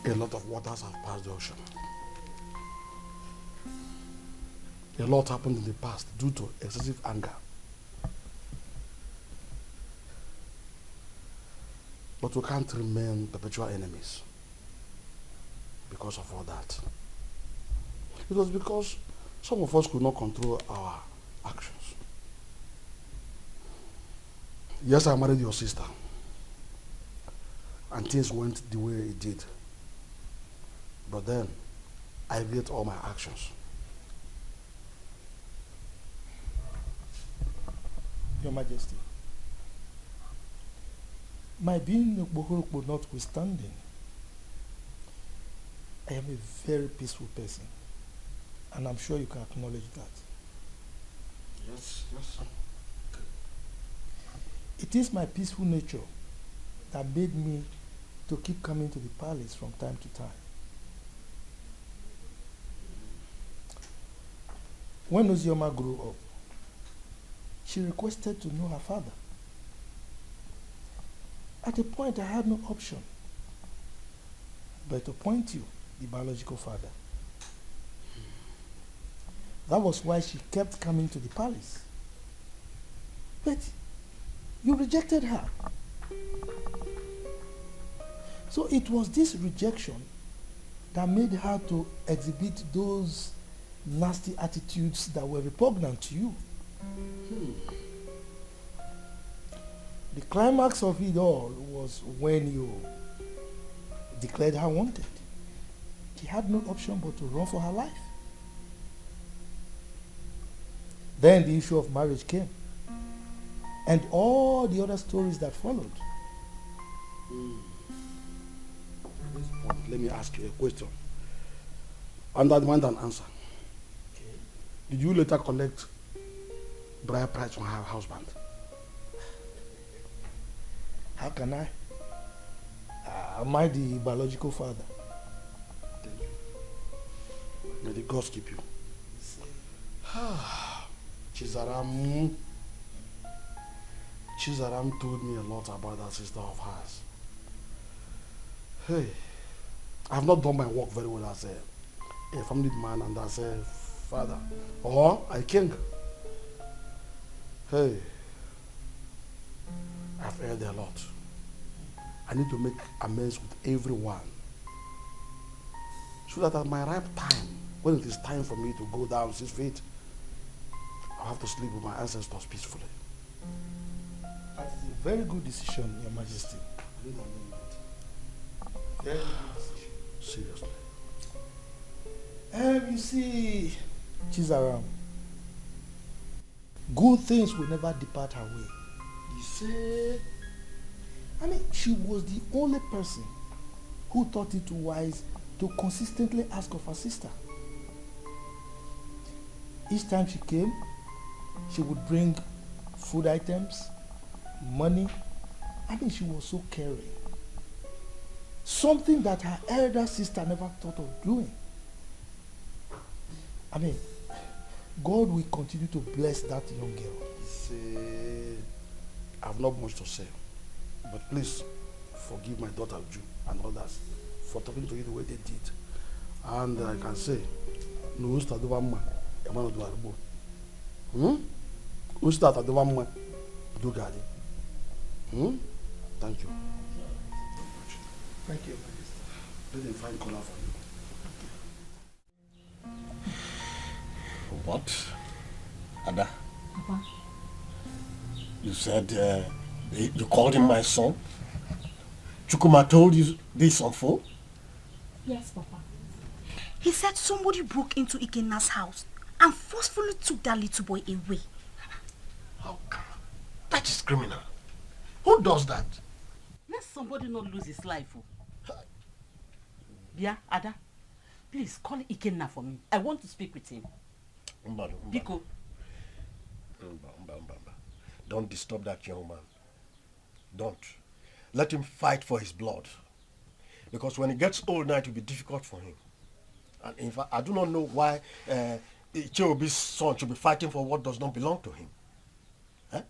A lot of waters have passed the ocean. A lot happened in the past due to excessive anger. But we can't remain perpetual enemies because of all that. It was because some of us could not control our actions. Yes, I married your sister. And things went the way it did. But then, I regret all my actions. Your Majesty, my being Okpokorokpo notwithstanding, I am a very peaceful person, and I'm sure you can acknowledge that. Yes, yes. It is my peaceful nature that made me to keep coming to the palace from time to time. When Ozioma grew up, she requested to know her father. At a point, I had no option but to appoint you the biological father. That was why she kept coming to the palace. But you rejected her. So it was this rejection that made her to exhibit those nasty attitudes that were repugnant to you. The climax of it all was when you declared her wanted. She had no option but to run for her life. Then the issue of marriage came, and all the other stories that followed. At this point, let me ask you a question. Under demand and answer. Okay. Did you later collect bride price from her husband? How can I? Am I the biological father? Thank you. May the gods keep you. Chizaram told me a lot about that sister of hers. Hey, I have not done my work very well as a family man and as a father or a king. Hey, I've heard a lot. I need to make amends with everyone so that at my ripe time, when it is time for me to go down 6 feet, I'll have to sleep with my ancestors peacefully. That is a very good decision, Your Majesty. Very good decision. Seriously. You see, Chizaram, good things will never depart her way. You say? I mean, she was the only person who thought it wise to consistently ask of her sister. Each time she came, she would bring food items, money. I mean, she was so caring. Something that her elder sister never thought of doing. I mean, God will continue to bless that young girl. See, I have not much to say, but please forgive my daughter Ju and others for talking to you the way they did. And I can say, no usta do vamma, emano do arbo. Usta ta do vamma, do gadi. Thank you. Thank you. Let them find color for you. What? Ada? Papa. You said you called him my son? Chukuma told you this on phone? Yes, Papa. He said somebody broke into Ikena's house and forcefully took that little boy away. How come? That is criminal. Who does that? Let somebody not lose his life. Yeah, Ada, please call Ikenna for me. I want to speak with him. Biko. Don't disturb that young man. Don't. Let him fight for his blood. Because when he gets old now, it will be difficult for him. And in fact, I do not know why Icheobi's son should be fighting for what does not belong to him. Eh?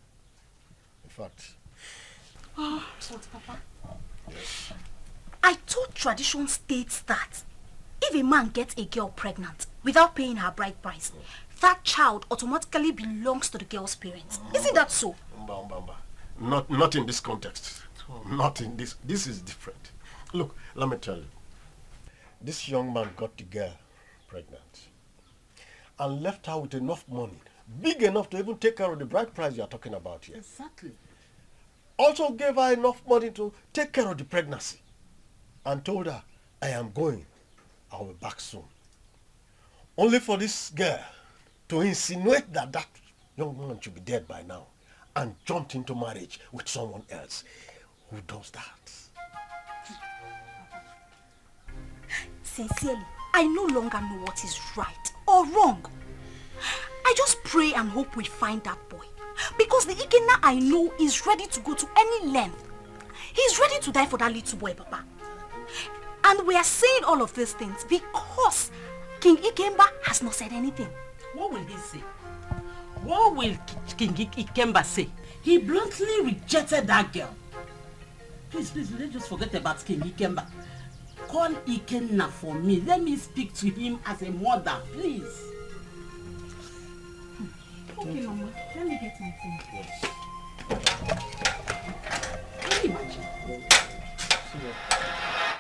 In fact. Oh, what, Papa? Yes. I thought tradition states that if a man gets a girl pregnant without paying her bride price, that child automatically belongs to the girl's parents. Isn't that so? Not in this context. Not in this. This is different. Look, let me tell you. This young man got the girl pregnant and left her with enough money, big enough to even take care of the bride price you are talking about here. Exactly. Also gave her enough money to take care of the pregnancy and told her, I am going. I will be back soon. Only for this girl to insinuate that that young man should be dead by now and jumped into marriage with someone else. Who does that? Sincerely, I no longer know what is right or wrong. I just pray and hope we find that boy. Because the Ikena I know is ready to go to any length. He's ready to die for that little boy, Papa. And we are saying all of these things because King Ikemba has not said anything. What will he say? What will King Ikemba say? He bluntly rejected that girl. Please, let's just forget about King Ikemba. Call Ikenna for me. Let me speak to him as a mother, please. Okay, Mama. Let me get my phone. Yes. Can you imagine?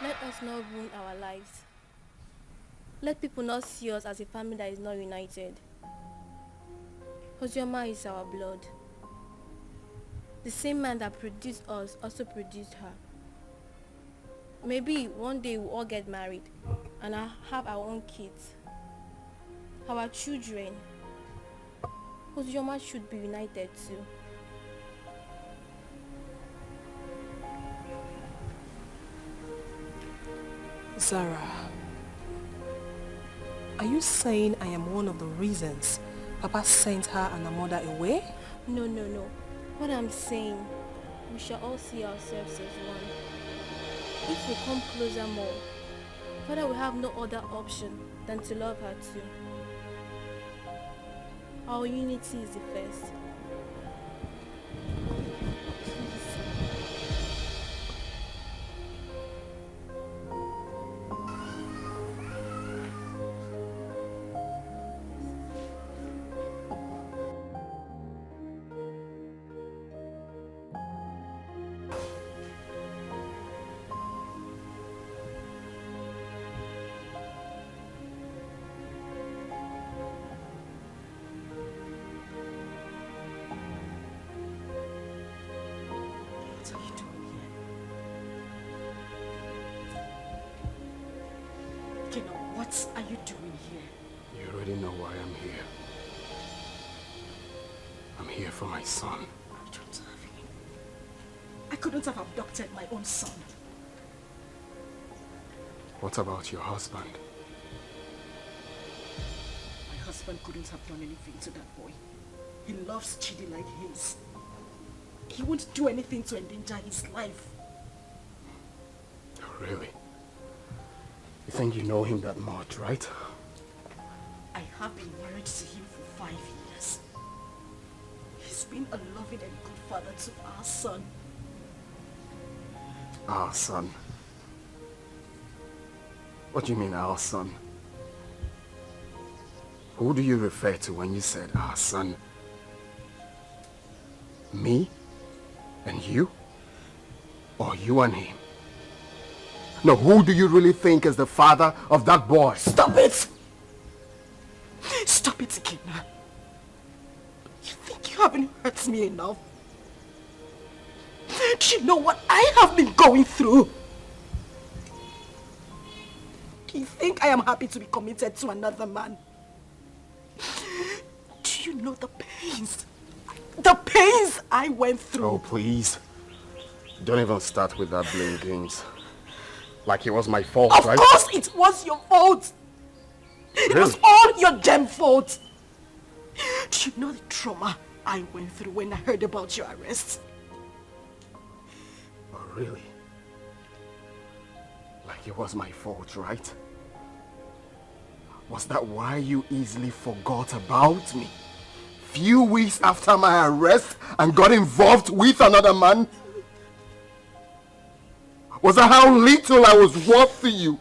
Let us not ruin our lives. Let people not see us as a family that is not united. Ozioma is our blood. The same man that produced us also produced her. Maybe one day we'll all get married and I'll have our own kids. Our children. Ozioma should be united too. Zara, are you saying I am one of the reasons Papa sent her and her mother away? No. What I'm saying, we shall all see ourselves as one. If we come closer more, Father will have no other option than to love her too. Our unity is the first. What are you doing here? You already know why I'm here. I'm here for my son. I don't have him. I couldn't have abducted my own son. What about your husband? My husband couldn't have done anything to that boy. He loves Chidi like his. He won't do anything to endanger his life. Oh, really? You think you know him that much, right? I have been married to him for 5 years. He's been a loving and good father to our son. Our son? What do you mean, our son? Who do you refer to when you said our son? Me? And you? Or you and him? No, who do you really think is the father of that boy? Stop it! Stop it, Ikena. You think you haven't hurt me enough? Do you know what I have been going through? Do you think I am happy to be committed to another man? Do you know the pains? The pains I went through. Oh, please. Don't even start with that blame games. Like it was my fault, right? Of course it was your fault. It was all your damn fault. Do you know the trauma I went through when I heard about your arrest? Oh, really? Like it was my fault, right? Was that why you easily forgot about me? Few weeks after my arrest and got involved with another man? Was that how little I was worth to you?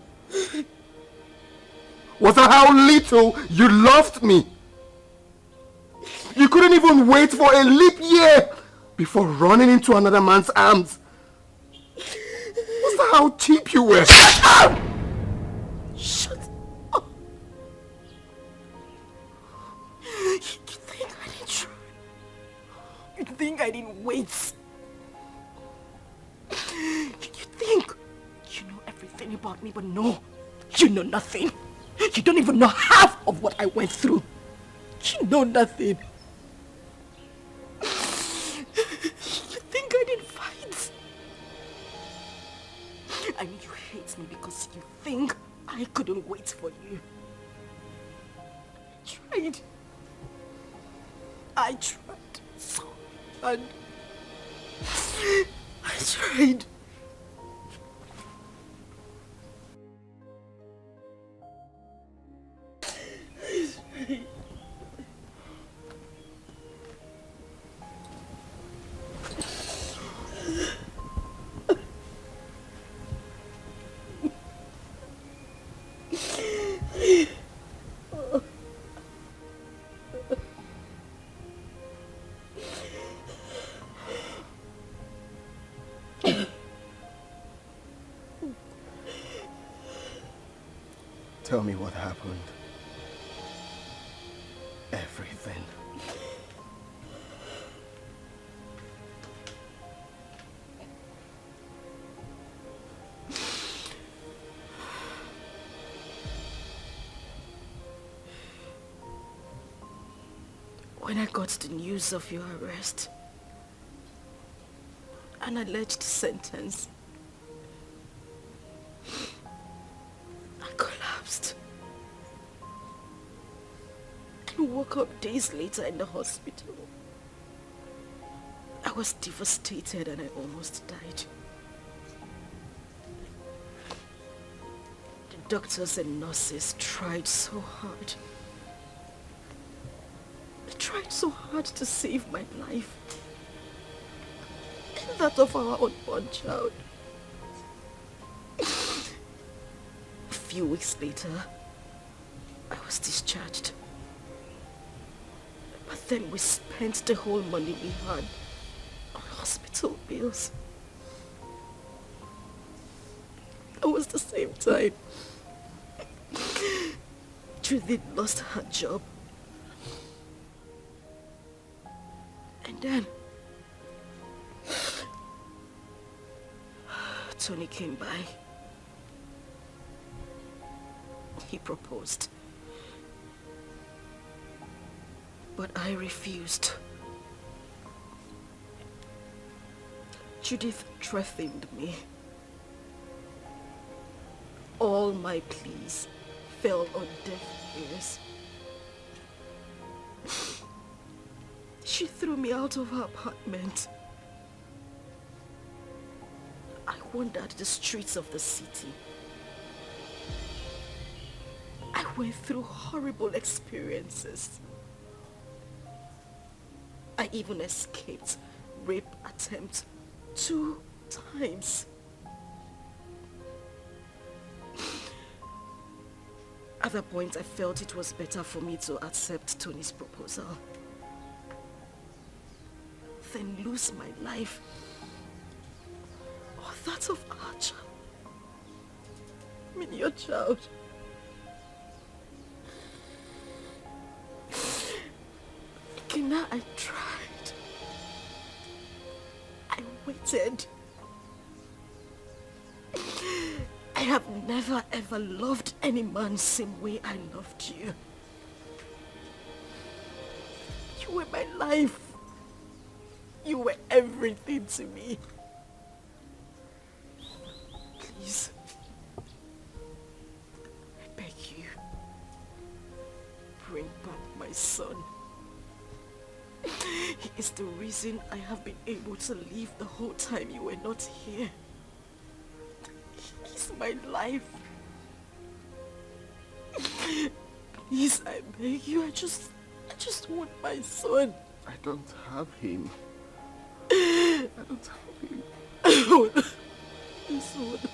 Was that how little you loved me? You couldn't even wait for a leap year before running into another man's arms. Was that how cheap you were? Shut up! Shut up! You think I didn't try? You think I didn't wait? You think you know everything about me, but no, you know nothing. You don't even know half of what I went through. You know nothing. You think I didn't fight? I mean, you hate me because you think I couldn't wait for you. I tried so hard. I tried. Tell me what happened. Everything. When I got the news of your arrest, an alleged sentence, I collapsed and woke up days later in the hospital. I was devastated and I almost died. The doctors and nurses tried so hard. They tried so hard to save my life and that of our unborn child. A few weeks later, I was discharged. But then we spent the whole money we had on hospital bills. It was the same time Judith lost her job. And then Tony came by. He proposed. But I refused. Judith threatened me. All my pleas fell on deaf ears. She threw me out of her apartment. I wandered the streets of the city. I went through horrible experiences. I even escaped rape attempt 2 times. At that point, I felt it was better for me to accept Tony's proposal than lose my life or that of our child. I mean, your child. Kina, I tried. I waited. I have never ever loved any man same way I loved you. You were my life. You were everything to me. Please, I beg you, bring back my son. He is the reason I have been able to live the whole time you were not here. He's my life. Please, I beg you, I just want my son. I don't have him. I don't have him. My son.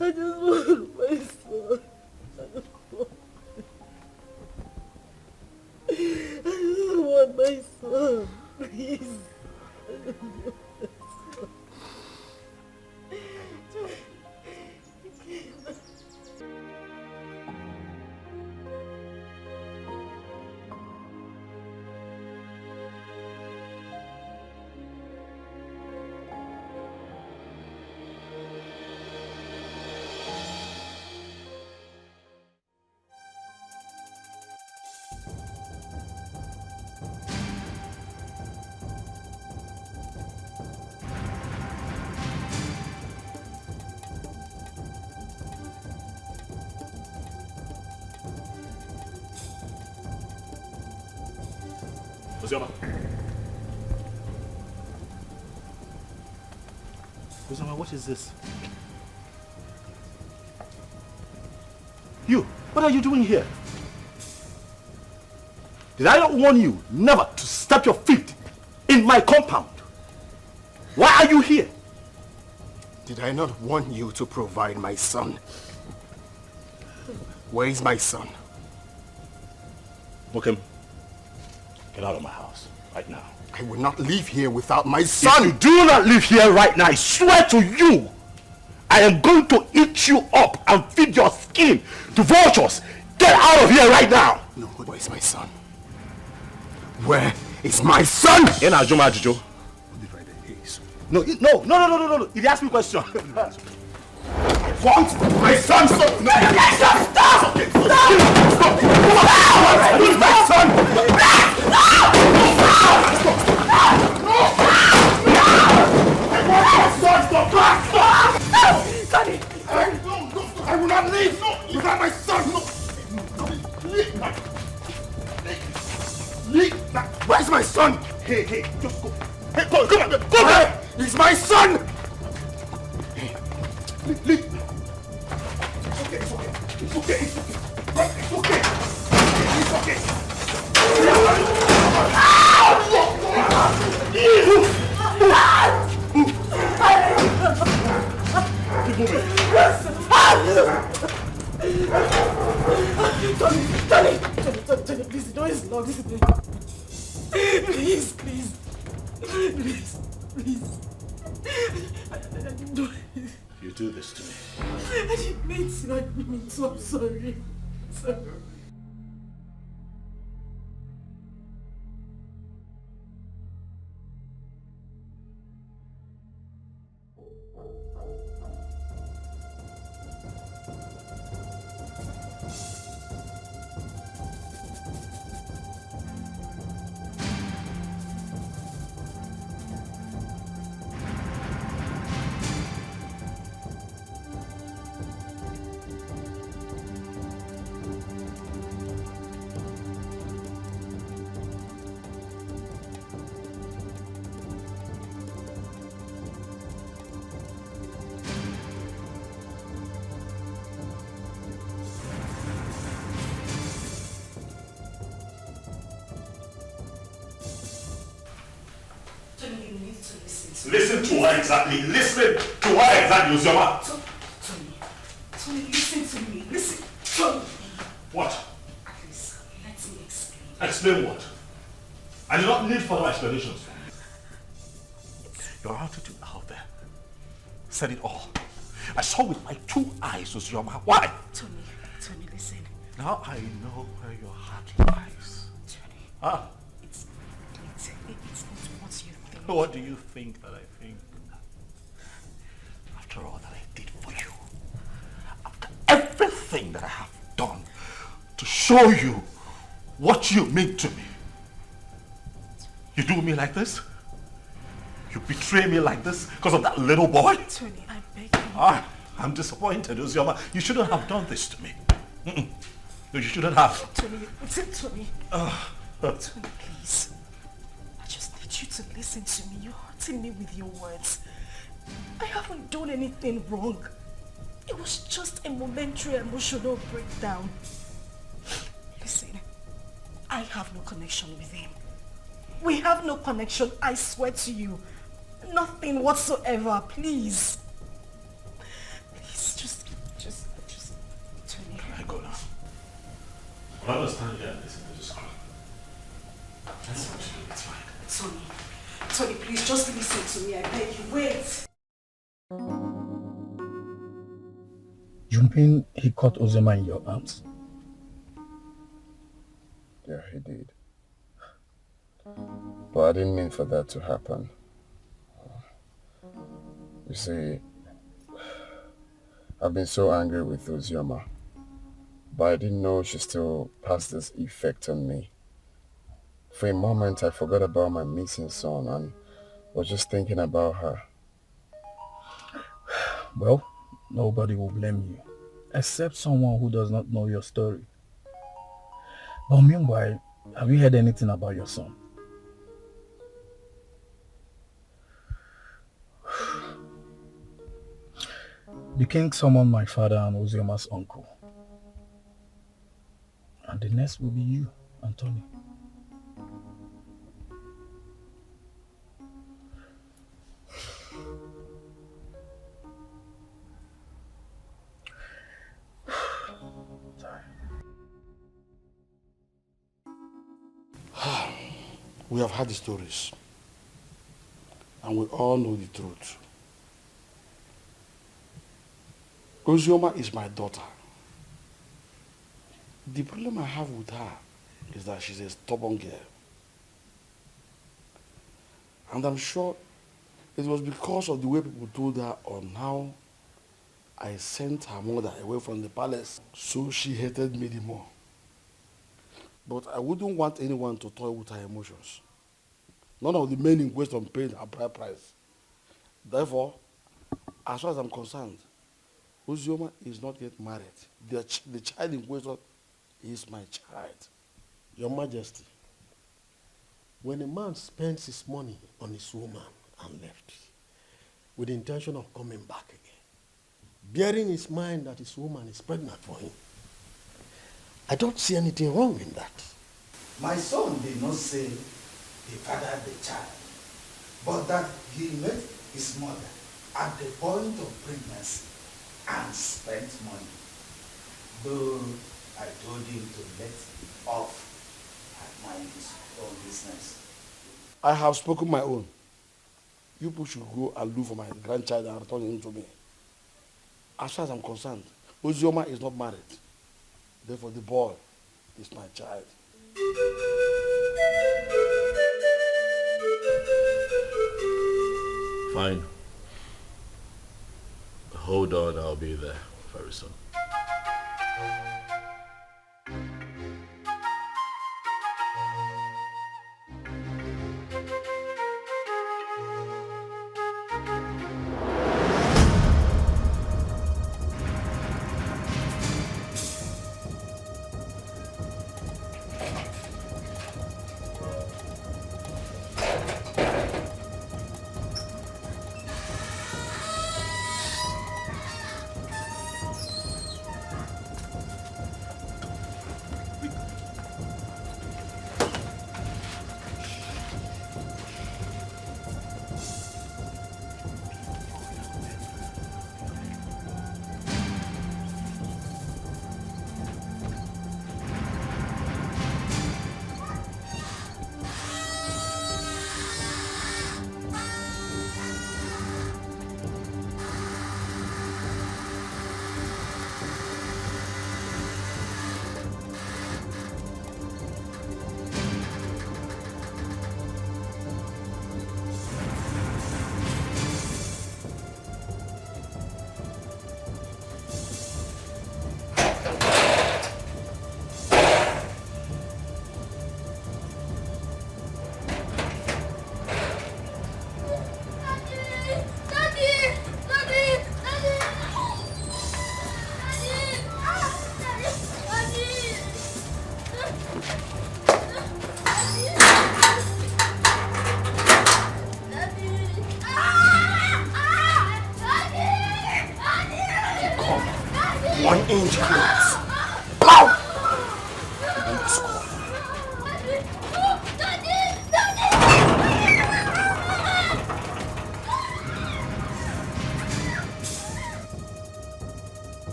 I just want my son. I just want my son. Please. Ozioma. Ozioma, what is this? You, what are you doing here? Did I not warn you never to step your feet in my compound? Why are you here? Did I not warn you to provide my son? Where is my son? Okay. Get out of my house right now. I will not leave here without my son. If you do not leave here right now, I swear to you, I am going to eat you up and feed your skin to vultures. Get out of here right now. No, where is my son? Where is my son? In Ajuma Ajujo. No. He asked me a question. What? My son! Stop! No! Stop! Stop! Where's my son? Sonny! I will not leave without my son! Where's my son? Hey, just go. Hey, come on! Go back! He's my son! Leave. It's okay. It's okay. Tony, please, the door is locked. Please. You do this to me. I didn't mean to. I'm sorry. Listen to her exactly. Ozioma. Tony, listen to me. Listen. Tony. What? Please, let me explain. Explain what? I do not need further explanations. Your attitude out there said it all. I saw with my 2 eyes, Ozioma. Why? Tony, listen. Now I know where your heart lies. Tony. It's not what you think. What do you think that I think? After all that I did for you, after everything that I have done to show you what you mean to me, you do me like this? You betray me like this because of that little boy? Tony, I beg you. I'm disappointed, Ozioma. You shouldn't have done this to me. No, you shouldn't have. Tony. Tony, please. I just need you to listen to me. You're hurting me with your words. I haven't done anything wrong. It was just a momentary emotional breakdown. Listen, I have no connection with him. We have no connection, I swear to you. Nothing whatsoever, please. Please, just Tony. I go now. I understand you and listen to this crap. That's what you do, it's fine. Tony, please, just listen to me, I beg you. Wait. You mean he caught Ozioma in your arms? Yeah, he did. But I didn't mean for that to happen. You see, I've been so angry with Ozioma, but I didn't know she still has this effect on me. For a moment, I forgot about my missing son and was just thinking about her. Well, nobody will blame you, except someone who does not know your story. But meanwhile, have you heard anything about your son? The king summoned my father and Ozioma's uncle. And the next will be you, Anthony. We have heard the stories. And we all know the truth. Ozioma is my daughter. The problem I have with her is that she's a stubborn girl. And I'm sure it was because of the way people told her on how I sent her mother away from the palace. So she hated me the more. But I wouldn't want anyone to toy with her emotions. None of the men in question paid a bride price. Therefore, as far as I'm concerned, Ozioma is not yet married. The child in question is my child. Your Majesty, when a man spends his money on his woman and left, with the intention of coming back again, bearing in his mind that his woman is pregnant for him, I don't see anything wrong in that. My son did not say he fathered the child, but that he met his mother at the point of pregnancy and spent money. Though I told him to let off and mind his own business. I have spoken my own. You people should go and look for my grandchild and return him to me. As far as I'm concerned, Ozioma is not married. Therefore, the boy is my child. Fine. Hold on, I'll be there very soon.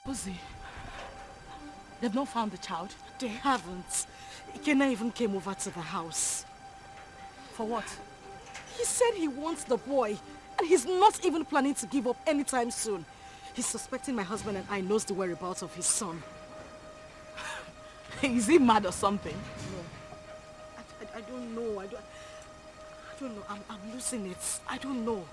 Ozi, they've not found the child? They haven't. Ikenna even came over to the house. For what? He said he wants the boy, and he's not even planning to give up anytime soon. He's suspecting my husband and I knows the whereabouts of his son. Is he mad or something? No. I don't know. I don't know. I'm losing it. I don't know.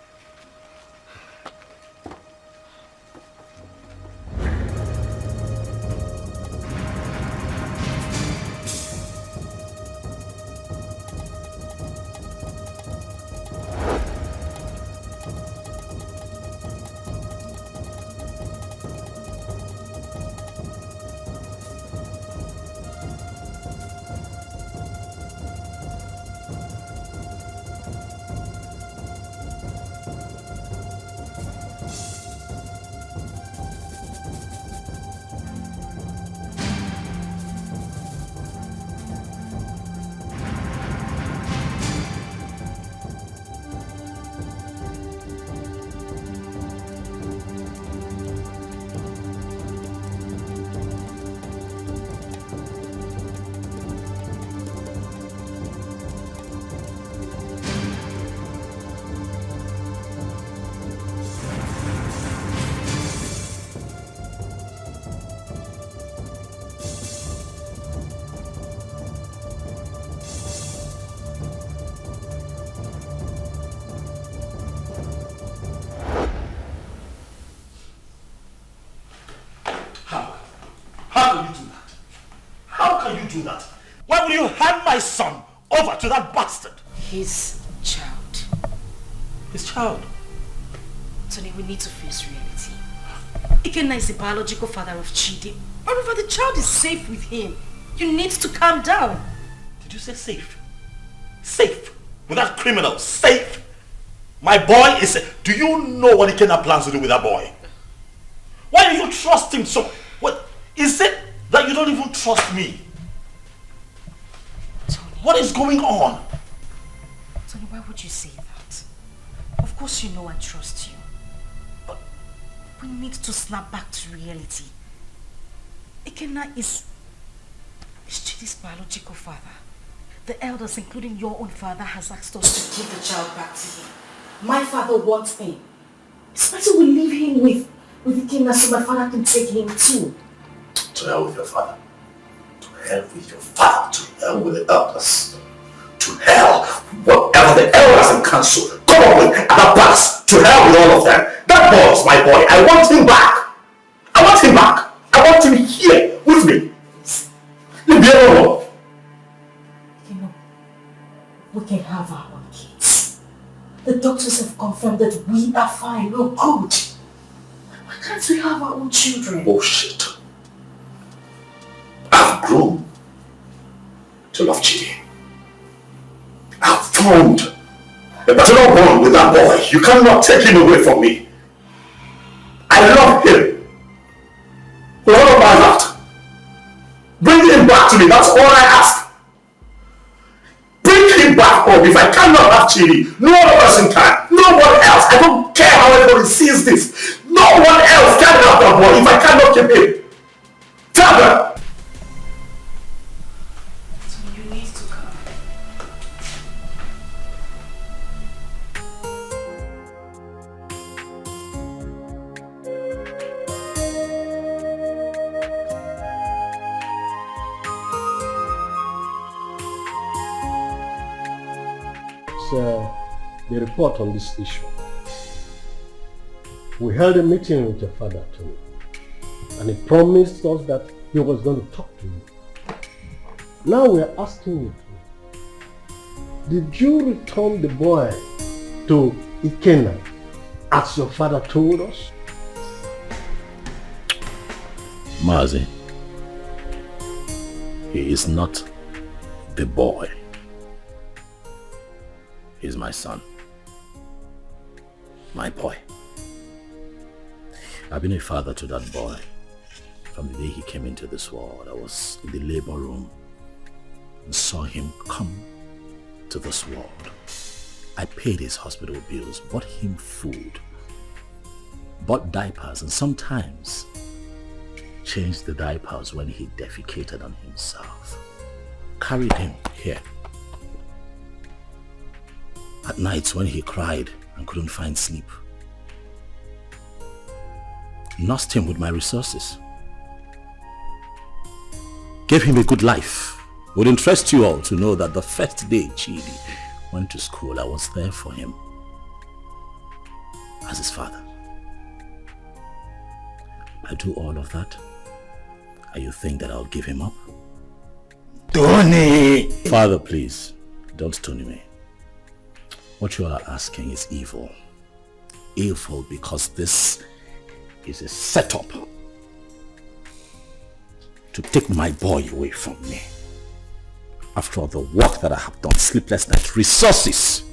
Do that? Why would you hand my son over to that bastard? His child. His child? Tony, we need to face reality. Ikenna is the biological father of Chidi. Moreover, the child is safe with him. You need to calm down. Did you say safe? Safe? With that criminal? Safe? My boy is safe. Do you know what Ikenna plans to do with that boy? Why do you trust him so? What is it that you don't even trust me? What is going on? Tony, why would you say that? Of course you know I trust you. But we need to snap back to reality. Ikenna is Chidi's biological father. The elders, including your own father, has asked us to give the child back to him. My father wants him. It's better we leave him with Ikenna so my father can take him too. To hell with your father. To hell with your father. To hell with the elders. To hell, whatever the elders and council come up with at the past. To hell with all of them. That boy is my boy. I want him back. I want him back. I want him here with me. Leave me alone. You know, we can have our own kids. The doctors have confirmed that we are fine, we're good. Why can't we have our own children? Bullshit. I've grown to love Chidi. I've found a better bond with that boy. You cannot take him away from me. I love him. With all of my heart. Bring him back to me. That's all I ask. Bring him back home. If I cannot have Chidi, no other person can. No one else. I don't care how everybody sees this. No one else can have that boy if I cannot keep him. Tell them. The report on this issue. We held a meeting with your father, Tony, and he promised us that he was going to talk to you. Now we are asking you, did you return the boy to Ikenna as your father told us? Mazi, he is not the boy. He's my son. My boy. I've been a father to that boy from the day he came into this world. I was in the labor room and saw him come to this world. I paid his hospital bills, bought him food, bought diapers, and sometimes changed the diapers when he defecated on himself. Carried him here. At nights when he cried and couldn't find sleep. Nursed him with my resources. Gave him a good life. Would interest you all to know that the first day Chidi went to school, I was there for him. As his father. I do all of that. And you think that I'll give him up? Tony! Father, please, don't stone me. What you are asking is evil. Evil because this is a setup to take my boy away from me. After all the work that I have done, sleepless nights, resources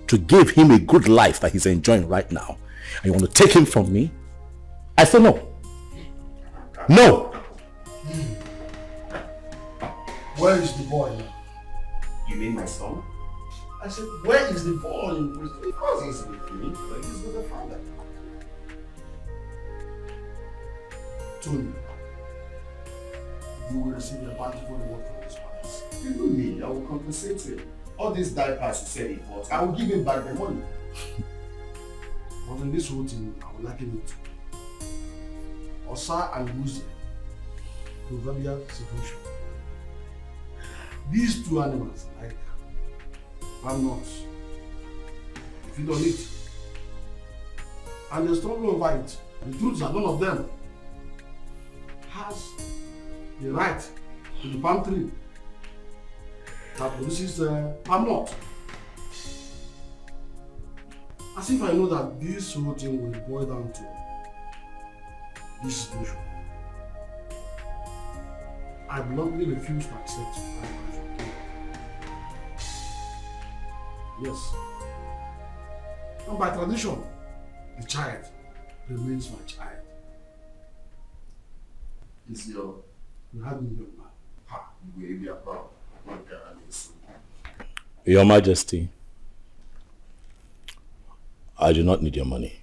to give him a good life that he's enjoying right now. And you want to take him from me? I say no. No! Where is the boy now? You mean my son? I said, where is the boy in prison? Because he's with me, but he's with the father. Tony, you will receive a bountiful reward from this palace. Even me, I will compensate him. All these diapers he said he bought, I will give him back the money. But in this whole thing, I will liken it to Osa and Muzi, proverbial situation. These two animals, like palm nuts, they feed on it. And they struggle over it. The truth is that none of them has the right to the palm tree that produces palm nut. As if I know that this whole thing will boil down to this situation. I bluntly refuse to accept my wife. Yes. And by tradition, the child remains my child. You have me, young man. Ha, you will be proud. Your Majesty, I do not need your money.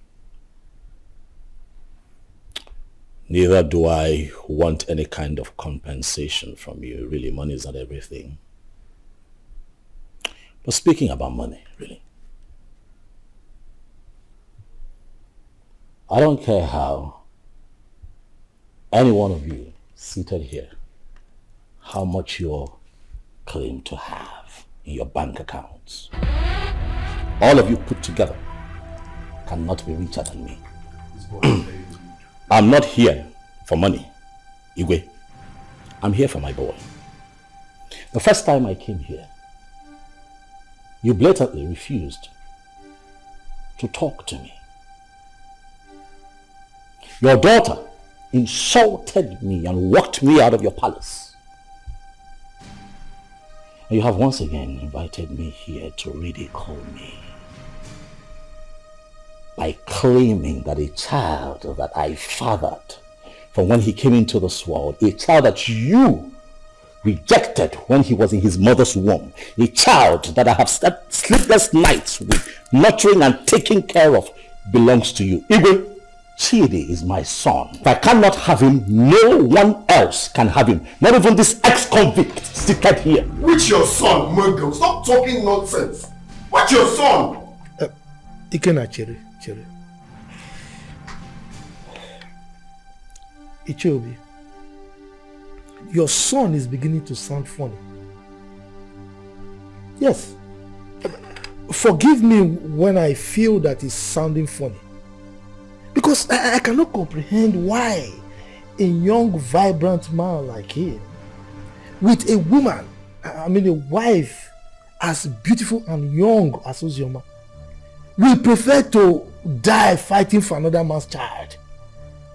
Neither do I want any kind of compensation from you. Really, money is not everything. But speaking about money, really, I don't care how any one of you seated here, how much you claim to have in your bank accounts. All of you put together cannot be richer than me. I'm not here for money, Igwe. I'm here for my boy. The first time I came here, you blatantly refused to talk to me. Your daughter insulted me and walked me out of your palace. And you have once again invited me here to ridicule me by claiming that a child that I fathered from when he came into this world, a child that you rejected when he was in his mother's womb, a child that I have slept sleepless nights with, nurturing and taking care of, belongs to you. Igwe, Chidi is my son. If I cannot have him, no one else can have him. Not even this ex-convict seated here. Which your son, Muggle? Stop talking nonsense. What's your son? Ikena Chere. Ichiobi, your son is beginning to sound funny. Yes. Forgive me when I feel that it's sounding funny. Because I cannot comprehend why a young, vibrant man like him, with a woman, a wife as beautiful and young as Ozioma, will prefer to die fighting for another man's child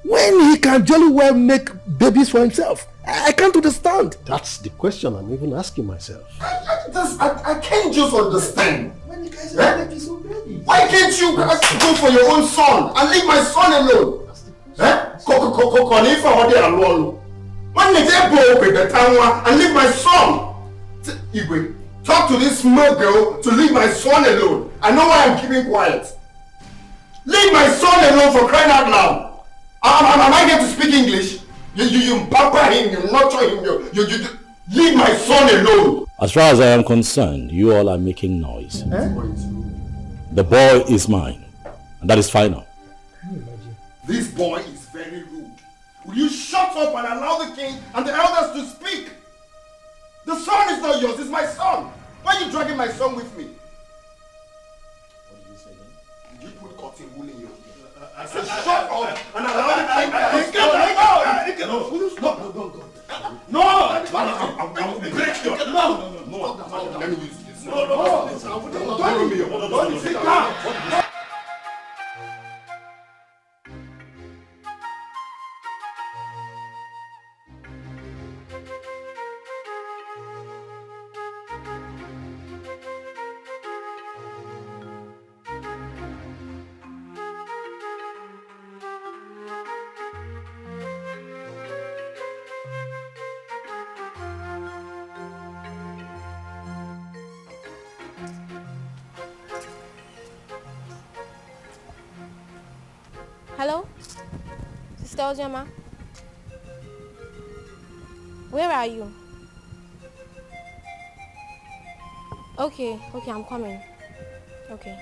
when he can jolly well make babies for himself. I can't understand. That's the question I'm even asking myself. I can't just understand. When you guys are making so baby. Why can't you go for your own son and leave my son alone? When they go with the town and leave my son. Igwe, talk to this small girl to leave my son alone. I know why I'm keeping quiet. Leave my son alone, for crying out loud. Am I going to speak English? You pamper him, you nurture him, you leave my son alone. As far as I am concerned, you all are making noise. The boy is mine, and that is final. Can you imagine? This boy is very rude. Will you shut up and allow the king and the elders to speak? The son is not yours, it's my son. Why are you dragging my son with me? What did you say then? Did you put cotton wool in your ear? I said shut up and allow the king to speak. No, I'm break your... No, let me use this. No, sit down. Hello? Sister Ozioma? Where are you? Okay, I'm coming. Okay.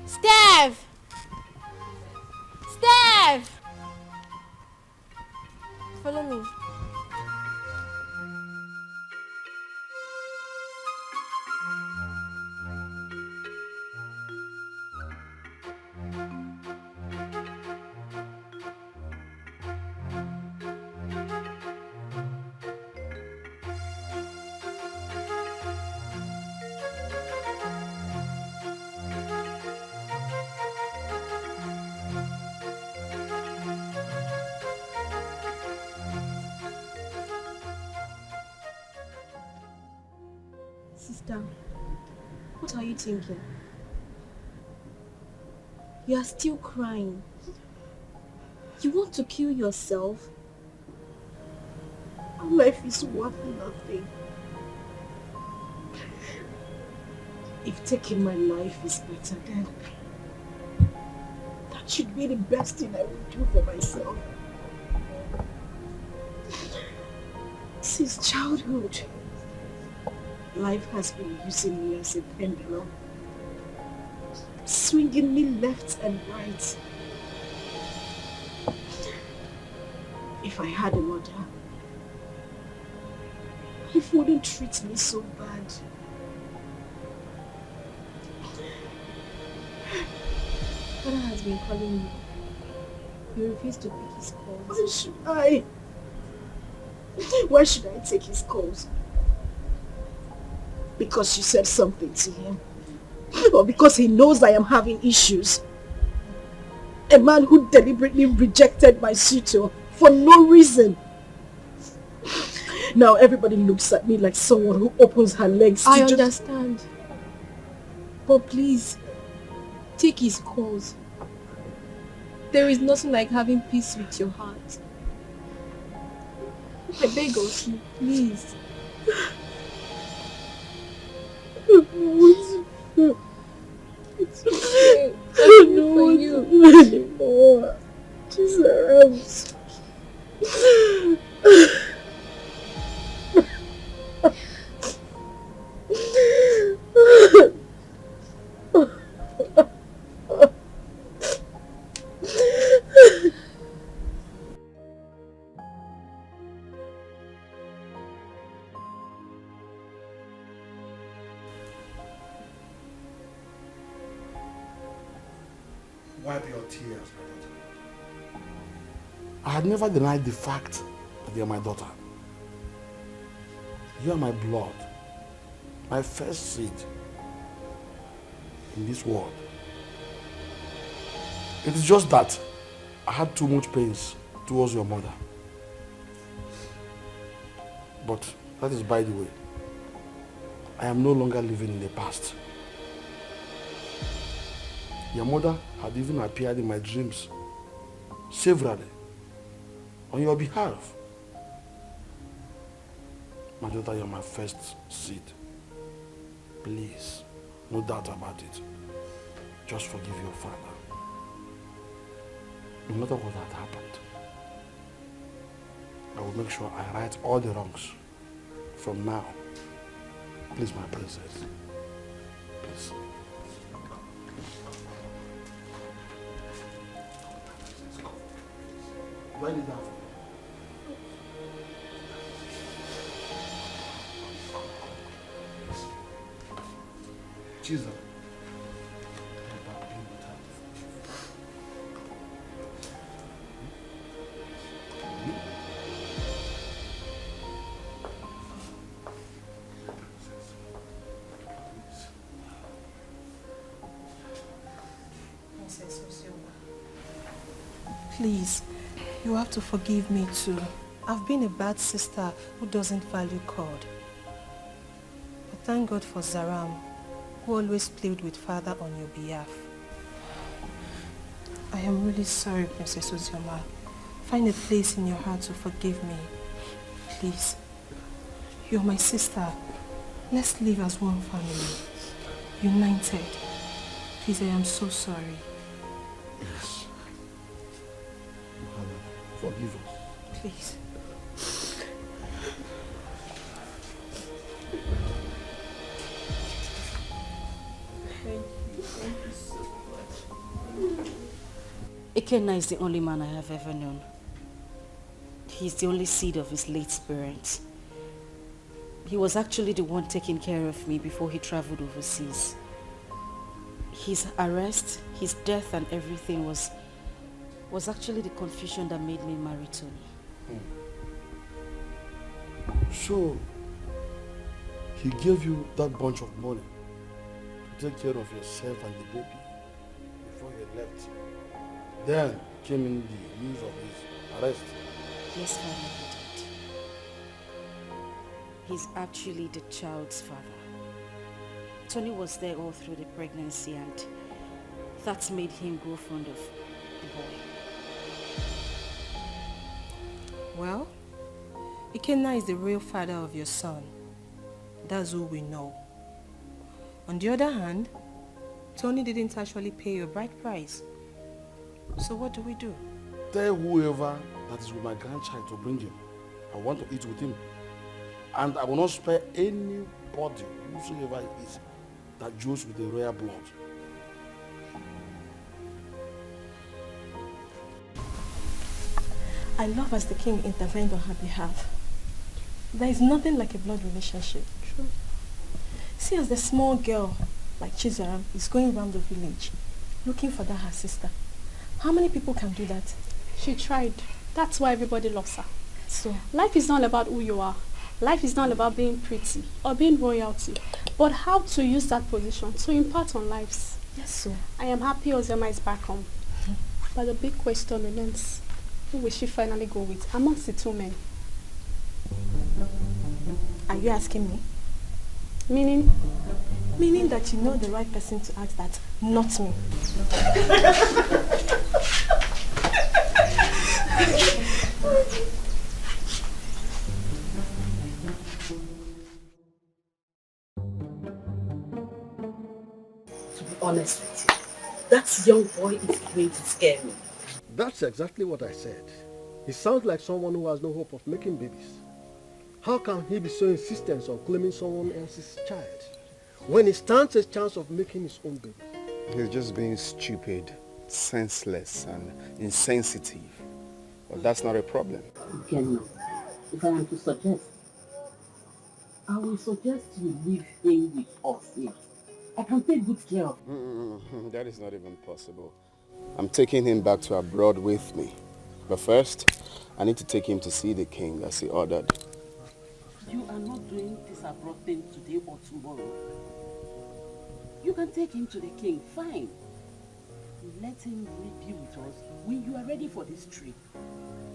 Steph! Steph! Follow me. Sister, what are you thinking? You are still crying. You want to kill yourself? Our life is worth nothing. If taking my life is better, then that should be the best thing I would do for myself. Since childhood, life has been using me as a pendulum, swinging me left and right. If I had a mother, life wouldn't treat me so bad. Father has been calling you. You refuse to pick his calls. Why should I? Why should I take his calls? Because you said something to him? Or because he knows I am having issues? A man who deliberately rejected my suitor for no reason. Now everybody looks at me like someone who opens her legs to I understand. But please, take his calls. There is nothing like having peace with your heart. I beg of you, please. It's okay. I don't want you anymore. Jesus. Wipe your tears, my daughter. I had never denied the fact that you are my daughter. You are my blood, my first seed in this world. It is just that I had too much pains towards your mother. But that is by the way. I am no longer living in the past. Your mother had even appeared in my dreams severally on your behalf. My daughter, you're my first seed. Please, no doubt about it. Just forgive your father. no matter what had happened, I will make sure I right all the wrongs from now. Please, my princess. Please. Why did that? Jesus. Please, you have to forgive me too. I've been a bad sister who doesn't value God. But thank God for Zaram, who always played with Father on your behalf. I am really sorry, Princess Ozioma. Find a place in your heart to forgive me. Please. You're my sister. Let's live as one family. United. Please, I am so sorry. Yes. Forgive us. Please. Thank you so much. Ikenna is the only man I have ever known. He's the only seed of his late parents. He was actually the one taking care of me before he traveled overseas. His arrest, his death and everything was actually the confusion that made me marry Tony. So, he gave you that bunch of money to take care of yourself and the baby before you left. Then came in the news of his arrest. Yes, Father, he did. He's actually the child's father. Tony was there all through the pregnancy and that made him grow fond of the boy. Well, Ikenna is the real father of your son. That's who we know. On the other hand, Tony didn't actually pay your bride price. So what do we do? Tell whoever that is with my grandchild to bring him. I want to eat with him. And I will not spare anybody, whosoever it is, that deals with the royal blood. I love as the king intervened on her behalf. There is nothing like a blood relationship. True. See, as the small girl, like Chizaram, is going around the village, looking for that her sister. How many people can do that? She tried. That's why everybody loves her. So, life is not about who you are. Life is not about being pretty or being royalty, but how to use that position to impart on lives. Yes, so. I am happy Ozioma is back home. But the big question remains, who will she finally go with amongst the two men? Are you asking me? Meaning? Meaning that you know the right person to ask that, not me. To be honest with you, that young boy is going to scare me. That's exactly what I said. He sounds like someone who has no hope of making babies. How can he be so insistent on claiming someone else's child when he stands a chance of making his own baby? He's just being stupid, senseless, and insensitive. But that's not a problem. Again, if I am to suggest, I will suggest you leave him with us here. I can take good care of him. That is not even possible. I'm taking him back to abroad with me. But first, I need to take him to see the king as he ordered. You are not doing this abroad thing today or tomorrow. You can take him to the king, fine. Let him be with us when you are ready for this trip.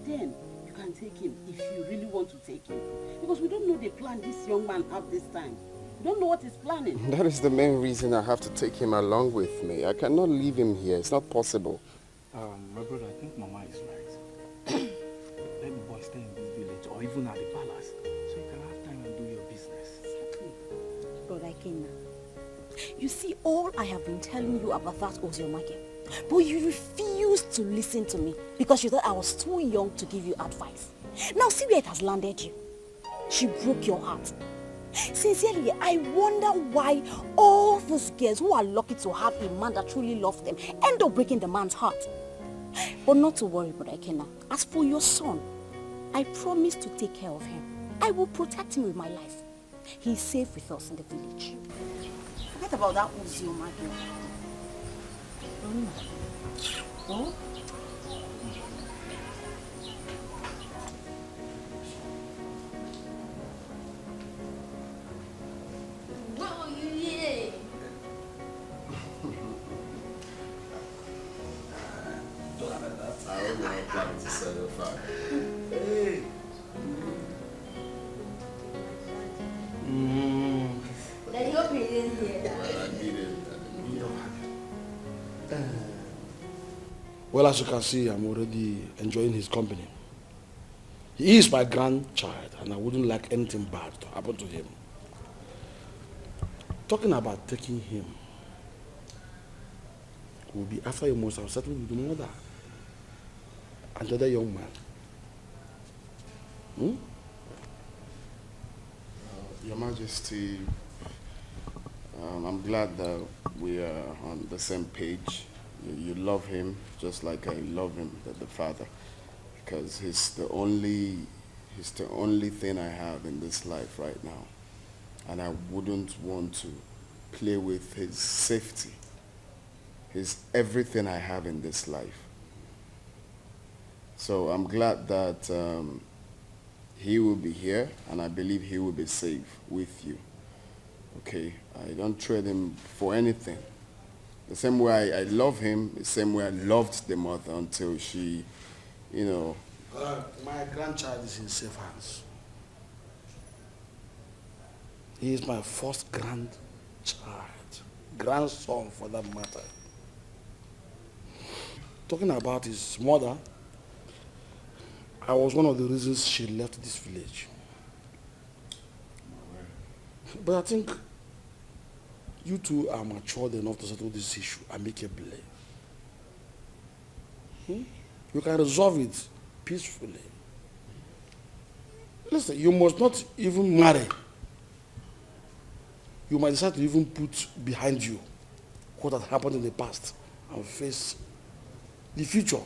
Then you can take him if you really want to take him. Because we don't know the plan this young man have this time. We don't know what he's planning. That is the main reason I have to take him along with me. I cannot leave him here. It's not possible. My brother, I think Mama is right. Let the boy stay in this village or even at the palace so you can have time and do your business. Exactly. Brother Ikenna, you see, all I have been telling you about that Ozioma girl, But you refused to listen to me because you thought I was too young to give you advice. Now see where it has landed you. She broke your heart. Sincerely, I wonder why all those girls who are lucky to have a man that truly loves them end up breaking the man's heart. But not to worry, Brother Ikenna. As for your son, I promise to take care of him. I will protect him with my life. He is safe with us in the village. Forget about that Ozioma girl. Oh? Wow, you here? I hope you're not planning to set a fire. Hey. Daddy, hope you didn't hear that. Well, I did it. Well, as you can see, I'm already enjoying his company. He is my grandchild, and I wouldn't like anything bad to happen to him. Talking about taking him will be after you must have settled with the mother and the other young man. Your Majesty, I'm glad that we are on the same page. You love him just like I love him, the father, because he's the only thing I have in this life right now, and I wouldn't want to play with his safety. He's everything I have in this life. So I'm glad that he will be here, and I believe he will be safe with you. Okay, I don't trade him for anything. The same way I love him, the same way I loved the mother until she, you know. My grandchild is in safe hands. He is my first grandchild, grandson for that matter. Talking about his mother, I was one of the reasons she left this village. But I think you two are matured enough to settle this issue amicably. You can resolve it peacefully. Listen, you must not even marry. You might decide to even put behind you what had happened in the past and face the future.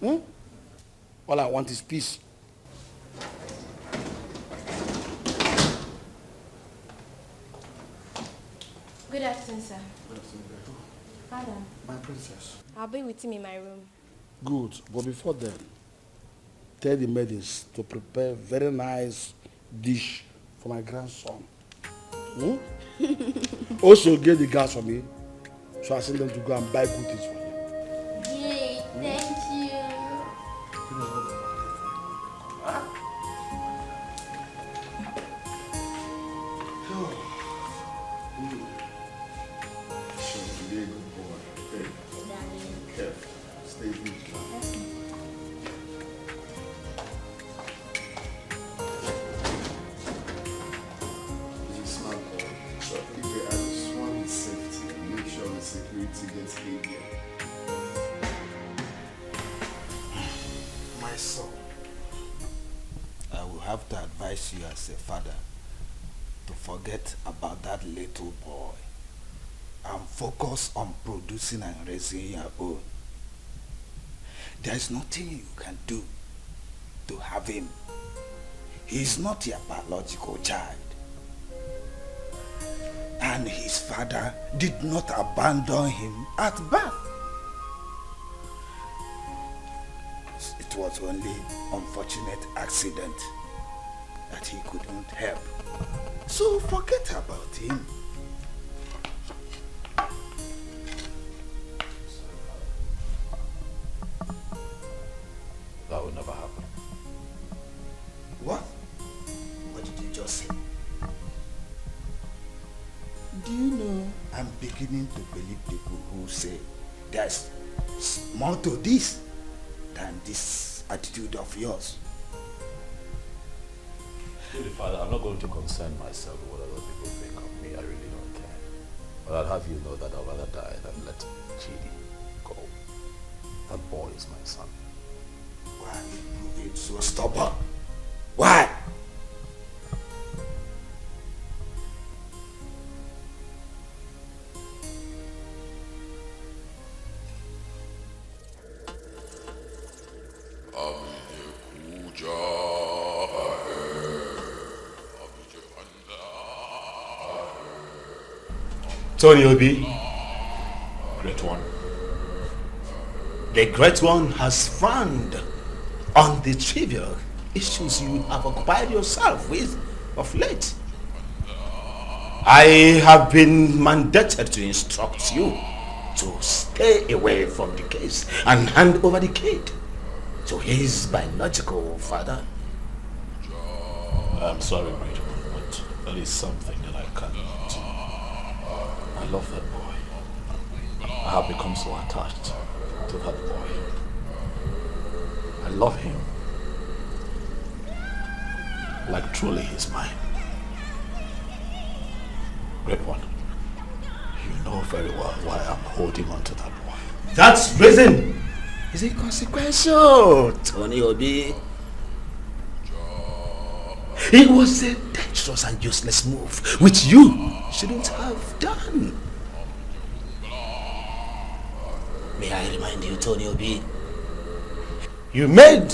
All I want is peace. Good afternoon, sir. Good afternoon. Father. My princess. I'll be with him in my room. Good, but before then, tell the maidens to prepare a very nice dish for my grandson. Also get the gas for me, so I send them to go and buy good things for him. Yay, thank you. Be a good boy. Okay. Careful. Stay vigilant. He's a smart boy. So if I just want his safety and make sure the security gets heavier. My son, I will have to advise you as a father to forget about that little boy and focus on producing and raising your own. There is nothing you can do to have him. He is not your biological child. And his father did not abandon him at birth. It was only unfortunate accident that he couldn't help. So forget about him. That will never happen. What? What did you just say? Do you know I'm beginning to believe people who say there's more to this than this attitude of yours? Really, Father, I'm not going to concern myself with what other people think of me. I really don't care. But I'll have you know that I'd rather die than let What? Why? Tony Obi, Great One. The Great One has frowned on the trivial issues you have occupied yourself with of late. I have been mandated to instruct you to stay away from the case and hand over the kid to his biological father. I'm sorry, Great One, but there is something that I cannot. I love that boy. I have become so attached to that boy. I love him. Like truly he's mine. Great One, you know very well why I'm holding on to that boy. That reason is inconsequential, Tony Obi. It was a dangerous and useless move, which you shouldn't have done. May I remind you, Tony Obi, you made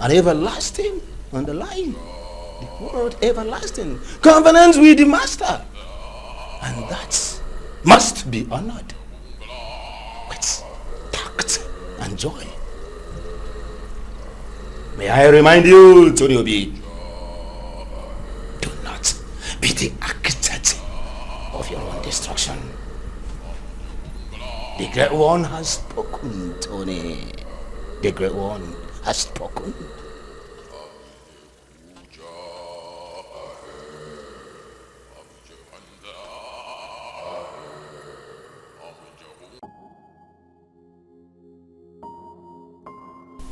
an everlasting, underlying, the word everlasting, covenant with the Master. And that must be honored with tact and joy. May I remind you, Tony Obi, do not be the architect of your own destruction. The Great One has spoken, Tony. The Great One has spoken.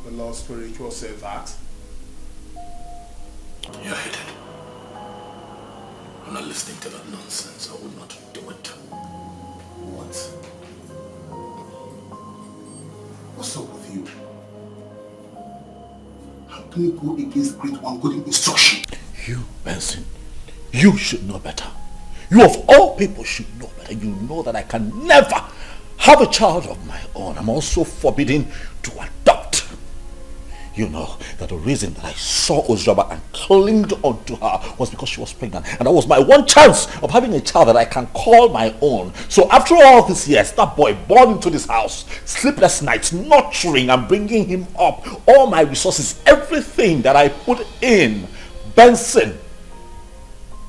The Lord Spiritual says that. You're hidden. I'm not listening to that nonsense. I will not do it. What? What's up with you? How can you go against Great One good instruction? You, Benson, you should know better. You of all people should know better. You know that I can never have a child of my own. I'm also forbidden to adopt. You know that the reason that I saw Ozioma and clinged onto her was because she was pregnant. And that was my one chance of having a child that I can call my own. So after all these years, that boy born into this house, sleepless nights, nurturing and bringing him up, all my resources, everything that I put in, Benson,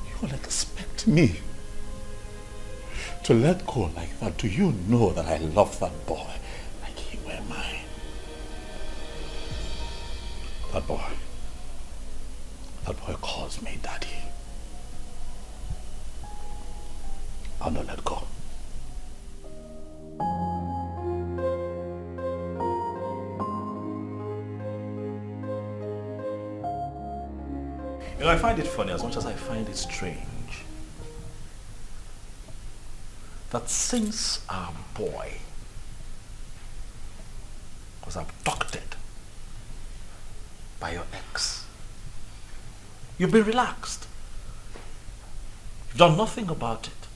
you will expect me to let go like that? Do you know that I love that boy like he were mine? That boy calls me daddy. I'll not let go. You know, I find it funny as much as I find it strange that since our boy was abducted by your ex, you've been relaxed. You've done nothing about it.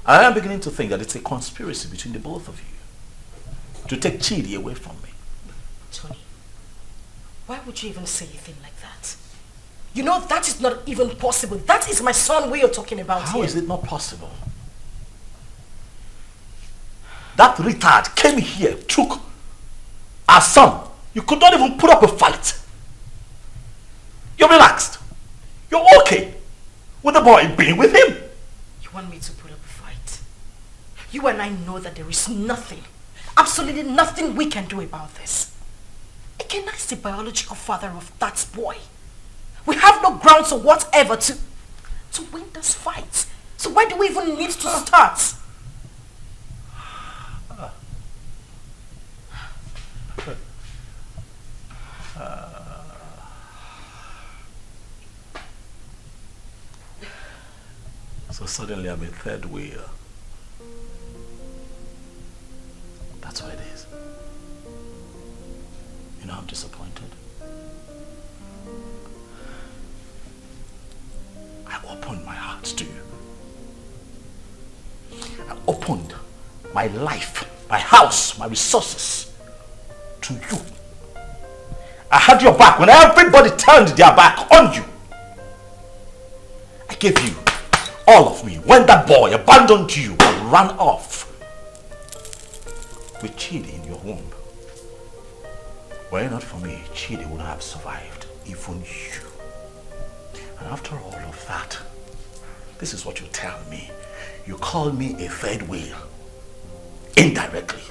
I am beginning to think that it's a conspiracy between the both of you to take Chidi away from me. Tony, why would you even say a thing like that? You know that is not even possible. That is my son we are talking about here. How is it not possible? That retard came here, took our son. You could not even put up a fight. You're relaxed. You're okay with the boy being with him. You want me to put up a fight? You and I know that there is nothing, absolutely nothing we can do about this. Ikenna is the biological father of that boy. We have no grounds or whatever to win this fight. So why do we even need to start? So suddenly I'm a third wheel. That's what it is. You know, I'm disappointed. sacrifice to you. I opened my life, my house, my resources to you. I had your back when everybody turned their back on you. I gave you all of me when that boy abandoned you and ran off with Chidi in your womb. Were it not for me, Chidi would have survived, even you. And after all of that, this is what you tell me. You call me a third wheel, indirectly.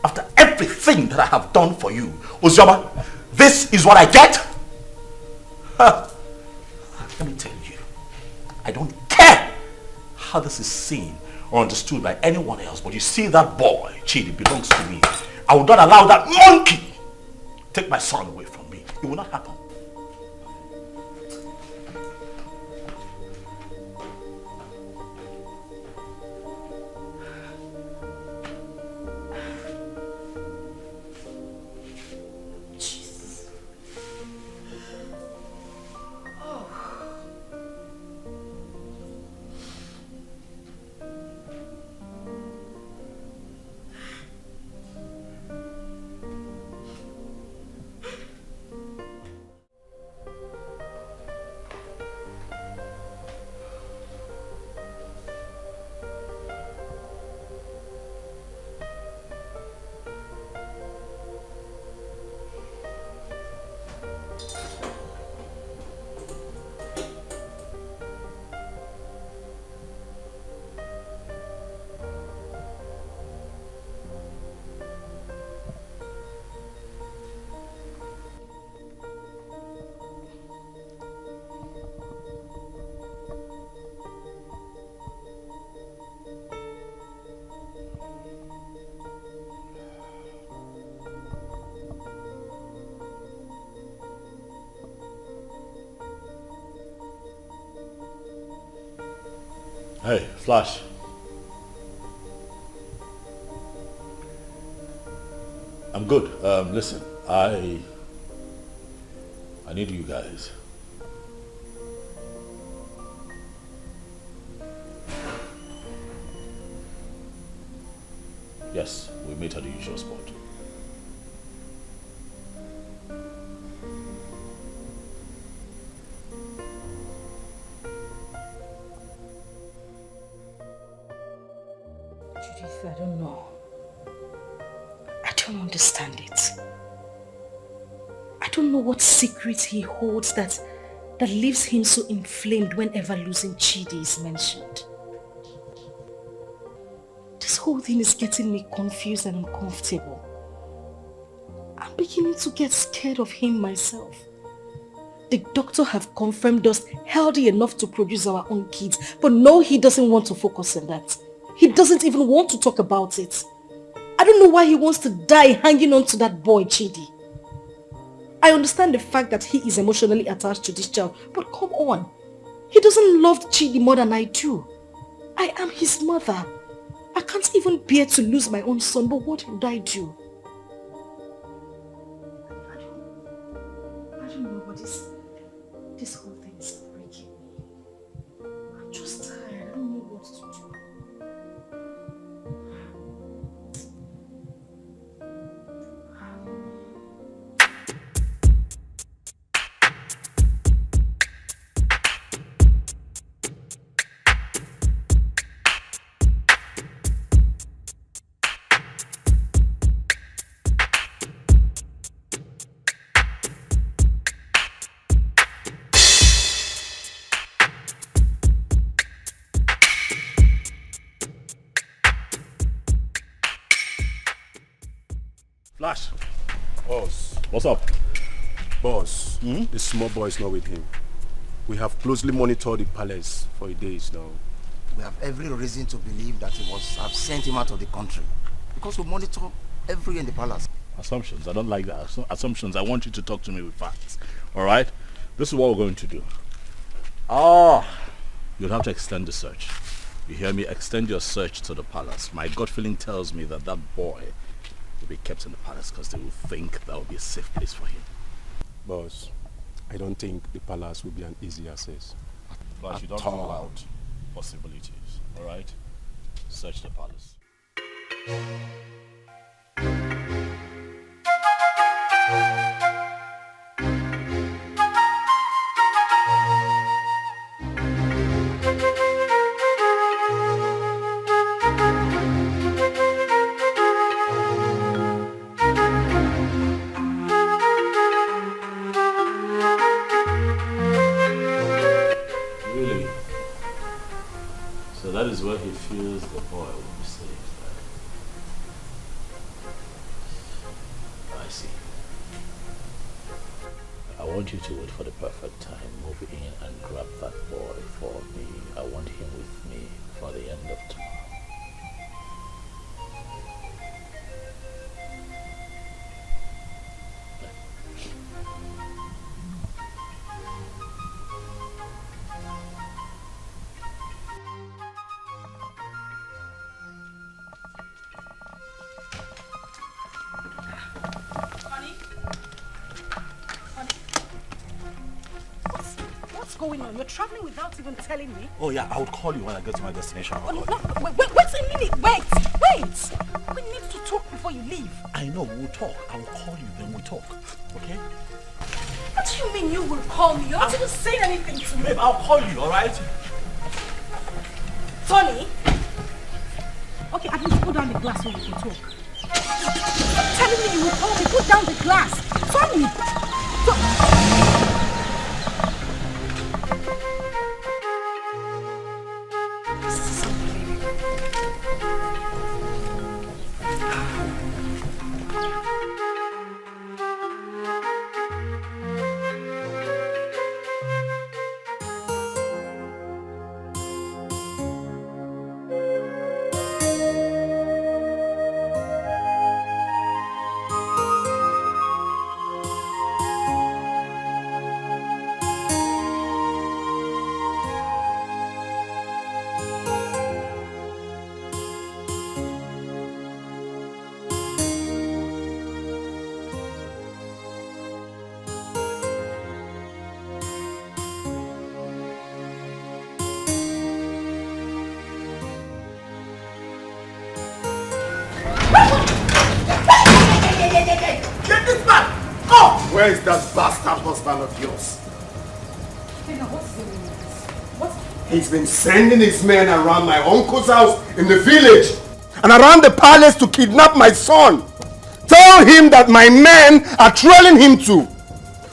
After everything that I have done for you, Ozioma, this is what I get? Let me tell you, I don't care how this is seen or understood by anyone else, but you see that boy, Chidi, belongs to me. I will not allow that monkey take my son away from me. It will not happen. Hey, Flash. I'm good. Listen, I need you guys. Yes, we meet at the usual spot. I don't know. I don't understand it. I don't know what secret he holds that leaves him so inflamed whenever losing Chidi is mentioned. This whole thing is getting me confused and uncomfortable. I'm beginning to get scared of him myself. The doctor have confirmed us healthy enough to produce our own kids, but no, he doesn't want to focus on that. He doesn't even want to talk about it. I don't know why he wants to die hanging on to that boy, Chidi. I understand the fact that he is emotionally attached to this child, but come on. He doesn't love Chidi more than I do. I am his mother. I can't even bear to lose my own son, but what would I do? I don't know, but this whole thing is breaking me. I'm just tired. I don't know what to do. Flash. Boss. What's up? Boss, the small boy is not with him. We have closely monitored the palace for days now. We have every reason to believe that he must have sent him out of the country. Because we monitor everywhere in the palace. Assumptions. I don't like that. Assumptions. I want you to talk to me with facts. Alright? This is what we're going to do. You'll have to extend the search. You hear me? Extend your search to the palace. My gut feeling tells me that that boy will be kept in the palace because they will think that will be a safe place for him. Boss, I don't think the palace will be an easy access. But you don't rule out possibilities, alright? Search the palace. Really? So that is where he feels the boy will be safe. I see. I want you to wait for the perfect time, move in and grab that boy for me. I want him with me for the end of tomorrow. What's going on? You're traveling without even telling me? Oh yeah, I would call you when I get to my destination. Oh, no, wait a minute. Wait. We need to talk before you leave. I know, we'll talk. I will call you, then we'll talk. Okay? What do you mean you will call me? You haven't even said anything to me. Babe, I'll call you, alright? Tony? Okay, at least put down the glass so we can talk. Stop telling me you will call me. Put down the glass. Tony! Where is that bastard husband of yours? He's been sending his men around my uncle's house in the village and around the palace to kidnap my son. Tell him that my men are trailing him to.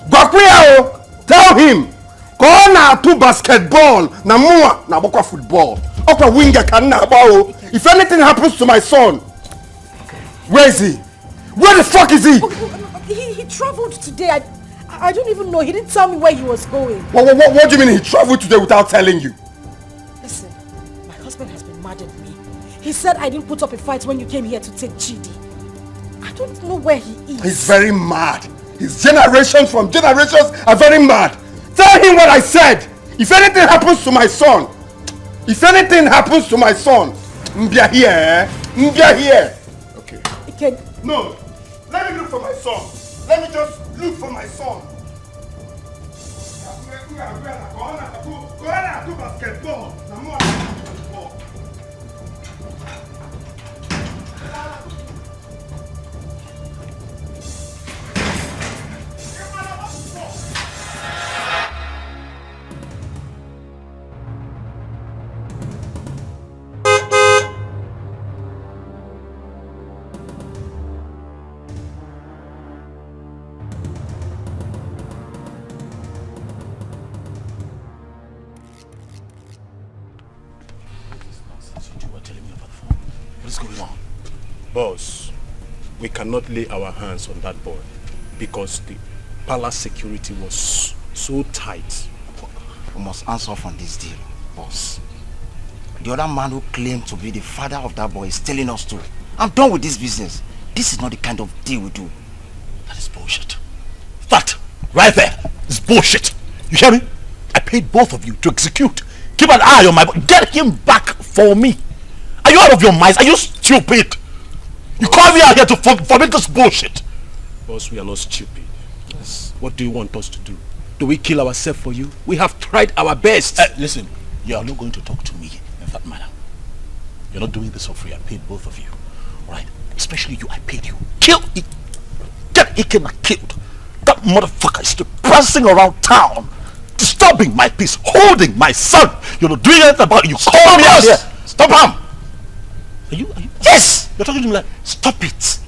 Bakwiyao, tell him. Go na to basketball, na mua na bokwa football. Okwa winger kan na bao. If anything happens to my son, where is he? Where the fuck is he? He traveled today. I don't even know. He didn't tell me where he was going. What do you mean he traveled today without telling you? Listen, my husband has been mad at me. He said I didn't put up a fight when you came here to take Chidi. I don't know where he is. He's very mad. His generations from generations are very mad. Tell him what I said. If anything happens to my son, Mbia here, eh? Mbia here. Okay. No, let me look for my son. Let me just look for my son. Go on to basketball. Boss, we cannot lay our hands on that boy because the palace security was so tight. We must answer off on this deal, boss. The other man who claimed to be the father of that boy is telling us to. I'm done with this business. This is not the kind of deal we do. That is bullshit. That, right there, is bullshit. You hear me? I paid both of you to execute. Keep an eye on my boy. Get him back for me. Are you out of your minds? Are you stupid? You call me out here to forbid this bullshit. Boss, we are not stupid. Yes. What do you want us to do? Do we kill ourselves for you? We have tried our best. Listen, you are not going to talk to me in that manner. You're not doing this for free. I paid both of you. Right? Especially you, I paid you. Kill it. Get Ikena killed. That motherfucker is still prancing around town, disturbing my peace, holding my son. You're not doing anything about it. You call me out here. Stop him. Are you? Yes! You're talking to me like, stop it.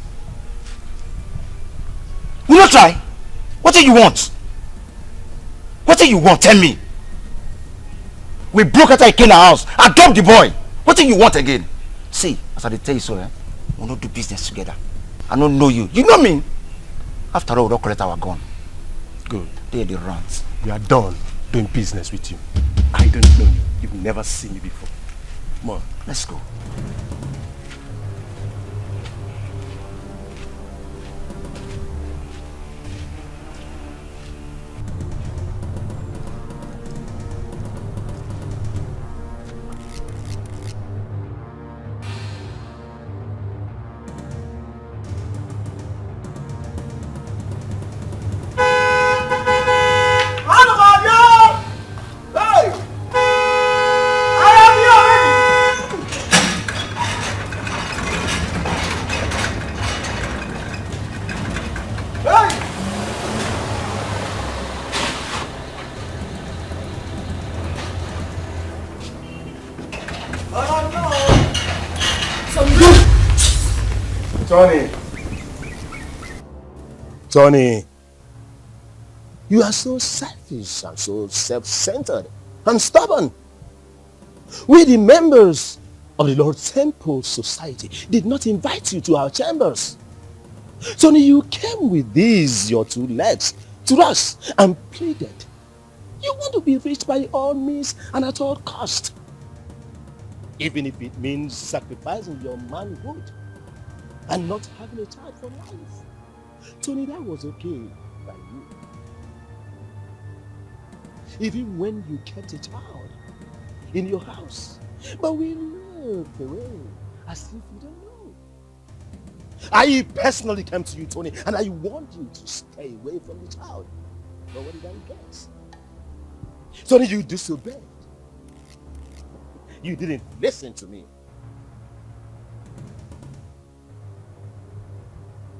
Will you try? What do you want? What do you want? Tell me. We broke out of Ikena house. I dumped the boy. What do you want again? See, as I tell you so, we'll not do business together. I don't know you. You know me. After all, we don't collect our gun. Good. They're the runs. We are done doing business with you. I don't know you. You've never seen me before. Come on. Let's go. Tony, you are so selfish and so self-centered and stubborn. We, the members of the Lord Temple Society, did not invite you to our chambers. Tony, you came with these, your two legs, to us and pleaded. You want to be rich by all means and at all cost. Even if it means sacrificing your manhood and not having a child for life. Tony, that was okay by you. Even when you kept a child in your house. But we looked away as if you don't know. I personally came to you, Tony, and I warned you to stay away from the child. But what did I guess? Tony, you disobeyed. You didn't listen to me.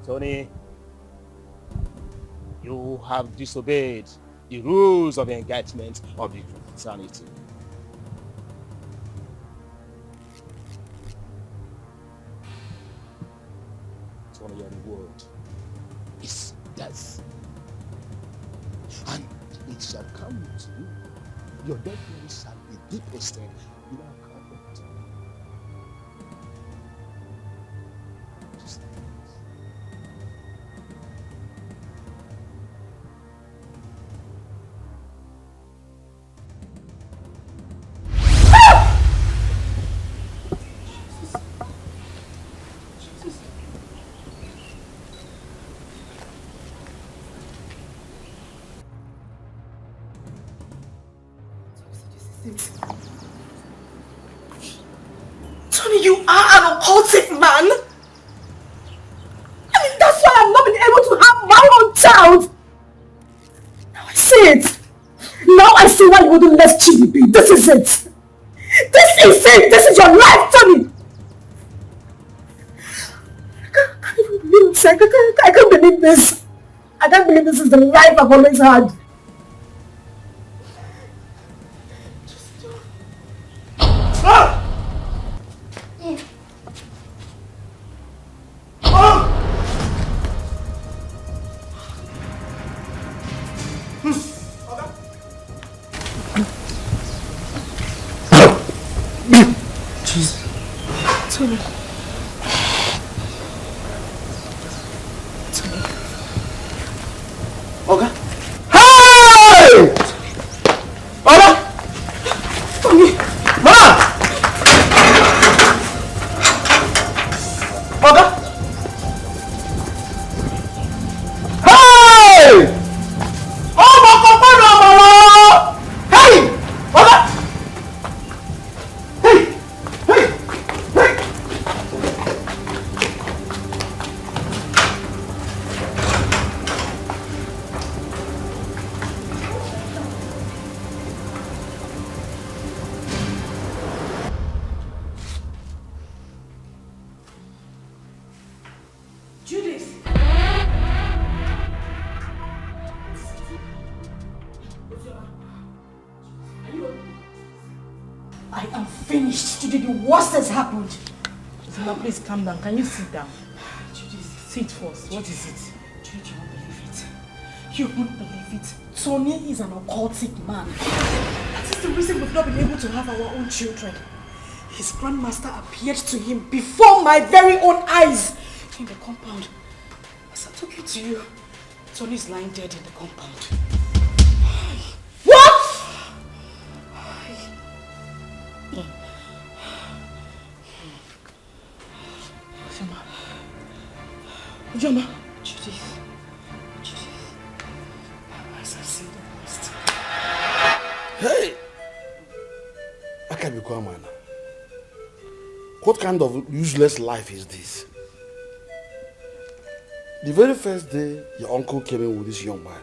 Tony, you have disobeyed the rules of engagement of the fraternity. Tony, your reward is death. And it shall come to you. Your dead body shall be deposited in our covenant. Tony, you are an occultic man. I mean, that's why I've not been able to have my own child. Now I see it. Now I see why you wouldn't let Chidi be. This is it. This is it. This is your life, Tony. I can't even believe this. I can't believe this. I can't believe this is the life I've always had. Tony. Oga? Hey! finished. Today the worst has happened. Ozioma, please calm down. Can you sit down? Judith, sit first. What is it? Judith, you won't believe it. You won't believe it. Tony is an occultic man. That is the reason we've not been able to have our own children. His grandmaster appeared to him before my very own eyes in the compound. As I'm talking to you, Tony is lying dead in the compound. What? Ozioma. Judith. As I see the worst. Hey! I can't be quiet, man. What kind of useless life is this? The very first day your uncle came in with this young man,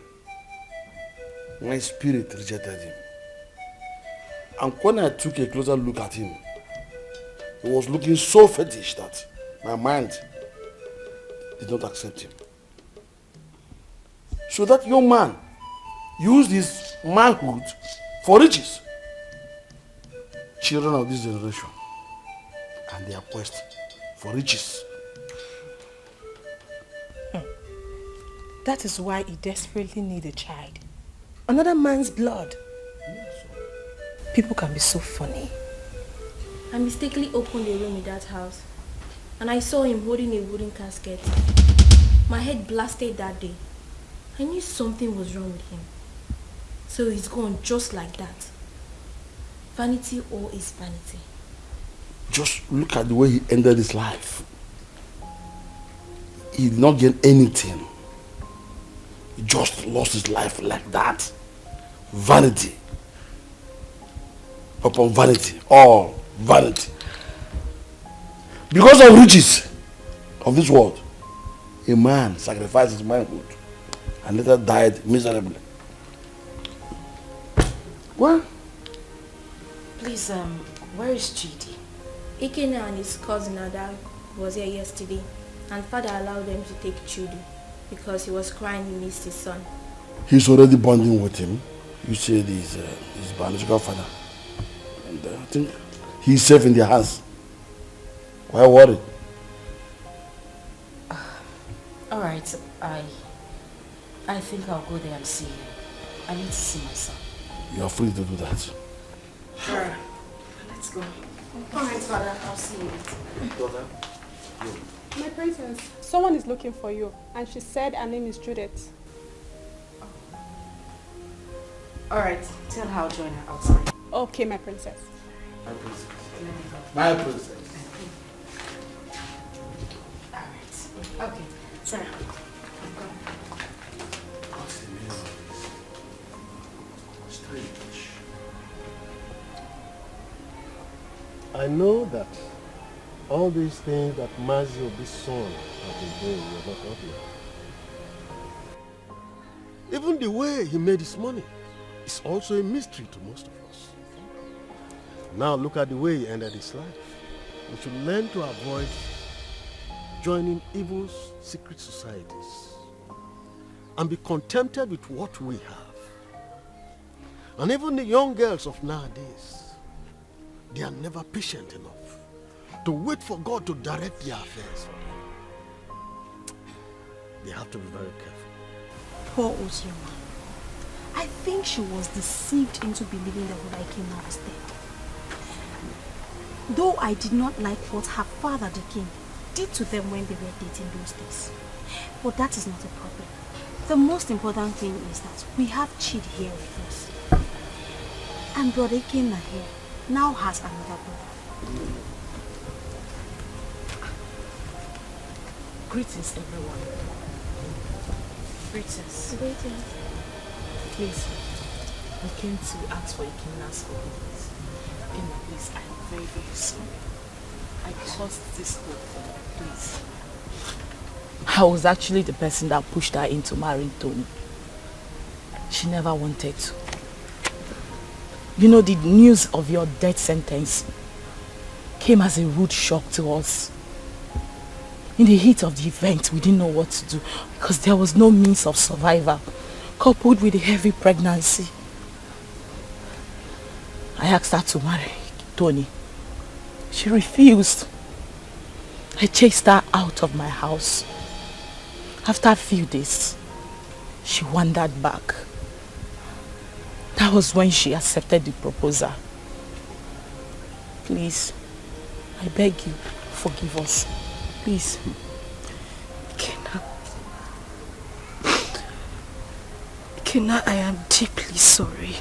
my spirit rejected him. And when I took a closer look at him, he was looking so fetish that my mind did not accept him. So that young man used his manhood for riches. Children of this generation and their quest for riches. That is why he desperately needs a child. Another man's blood. People can be so funny. I mistakenly opened a room in that house and I saw him holding a wooden casket. My head blasted that day. I knew something was wrong with him. So he's gone just like that. Vanity all is vanity. Just look at the way he ended his life. He did not gain anything. He just lost his life like that. Vanity upon vanity, all vanity. Because of riches of this world, a man sacrificed his manhood and later died miserably. What? Please, where is Chidi? Ikena and his cousin Ada was here yesterday and father allowed them to take Chidi because he was crying he missed his son. He's already bonding with him. You said he's his biological father. And I think he's safe in their hands. Why worry? Alright, I think I'll go there and see him. I need to see my son. You are free to do that. Sure. Let's go. Alright, father, I'll see you later. Daughter, My princess, someone is looking for you, and she said her name is Judith. Alright, tell her I'll join her outside. Okay, my princess. My princess. My princess. Alright. Okay, Sarah. I know that all these things that Mazi of this son have been doing were not obvious. Even the way he made his money is also a mystery to most of us. Now look at the way he ended his life. We should learn to avoid joining evil secret societies and be contented with what we have. And even the young girls of nowadays, they are never patient enough to wait for God to direct their affairs for them. They have to be very careful. Poor Ozioma. I think she was deceived into believing that what I came out was dead. Though I did not like what her father, the king, did to them when they were dating those days. But that is not a problem. The most important thing is that we have Chid here with us. And Brother Ikenna here now has another brother. Greetings, everyone. Greetings. Greetings. Please, I came to ask for Ikenna's forgiveness. Ikenna, please, I am very, very sorry. I caused this whole thing, please. I was actually the person that pushed her into marrying Tony. She never wanted to. You know, the news of your death sentence came as a rude shock to us. In the heat of the event, we didn't know what to do because there was no means of survival, coupled with a heavy pregnancy. I asked her to marry Tony, She refused. I chased her out of my house. After a few days, she wandered back. That was when she accepted the proposal. Please, I beg you, forgive us. Please. Ikenna, I am deeply sorry.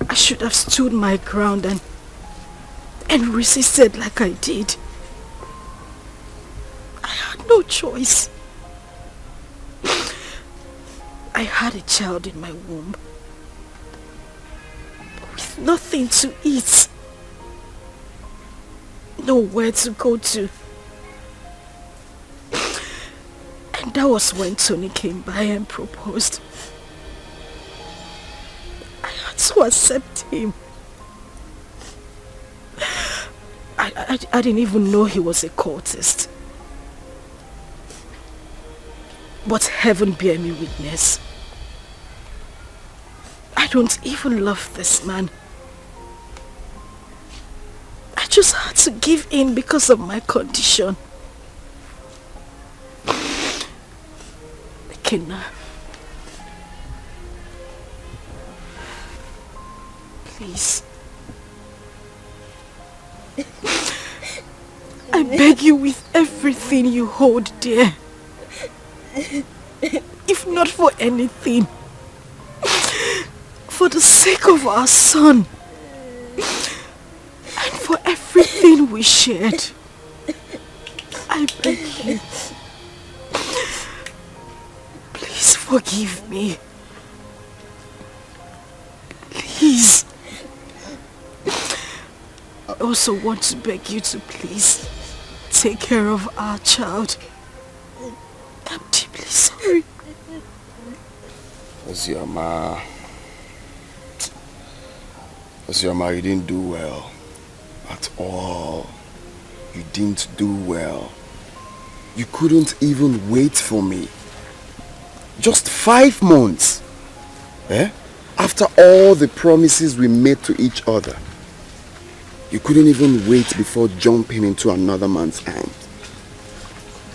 I should have stood my ground and resisted like I did. I had no choice. I had a child in my womb with nothing to eat, nowhere to go to. And that was when Tony came by and proposed. I had to accept him. I didn't even know he was a cultist. But heaven bear me witness. I don't even love this man. I just had to give in because of my condition. Ikenna, please. I beg you with everything you hold dear. If not for anything, for the sake of our son and for everything we shared, I beg you, please forgive me. Please. I also want to beg you to please take care of our child. I'm deeply sorry. Ozioma, you didn't do well. At all. You didn't do well. You couldn't even wait for me. Just 5 months. Eh? After all the promises we made to each other. You couldn't even wait before jumping into another man's arms.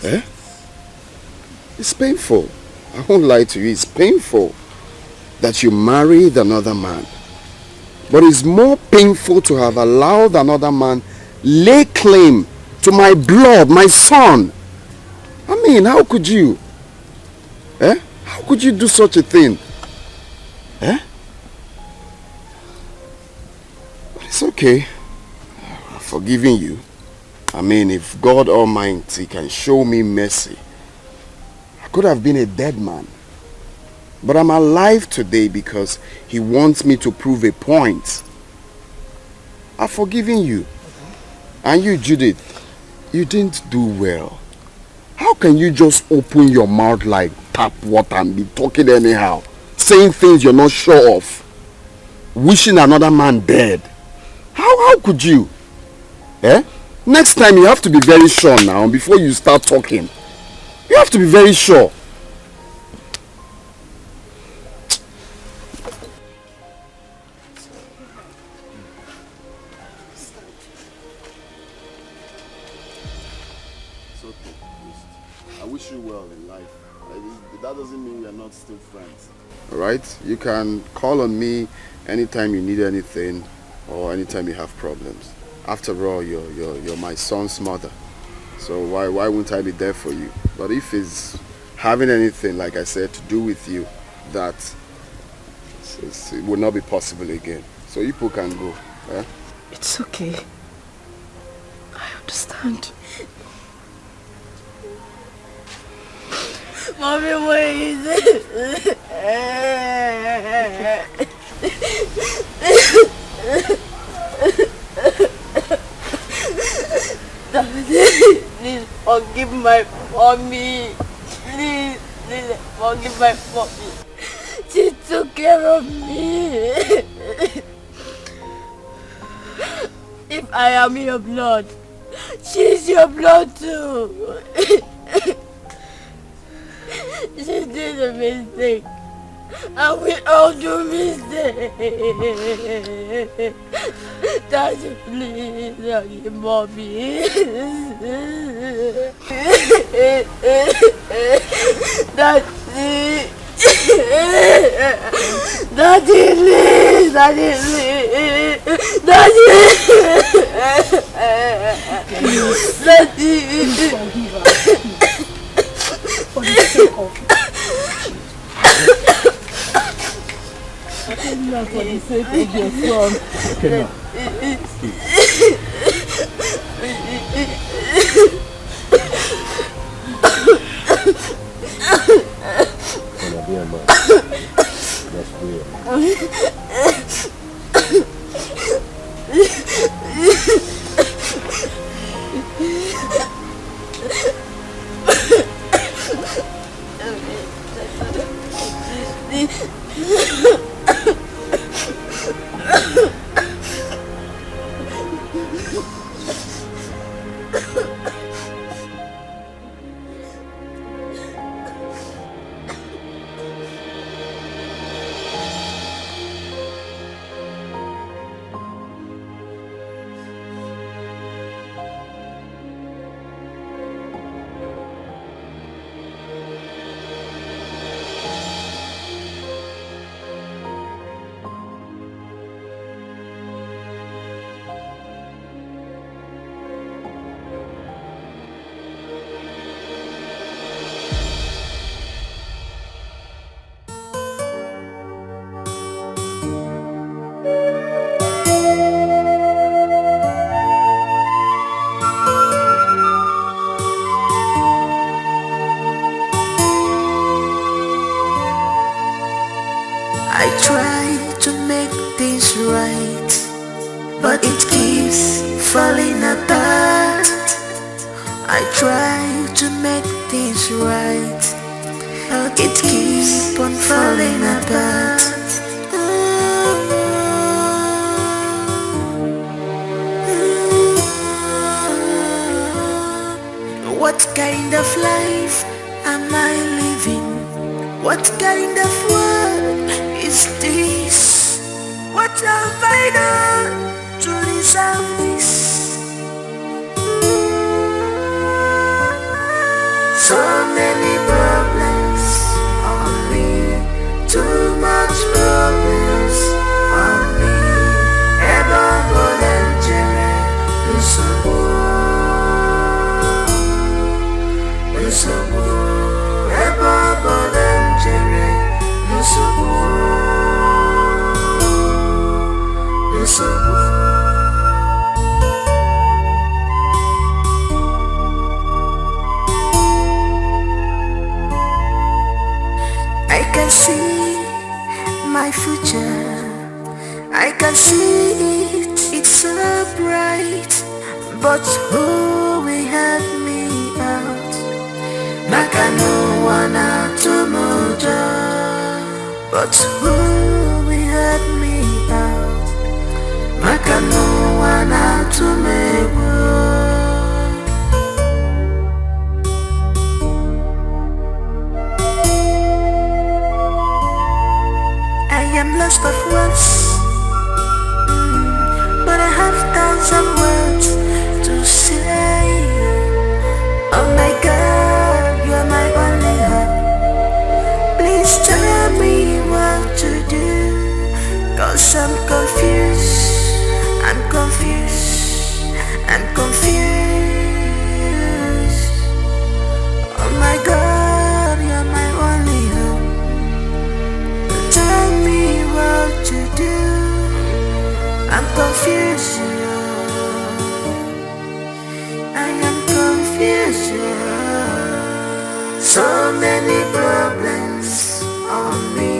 Eh? It's painful. I won't lie to you, it's painful that you married another man. But it's more painful to have allowed another man lay claim to my blood, my son. I mean, how could you? Eh? How could you do such a thing? Eh? But it's okay. I'm forgiving you. I mean, if God Almighty can show me mercy, I could have been a dead man. But I'm alive today because he wants me to prove a point. I've forgiven you. And you, Judith, you didn't do well. How can you just open your mouth like tap water and be talking anyhow? Saying things you're not sure of. Wishing another man dead. How could you? Eh? Next time you have to be very sure now before you start talking. You have to be very sure. It's okay. I wish you well in life. That doesn't mean we are not still friends. Alright? You can call on me anytime you need anything or anytime you have problems. After all, you're my son's mother. So why wouldn't I be there for you? But if it's having anything, like I said, to do with you, that it will not be possible again. So you people can go. Eh? It's okay. I understand. Mommy, what is it? Please forgive my mommy. Please forgive my mommy. She took care of me. If I am your blood, she's your blood too. She did a mistake. And we all do mistakes. Daddy, please, Daddy, Mommy. Daddy. Daddy, please. Daddy, please. Daddy. Daddy. Forgive her. For the sake of not for the sake of your son. Okay, now. Gonna be a man. That's weird. I try to make things right, but it keeps falling apart. I try to make things right, but it keeps on falling apart. What kind of life am I living? What kind of world is this? What have I done to deserve this? So many problems on me, too much problems on me. Ever more than I can see my future, I can see it, it's so bright. But who will help me out? Maka no one to mojo. But who will help me out? Maka no one to me. I am lost of words, but I have tons of words to say. Oh my God, you are my only hope. Please tell me what to do, 'cause I'm confused, I'm confused, I'm confused. Oh my God, you are my only hope. Tell me what to do, I'm confused. I am confused. So many problems on me,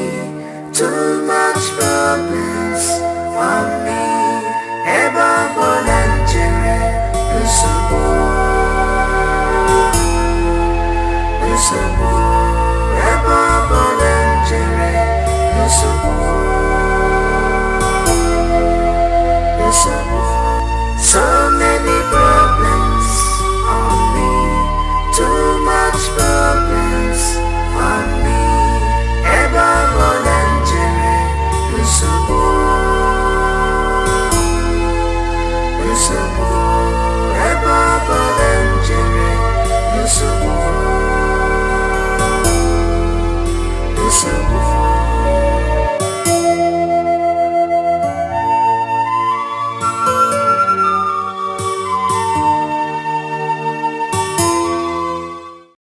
too much problems on me. Ever more than